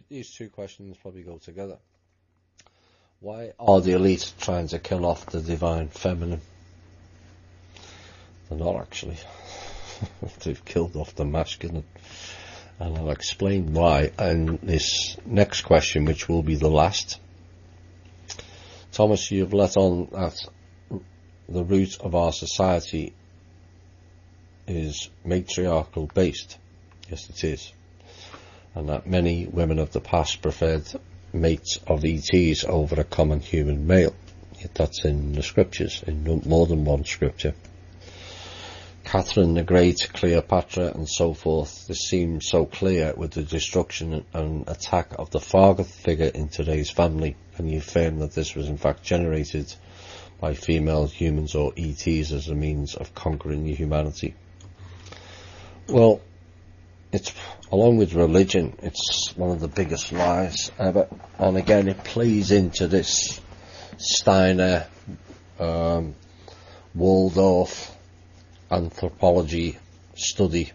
These two questions probably go together. Why are the elite trying to kill off the divine feminine? They're not actually. They've killed off the masculine. And I'll explain why in this next question, which will be the last. Thomas, you've let on that the root of our society is matriarchal based. Yes, it is. And that many women of the past preferred mates of ETs over a common human male. Yet that's in the scriptures, in more than one scripture. Catherine the Great, Cleopatra, and so forth. This seems so clear with the destruction and attack of the father figure in today's family. Can you affirm that this was in fact generated by female humans or ETs as a means of conquering humanity? Well, it's, along with religion, it's one of the biggest lies ever. And again, it plays into this Steiner, Waldorf anthropology study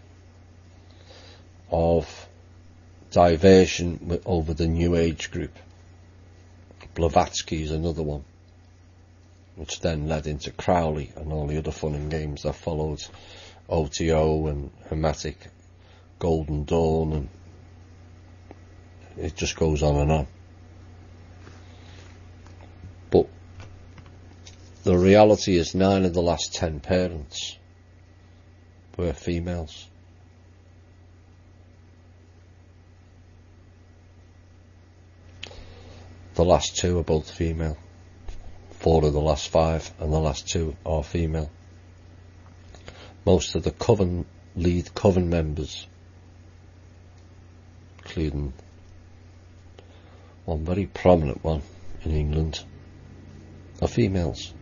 of diversion over the New Age group. Blavatsky is another one, which then led into Crowley and all the other fun and games that followed, OTO and Hermetic, Golden Dawn, and it just goes on and on. But the reality is 9 of the last 10 parents were females. The last 2 are both female. 4 of the last 5 and the last 2 are female. Most of the lead coven members, including one very prominent one in England, are females.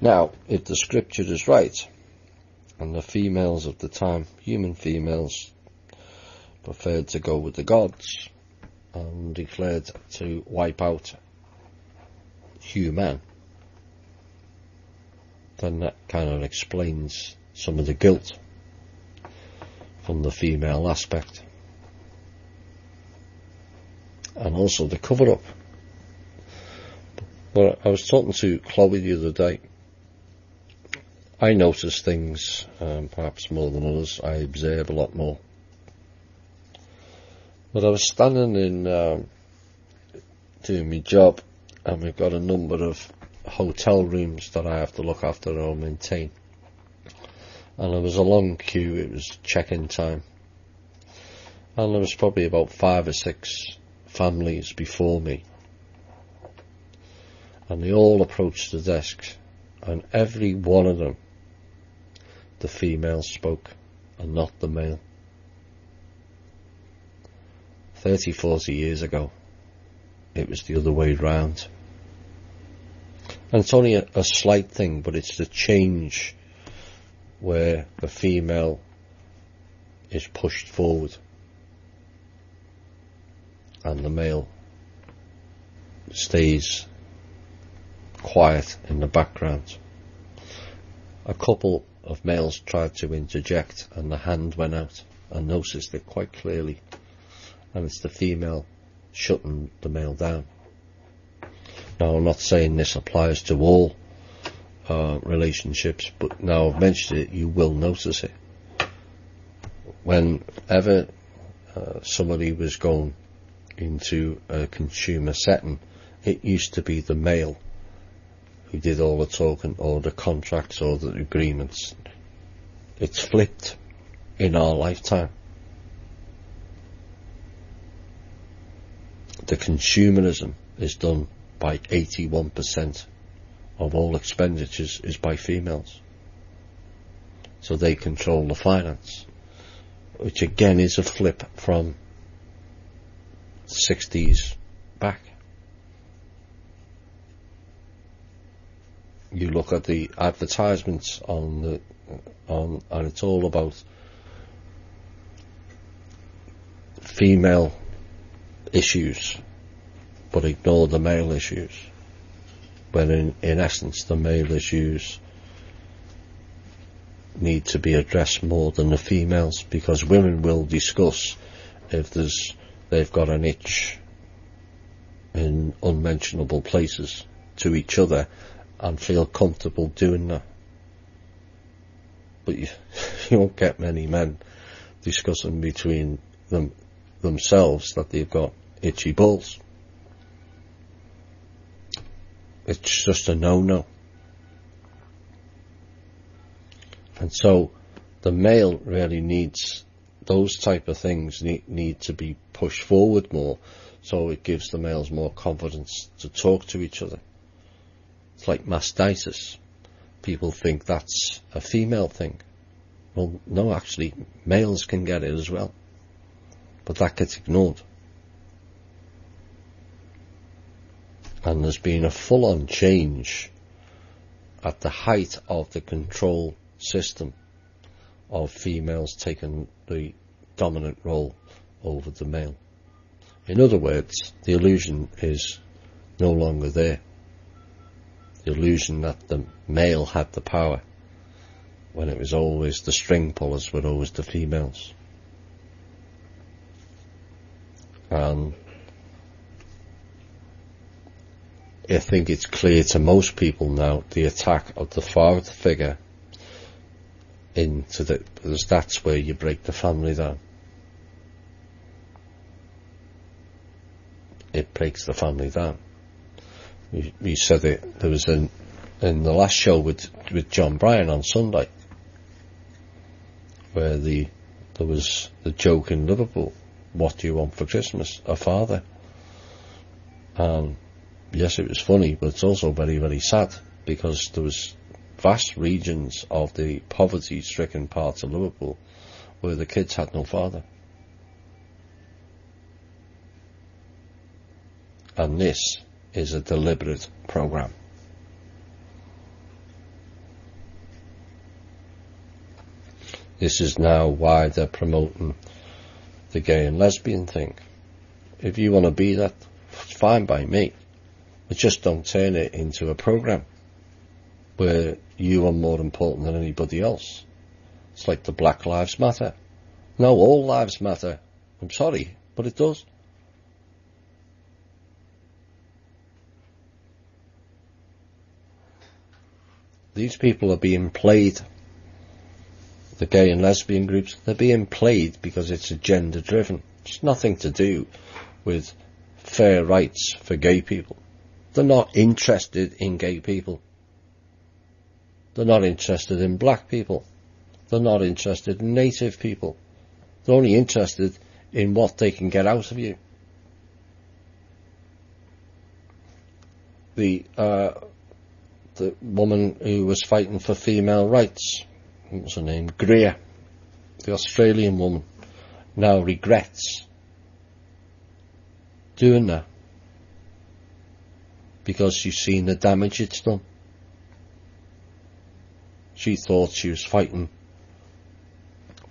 Now, if the scripture is right, and the females of the time, human females, preferred to go with the gods and declared to wipe out human, then that kind of explains some of the guilt from the female aspect. And also the cover-up. But I was talking to Chloe the other day. I notice things, perhaps more than others. I observe a lot more. But I was standing in, doing my job, and we've got a number of hotel rooms that I have to look after or maintain. And there was a long queue, it was check-in time. And there was probably about 5 or 6 families before me. And they all approached the desk, and every one of them, the female spoke, and not the male. 30, 40 years ago, it was the other way round. And it's only a slight thing, but it's the change where the female is pushed forward and the male stays quiet in the background. A couple of males tried to interject and the hand went out. I noticed it quite clearly, and it's the female shutting the male down. Now, I'm not saying this applies to all relationships, but now I've mentioned it, you will notice it. Whenever somebody was going into a consumer setting, it used to be the male who did all the talking, or the contracts, or the agreements. It's flipped in our lifetime. The consumerism is done by 81% of all expenditures is by females. So they control the finance, which again is a flip from 60s back. You look at the advertisements and it's all about female issues, but ignore the male issues. When in essence the male issues need to be addressed more than the females, because women will discuss if they've got an itch in unmentionable places to each other and feel comfortable doing that. But you won't get many men discussing between themselves that they've got itchy balls. It's just a no-no. And so the male really needs those type of things need to be pushed forward more, so it gives the males more confidence to talk to each other. It's like mastitis. People think that's a female thing. Well, no, actually, males can get it as well. But that gets ignored. And there's been a full-on change at the height of the control system of females taking the dominant role over the male. In other words, the illusion is no longer there. The illusion that the male had the power, when it was always the string pullers were always the females. And I think it's clear to most people now the attack of the father figure because that's where you break the family down. It breaks the family down. We said it. There was in the last show with John Bryan on Sunday, where there was the joke in Liverpool. What do you want for Christmas? A father. And yes, it was funny, but it's also very, very sad, because there was vast regions of the poverty-stricken parts of Liverpool where the kids had no father. And this is a deliberate programme. This is now why they're promoting the gay and lesbian thing. If you want to be that, it's fine by me. But just don't turn it into a programme where you are more important than anybody else. It's like the Black Lives Matter. No, all lives matter. I'm sorry, but it does. These people are being played. The gay and lesbian groups, they're being played because it's agenda driven. It's nothing to do with fair rights for gay people. They're not interested in gay people. They're not interested in black people. They're not interested in native people. They're only interested in what they can get out of you. The woman who was fighting for female rights, what was her name? Greer, the Australian woman, now regrets doing that because she's seen the damage it's done. She thought she was fighting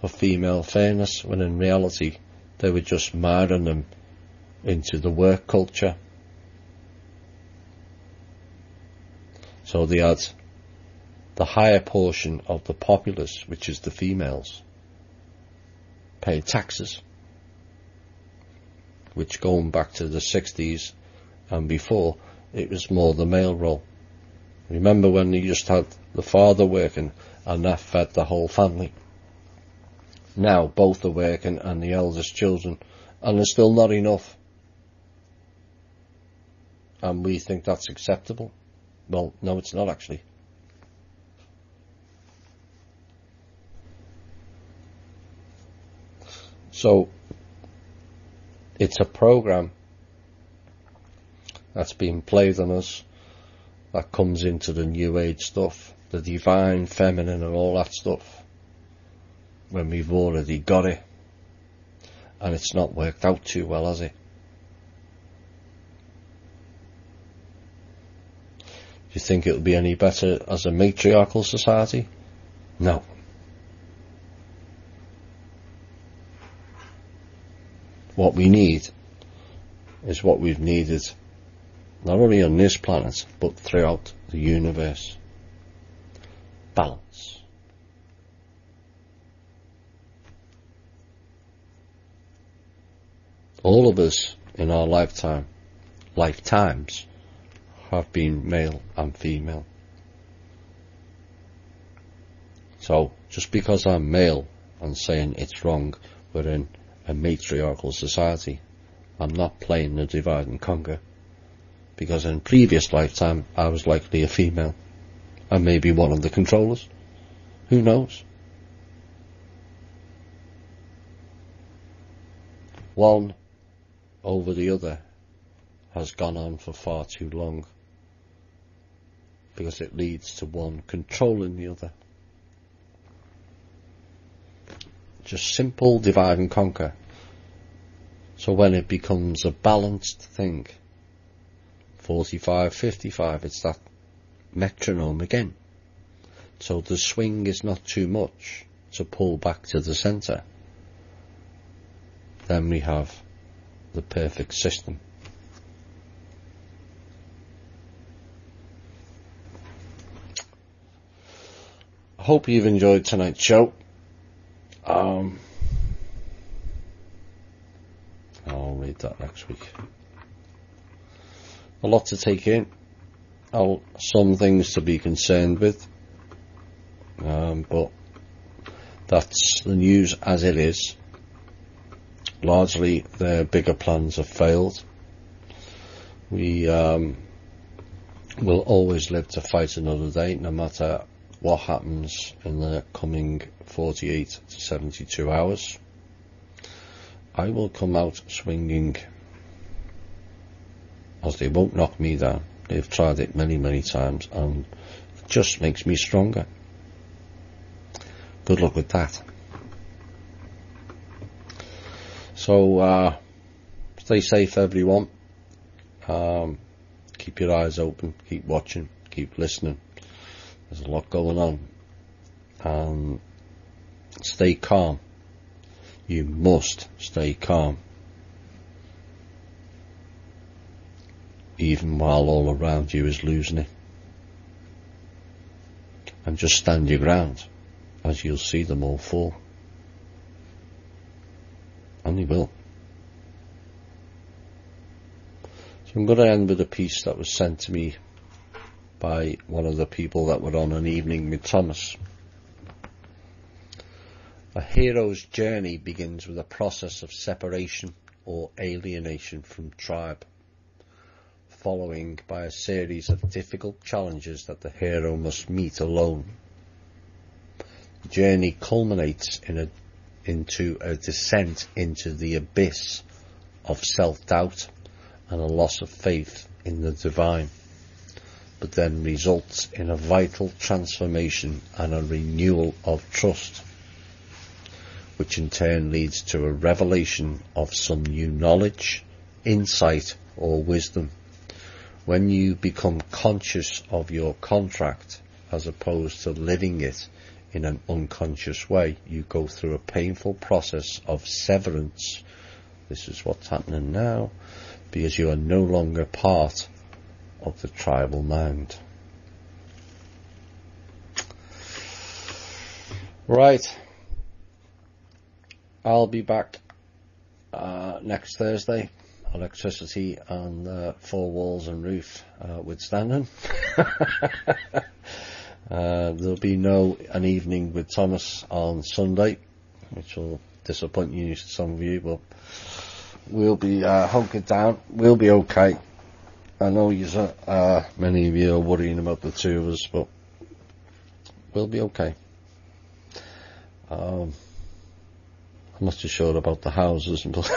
for female fairness, when in reality they were just murdering them into the work culture. So they had the higher portion of the populace, which is the females, pay taxes, which going back to the 60s and before, it was more the male role. Remember when you just had the father working and that fed the whole family? Now both are working and the eldest children, and there's still not enough. And we think that's acceptable. Well, no, it's not actually. So, it's a programme that's being played on us, that comes into the New Age stuff, the divine feminine and all that stuff, when we've already got it, and it's not worked out too well, has it? Do you think it'll be any better as a matriarchal society? No. What we need is what we've needed, not only on this planet, but throughout the universe. Balance. All of us in our lifetimes, have been male and female. So, just because I'm male and saying it's wrong, we're in a matriarchal society, I'm not playing the divide and conquer, because in previous lifetime I was likely a female, and maybe one of the controllers. Who knows? One over the other has gone on for far too long, because it leads to one controlling the other. Just simple divide and conquer. So when it becomes a balanced thing, 45-55, it's that metronome again. So the swing is not too much to pull back to the centre. Then we have the perfect system. I hope you've enjoyed tonight's show. I'll read that next week. A lot to take in. Some things to be concerned with. But that's the news as it is. Largely their bigger plans have failed. We will always live to fight another day, no matter what happens in the coming 48 to 72 hours. I will come out swinging, as they won't knock me down. They've tried it many, many times, and it just makes me stronger. Good luck with that. So, stay safe, everyone. Keep your eyes open, keep watching, keep listening. There's a lot going on. And stay calm. You must stay calm. Even while all around you is losing it. And just stand your ground, as you'll see them all fall. And they will. So I'm going to end with a piece that was sent to me by one of the people that were on An Evening with Thomas. A hero's journey begins with a process of separation or alienation from tribe, following by a series of difficult challenges that the hero must meet alone. The journey culminates into a descent into the abyss of self-doubt and a loss of faith in the divine, but then results in a vital transformation and a renewal of trust, which in turn leads to a revelation of some new knowledge, insight, or wisdom. When you become conscious of your contract as opposed to living it in an unconscious way, you go through a painful process of severance. This is what's happening now, because you are no longer part of the tribal mind. Right. I'll be back next Thursday. Electricity and 4 walls and roof withstanding. There'll be no An Evening with Thomas on Sunday, which will disappoint you, some of you, but we'll be hunkered down. We'll be okay. I know many of you are worrying about the two of us, but we'll be okay. I'm not too sure about the houses, but